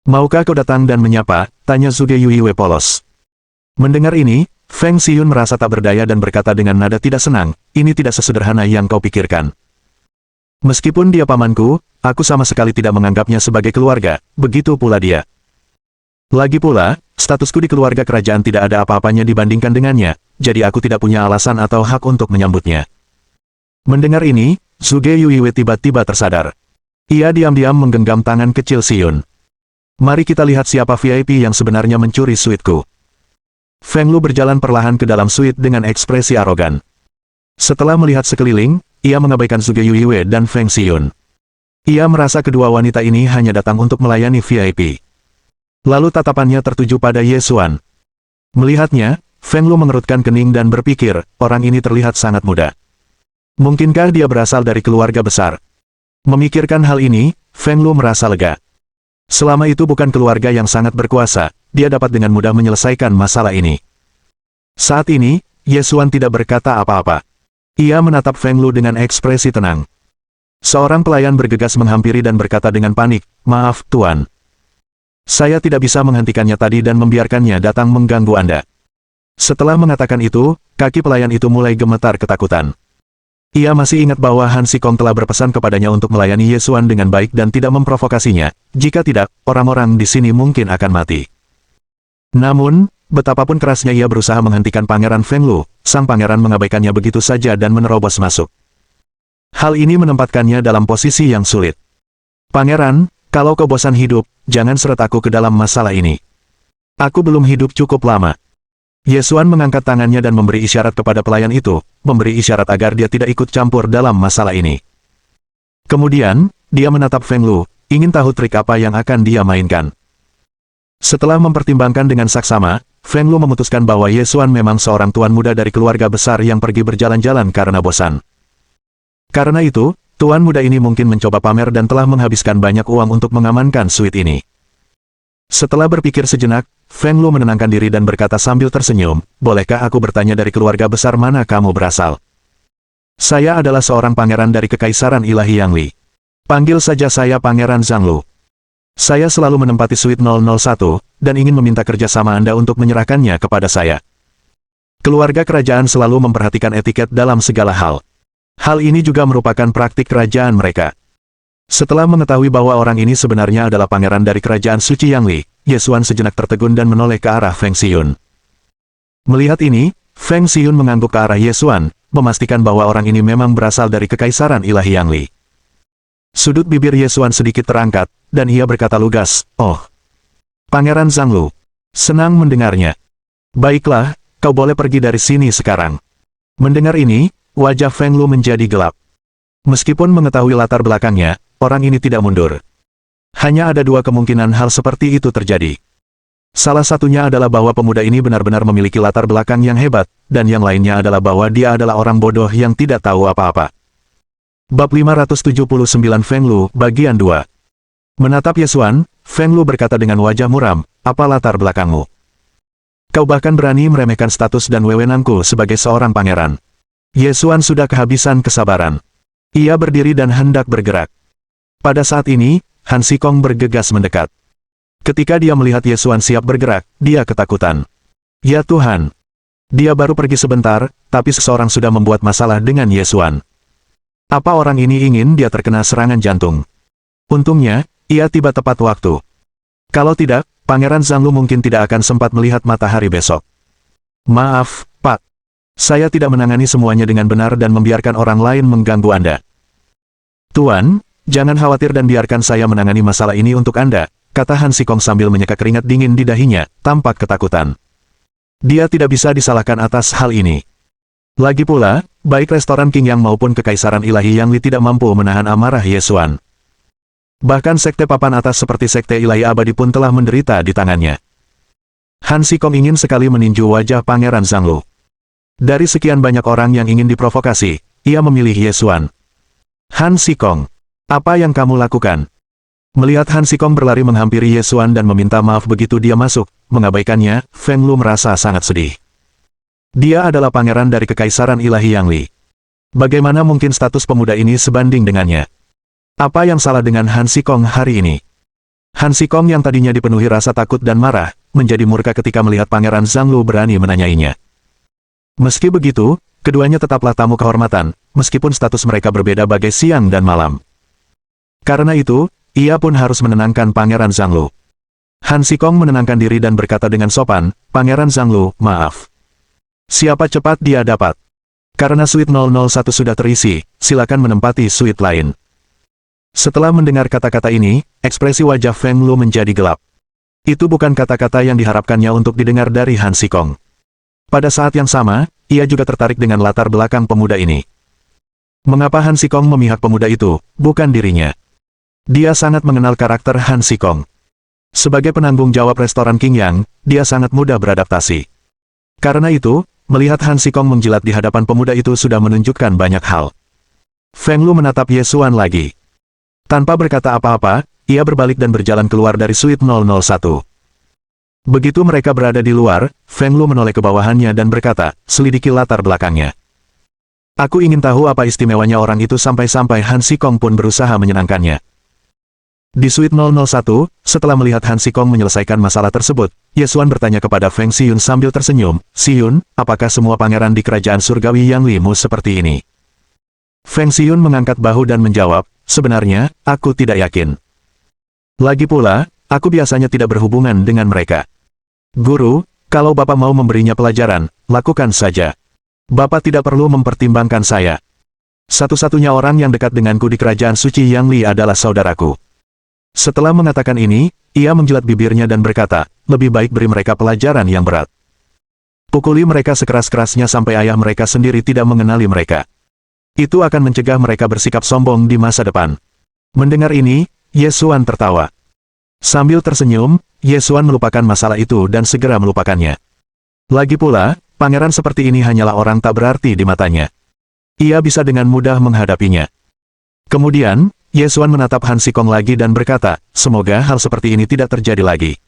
Maukah kau datang dan menyapa? Tanya Zhuge Yuiwe polos. Mendengar ini, Feng Xiyun merasa tak berdaya dan berkata dengan nada tidak senang, ini tidak sesederhana yang kau pikirkan. Meskipun dia pamanku, aku sama sekali tidak menganggapnya sebagai keluarga, begitu pula dia. Lagi pula, statusku di keluarga kerajaan tidak ada apa-apanya dibandingkan dengannya, jadi aku tidak punya alasan atau hak untuk menyambutnya. Mendengar ini, Zhuge Yuiwe tiba-tiba tersadar. Ia diam-diam menggenggam tangan kecil Xiyun. Mari kita lihat siapa VIP yang sebenarnya mencuri suitku. Feng Lu berjalan perlahan ke dalam suite dengan ekspresi arogan. Setelah melihat sekeliling, ia mengabaikan Zhuge Yuiwe dan Feng Xiyun. Ia merasa kedua wanita ini hanya datang untuk melayani VIP. Lalu tatapannya tertuju pada Ye Xuan. Melihatnya, Feng Lu mengerutkan kening dan berpikir, orang ini terlihat sangat muda. Mungkinkah dia berasal dari keluarga besar? Memikirkan hal ini, Feng Lu merasa lega. Selama itu bukan keluarga yang sangat berkuasa, dia dapat dengan mudah menyelesaikan masalah ini. Saat ini, Ye Xuan tidak berkata apa-apa. Ia menatap Feng Lu dengan ekspresi tenang. Seorang pelayan bergegas menghampiri dan berkata dengan panik, "Maaf, Tuan. Saya tidak bisa menghentikannya tadi dan membiarkannya datang mengganggu Anda." Setelah mengatakan itu, kaki pelayan itu mulai gemetar ketakutan. Ia masih ingat bahwa Han Xikong telah berpesan kepadanya untuk melayani Ye Xuan dengan baik dan tidak memprovokasinya, jika tidak, orang-orang di sini mungkin akan mati. Namun, betapapun kerasnya ia berusaha menghentikan Pangeran Feng Lu, sang pangeran mengabaikannya begitu saja dan menerobos masuk. Hal ini menempatkannya dalam posisi yang sulit. "Pangeran, kalau kau bosan hidup, jangan seret aku ke dalam masalah ini. Aku belum hidup cukup lama." Ye Xuan mengangkat tangannya dan memberi isyarat kepada pelayan itu, memberi isyarat agar dia tidak ikut campur dalam masalah ini. Kemudian, dia menatap Feng Lu, ingin tahu trik apa yang akan dia mainkan. Setelah mempertimbangkan dengan saksama, Feng Lu memutuskan bahwa Ye Xuan memang seorang tuan muda dari keluarga besar yang pergi berjalan-jalan karena bosan. Karena itu, tuan muda ini mungkin mencoba pamer dan telah menghabiskan banyak uang untuk mengamankan suite ini. Setelah berpikir sejenak, Feng Lu menenangkan diri dan berkata sambil tersenyum, "Bolehkah aku bertanya dari keluarga besar mana kamu berasal?" "Saya adalah seorang pangeran dari Kekaisaran Ilahi Yang Li. Panggil saja saya Pangeran Zhang Lu. Saya selalu menempati suite 001, dan ingin meminta kerjasama Anda untuk menyerahkannya kepada saya." Keluarga kerajaan selalu memperhatikan etiket dalam segala hal. Hal ini juga merupakan praktik kerajaan mereka. Setelah mengetahui bahwa orang ini sebenarnya adalah pangeran dari kerajaan suci Yang Li, Ye Xuan sejenak tertegun dan menoleh ke arah Feng Xiyun. Melihat ini, Feng Xiyun mengangguk ke arah Ye Xuan, memastikan bahwa orang ini memang berasal dari Kekaisaran Ilahi Yang Li. Sudut bibir Ye Xuan sedikit terangkat, dan ia berkata lugas, "Oh, Pangeran Zhang Lu. Senang mendengarnya. Baiklah, kau boleh pergi dari sini sekarang." Mendengar ini, wajah Feng Lu menjadi gelap. Meskipun mengetahui latar belakangnya, orang ini tidak mundur. Hanya ada dua kemungkinan hal seperti itu terjadi. Salah satunya adalah bahwa pemuda ini benar-benar memiliki latar belakang yang hebat, dan yang lainnya adalah bahwa dia adalah orang bodoh yang tidak tahu apa-apa. Bab 579 Feng Lu, Bagian 2. Menatap Ye Xuan, Feng Lu berkata dengan wajah muram, "Apa latar belakangmu? Kau bahkan berani meremehkan status dan wewenangku sebagai seorang pangeran." Ye Xuan sudah kehabisan kesabaran. Ia berdiri dan hendak bergerak. Pada saat ini, Han Xikong bergegas mendekat. Ketika dia melihat Ye Xuan siap bergerak, dia ketakutan. Ya Tuhan! Dia baru pergi sebentar, tapi seseorang sudah membuat masalah dengan Ye Xuan. Apa orang ini ingin dia terkena serangan jantung? Untungnya, ia tiba tepat waktu. Kalau tidak, Pangeran Zhang Lu mungkin tidak akan sempat melihat matahari besok. "Maaf, Pak. Saya tidak menangani semuanya dengan benar dan membiarkan orang lain mengganggu Anda." "Tuan, jangan khawatir dan biarkan saya menangani masalah ini untuk Anda," kata Han Xikong sambil menyeka keringat dingin di dahinya, tampak ketakutan. Dia tidak bisa disalahkan atas hal ini. Lagi pula, baik restoran King Yang maupun Kekaisaran Ilahi Yang Li tidak mampu menahan amarah Ye Xuan. Bahkan sekte papan atas seperti sekte Ilahi Abadi pun telah menderita di tangannya. Han Xikong ingin sekali meninju wajah Pangeran Zhang Lu. Dari sekian banyak orang yang ingin diprovokasi, ia memilih Ye Xuan. "Han Xikong, apa yang kamu lakukan?" Melihat Han Xikong berlari menghampiri Ye Xuan dan meminta maaf begitu dia masuk, mengabaikannya, Feng Lu merasa sangat sedih. Dia adalah pangeran dari Kekaisaran Ilahi Yang Li. Bagaimana mungkin status pemuda ini sebanding dengannya? Apa yang salah dengan Han Xikong hari ini? Han Xikong yang tadinya dipenuhi rasa takut dan marah, menjadi murka ketika melihat Pangeran Zhanglu berani menanyainya. Meski begitu, keduanya tetaplah tamu kehormatan, meskipun status mereka berbeda bagai siang dan malam. Karena itu, ia pun harus menenangkan Pangeran Zhanglu. Han Xikong menenangkan diri dan berkata dengan sopan, "Pangeran Zhanglu, maaf. Siapa cepat dia dapat. Karena suite 001 sudah terisi, silakan menempati suite lain." Setelah mendengar kata-kata ini, ekspresi wajah Feng Lu menjadi gelap. Itu bukan kata-kata yang diharapkannya untuk didengar dari Han Xikong. Pada saat yang sama, ia juga tertarik dengan latar belakang pemuda ini. Mengapa Han Xikong memihak pemuda itu, bukan dirinya? Dia sangat mengenal karakter Han Xikong. Sebagai penanggung jawab restoran King Yang, dia sangat mudah beradaptasi. Karena itu, melihat Han Xikong menjilat di hadapan pemuda itu sudah menunjukkan banyak hal. Feng Lu menatap Ye Xuan lagi. Tanpa berkata apa-apa, ia berbalik dan berjalan keluar dari suite 001. Begitu mereka berada di luar, Feng Lu menoleh ke bawahannya dan berkata, "Selidiki latar belakangnya. Aku ingin tahu apa istimewanya orang itu sampai-sampai Han Xikong pun berusaha menyenangkannya." Di suite 001, setelah melihat Han Xikong menyelesaikan masalah tersebut, Ye Xuan bertanya kepada Feng Xiyun sambil tersenyum, "Xiyun, apakah semua pangeran di kerajaan surgawi Yang Limu seperti ini?" Feng Xiyun mengangkat bahu dan menjawab, "Sebenarnya, aku tidak yakin. Lagi pula, aku biasanya tidak berhubungan dengan mereka. Guru, kalau Bapak mau memberinya pelajaran, lakukan saja. Bapak tidak perlu mempertimbangkan saya. Satu-satunya orang yang dekat denganku di kerajaan suci Yang Li adalah saudaraku." Setelah mengatakan ini, ia menjilat bibirnya dan berkata, "Lebih baik beri mereka pelajaran yang berat. Pukuli mereka sekeras-kerasnya sampai ayah mereka sendiri tidak mengenali mereka. Itu akan mencegah mereka bersikap sombong di masa depan." Mendengar ini, Ye Xuan tertawa. Sambil tersenyum, Ye Xuan melupakan masalah itu dan segera melupakannya. Lagi pula, pangeran seperti ini hanyalah orang tak berarti di matanya. Ia bisa dengan mudah menghadapinya. Kemudian, Ye Xuan menatap Han Xikong lagi dan berkata, "Semoga hal seperti ini tidak terjadi lagi."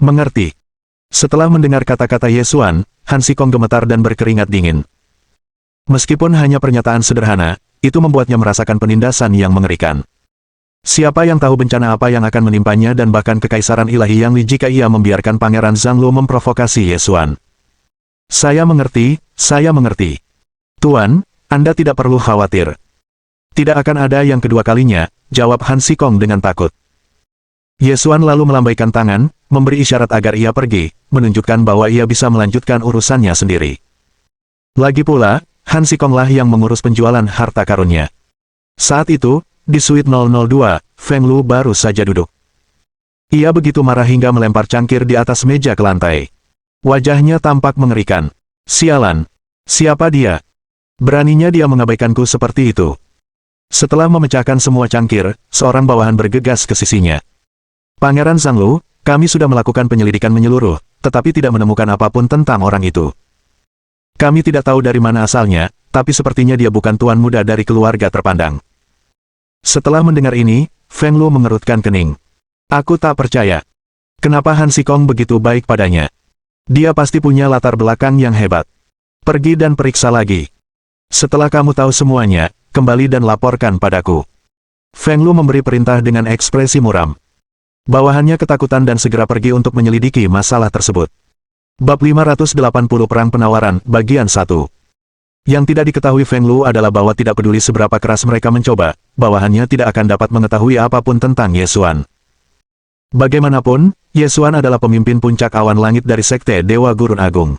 "Mengerti." Setelah mendengar kata-kata Ye Xuan, Han Xikong gemetar dan berkeringat dingin. Meskipun hanya pernyataan sederhana, itu membuatnya merasakan penindasan yang mengerikan. Siapa yang tahu bencana apa yang akan menimpanya dan bahkan kekaisaran ilahi Yang Li jika ia membiarkan Pangeran Zhanglu memprovokasi Ye Xuan. Saya mengerti, saya mengerti. Tuan, Anda tidak perlu khawatir. Tidak akan ada yang kedua kalinya, jawab Han Xikong dengan takut. Ye Xuan lalu melambaikan tangan, memberi isyarat agar ia pergi, menunjukkan bahwa ia bisa melanjutkan urusannya sendiri. Lagi pula, Han Xikong lah yang mengurus penjualan harta karunnya. Saat itu, di suite 002, Feng Lu baru saja duduk. Ia begitu marah hingga melempar cangkir di atas meja ke lantai. Wajahnya tampak mengerikan. "Sialan! Siapa dia? Beraninya dia mengabaikanku seperti itu." Setelah memecahkan semua cangkir, seorang bawahan bergegas ke sisinya. "Pangeran Zhanglu, kami sudah melakukan penyelidikan menyeluruh, tetapi tidak menemukan apapun tentang orang itu. Kami tidak tahu dari mana asalnya, tapi sepertinya dia bukan tuan muda dari keluarga terpandang." Setelah mendengar ini, Feng Lu mengerutkan kening. "Aku tak percaya. Kenapa Han Xikong begitu baik padanya? Dia pasti punya latar belakang yang hebat. Pergi dan periksa lagi. Setelah kamu tahu semuanya, kembali dan laporkan padaku." Feng Lu memberi perintah dengan ekspresi muram. Bawahannya ketakutan dan segera pergi untuk menyelidiki masalah tersebut. Bab 580 Perang Penawaran, Bagian 1. Yang tidak diketahui Feng Lu adalah bahwa tidak peduli seberapa keras mereka mencoba, bawahannya tidak akan dapat mengetahui apapun tentang Ye Xuan. Bagaimanapun, Ye Xuan adalah pemimpin puncak awan langit dari Sekte Dewa Gurun Agung.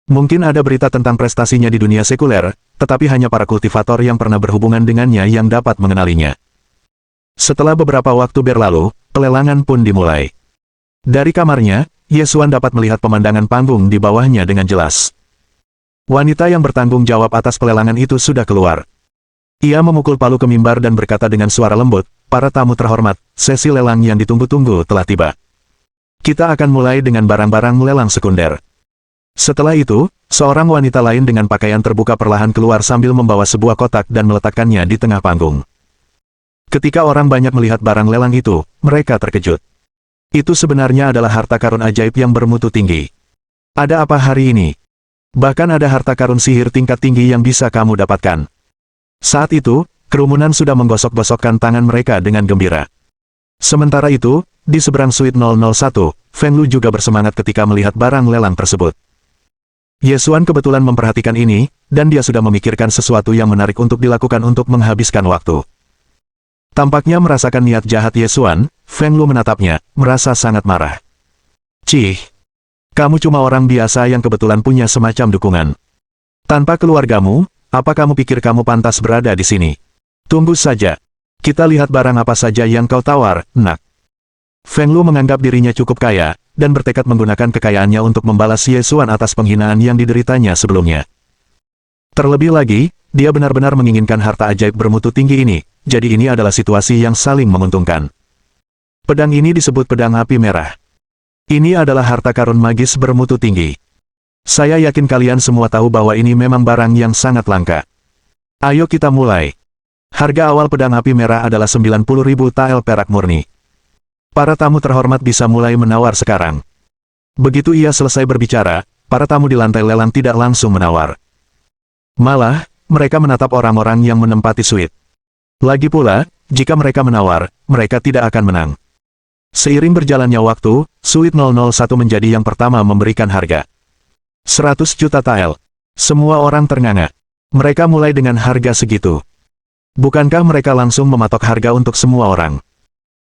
Mungkin ada berita tentang prestasinya di dunia sekuler, tetapi hanya para kultivator yang pernah berhubungan dengannya yang dapat mengenalinya. Setelah beberapa waktu berlalu, pelelangan pun dimulai. Dari kamarnya, Ye Xuan dapat melihat pemandangan panggung di bawahnya dengan jelas. Wanita yang bertanggung jawab atas pelelangan itu sudah keluar. Ia memukul palu ke mimbar dan berkata dengan suara lembut, "Para tamu terhormat, sesi lelang yang ditunggu-tunggu telah tiba. Kita akan mulai dengan barang-barang lelang sekunder." Setelah itu, seorang wanita lain dengan pakaian terbuka perlahan keluar sambil membawa sebuah kotak dan meletakkannya di tengah panggung. Ketika orang banyak melihat barang lelang itu, mereka terkejut. Itu sebenarnya adalah harta karun ajaib yang bermutu tinggi. "Ada apa hari ini? Bahkan ada harta karun sihir tingkat tinggi yang bisa kamu dapatkan." Saat itu, kerumunan sudah menggosok-gosokkan tangan mereka dengan gembira. Sementara itu, di seberang suite 001, Feng Lu juga bersemangat ketika melihat barang lelang tersebut. Ye Xuan kebetulan memperhatikan ini, dan dia sudah memikirkan sesuatu yang menarik untuk dilakukan untuk menghabiskan waktu. Tampaknya merasakan niat jahat Ye Xuan, Feng Lu menatapnya, merasa sangat marah. Cih, kamu cuma orang biasa yang kebetulan punya semacam dukungan. Tanpa keluargamu, apa kamu pikir kamu pantas berada di sini? Tunggu saja. Kita lihat barang apa saja yang kau tawar, nak. Feng Lu menganggap dirinya cukup kaya, dan bertekad menggunakan kekayaannya untuk membalas Ye Xuan atas penghinaan yang dideritanya sebelumnya. Terlebih lagi, dia benar-benar menginginkan harta ajaib bermutu tinggi ini, jadi ini adalah situasi yang saling menguntungkan. Pedang ini disebut pedang api merah. Ini adalah harta karun magis bermutu tinggi. Saya yakin kalian semua tahu bahwa ini memang barang yang sangat langka. Ayo kita mulai. Harga awal pedang api merah adalah 90.000 tael perak murni. Para tamu terhormat bisa mulai menawar sekarang. Begitu ia selesai berbicara, para tamu di lantai lelang tidak langsung menawar. Malah, mereka menatap orang-orang yang menempati suite. Lagi pula, jika mereka menawar, mereka tidak akan menang. Seiring berjalannya waktu, suite 001 menjadi yang pertama memberikan harga 100 juta tael. Semua orang ternganga. Mereka mulai dengan harga segitu. Bukankah mereka langsung mematok harga untuk semua orang?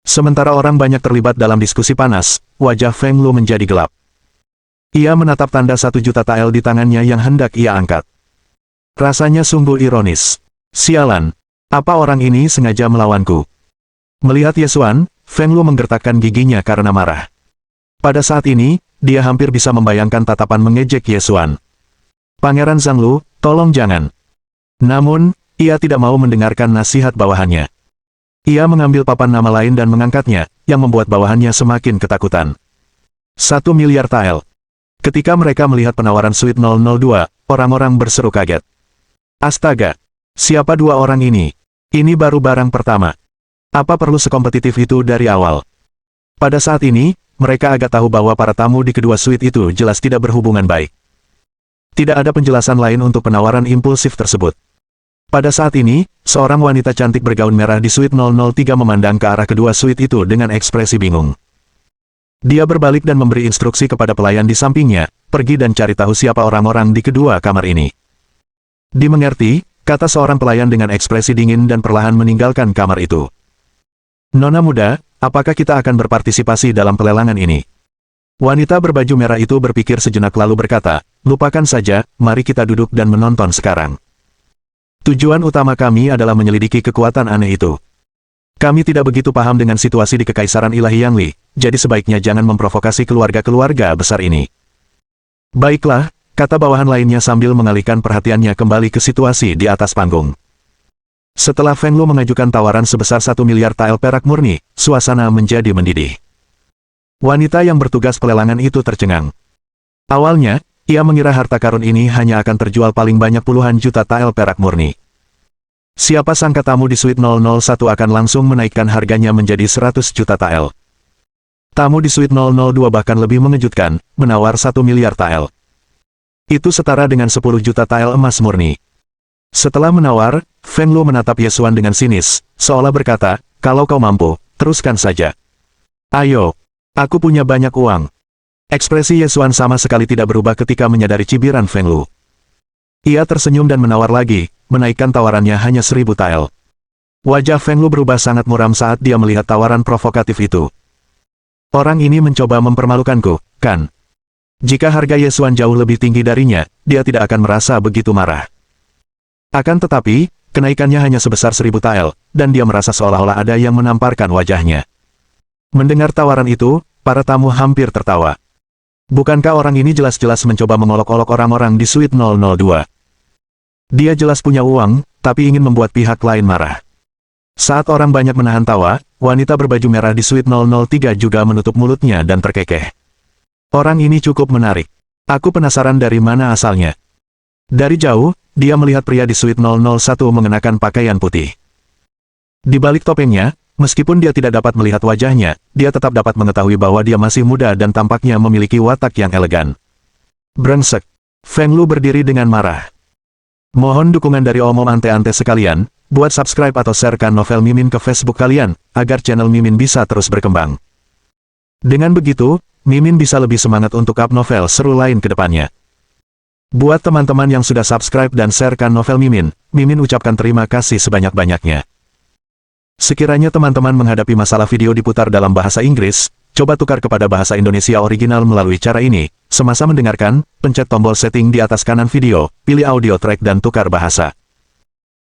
Sementara orang banyak terlibat dalam diskusi panas, wajah Feng Lu menjadi gelap. Ia menatap tanda 1 juta tael di tangannya yang hendak ia angkat. Rasanya sungguh ironis. Sialan, apa orang ini sengaja melawanku? Melihat Ye Xuan, Feng Lu menggertakkan giginya karena marah. Pada saat ini, dia hampir bisa membayangkan tatapan mengejek Ye Xuan. Pangeran Zhanglu, tolong jangan. Namun, ia tidak mau mendengarkan nasihat bawahannya. Ia mengambil papan nama lain dan mengangkatnya, yang membuat bawahannya semakin ketakutan. 1 miliar tael. Ketika mereka melihat penawaran suite 002, orang-orang berseru kaget. Astaga! Siapa dua orang ini? Ini baru barang pertama. Apa perlu sekompetitif itu dari awal? Pada saat ini, mereka agak tahu bahwa para tamu di kedua suite itu jelas tidak berhubungan baik. Tidak ada penjelasan lain untuk penawaran impulsif tersebut. Pada saat ini, seorang wanita cantik bergaun merah di suite 003 memandang ke arah kedua suite itu dengan ekspresi bingung. Dia berbalik dan memberi instruksi kepada pelayan di sampingnya, pergi dan cari tahu siapa orang-orang di kedua kamar ini. Dimengerti, kata seorang pelayan dengan ekspresi dingin dan perlahan meninggalkan kamar itu. Nona muda, apakah kita akan berpartisipasi dalam pelelangan ini? Wanita berbaju merah itu berpikir sejenak lalu berkata, lupakan saja, mari kita duduk dan menonton sekarang. Tujuan utama kami adalah menyelidiki kekuatan aneh itu. Kami tidak begitu paham dengan situasi di Kekaisaran Ilahi Yangli, jadi sebaiknya jangan memprovokasi keluarga-keluarga besar ini. Baiklah, kata bawahan lainnya sambil mengalihkan perhatiannya kembali ke situasi di atas panggung. Setelah Feng Lu mengajukan tawaran sebesar 1 miliar tael perak murni, suasana menjadi mendidih. Wanita yang bertugas pelelangan itu tercengang. Awalnya, ia mengira harta karun ini hanya akan terjual paling banyak puluhan juta tael perak murni. Siapa sangka tamu di suite 001 akan langsung menaikkan harganya menjadi 100 juta tael. Tamu di suite 002 bahkan lebih mengejutkan, menawar 1 miliar tael. Itu setara dengan 10 juta tael emas murni. Setelah menawar, Feng Lu menatap Ye Xuan dengan sinis, seolah berkata, kalau kau mampu, teruskan saja. Ayo, aku punya banyak uang. Ekspresi Ye Xuan sama sekali tidak berubah ketika menyadari cibiran Feng Lu. Ia tersenyum dan menawar lagi, menaikkan tawarannya hanya 1000 tael. Wajah Feng Lu berubah sangat muram saat dia melihat tawaran provokatif itu. Orang ini mencoba mempermalukanku, kan? Jika harga Ye Xuan jauh lebih tinggi darinya, dia tidak akan merasa begitu marah. Akan tetapi, kenaikannya hanya sebesar 1000 tael, dan dia merasa seolah-olah ada yang menamparkan wajahnya. Mendengar tawaran itu, para tamu hampir tertawa. Bukankah orang ini jelas-jelas mencoba mengolok-olok orang-orang di suite 002? Dia jelas punya uang, tapi ingin membuat pihak lain marah. Saat orang banyak menahan tawa, wanita berbaju merah di suite 003 juga menutup mulutnya dan terkekeh. Orang ini cukup menarik. Aku penasaran dari mana asalnya. Dari jauh, dia melihat pria di suite 001 mengenakan pakaian putih. Di balik topengnya, meskipun dia tidak dapat melihat wajahnya, dia tetap dapat mengetahui bahwa dia masih muda dan tampaknya memiliki watak yang elegan. Brengsek. Feng Lu berdiri dengan marah. Mohon dukungan dari omong ante-ante sekalian, Buat subscribe atau sharekan novel Mimin ke Facebook kalian, agar channel Mimin bisa terus berkembang. Dengan begitu, Mimin bisa lebih semangat untuk up novel seru lain ke depannya. Buat teman-teman yang sudah subscribe dan sharekan novel Mimin, Mimin ucapkan terima kasih sebanyak-banyaknya. Sekiranya teman-teman menghadapi masalah video diputar dalam bahasa Inggris, coba tukar kepada bahasa Indonesia original melalui cara ini. Semasa mendengarkan, pencet tombol setting di atas kanan video, pilih audio track dan tukar bahasa.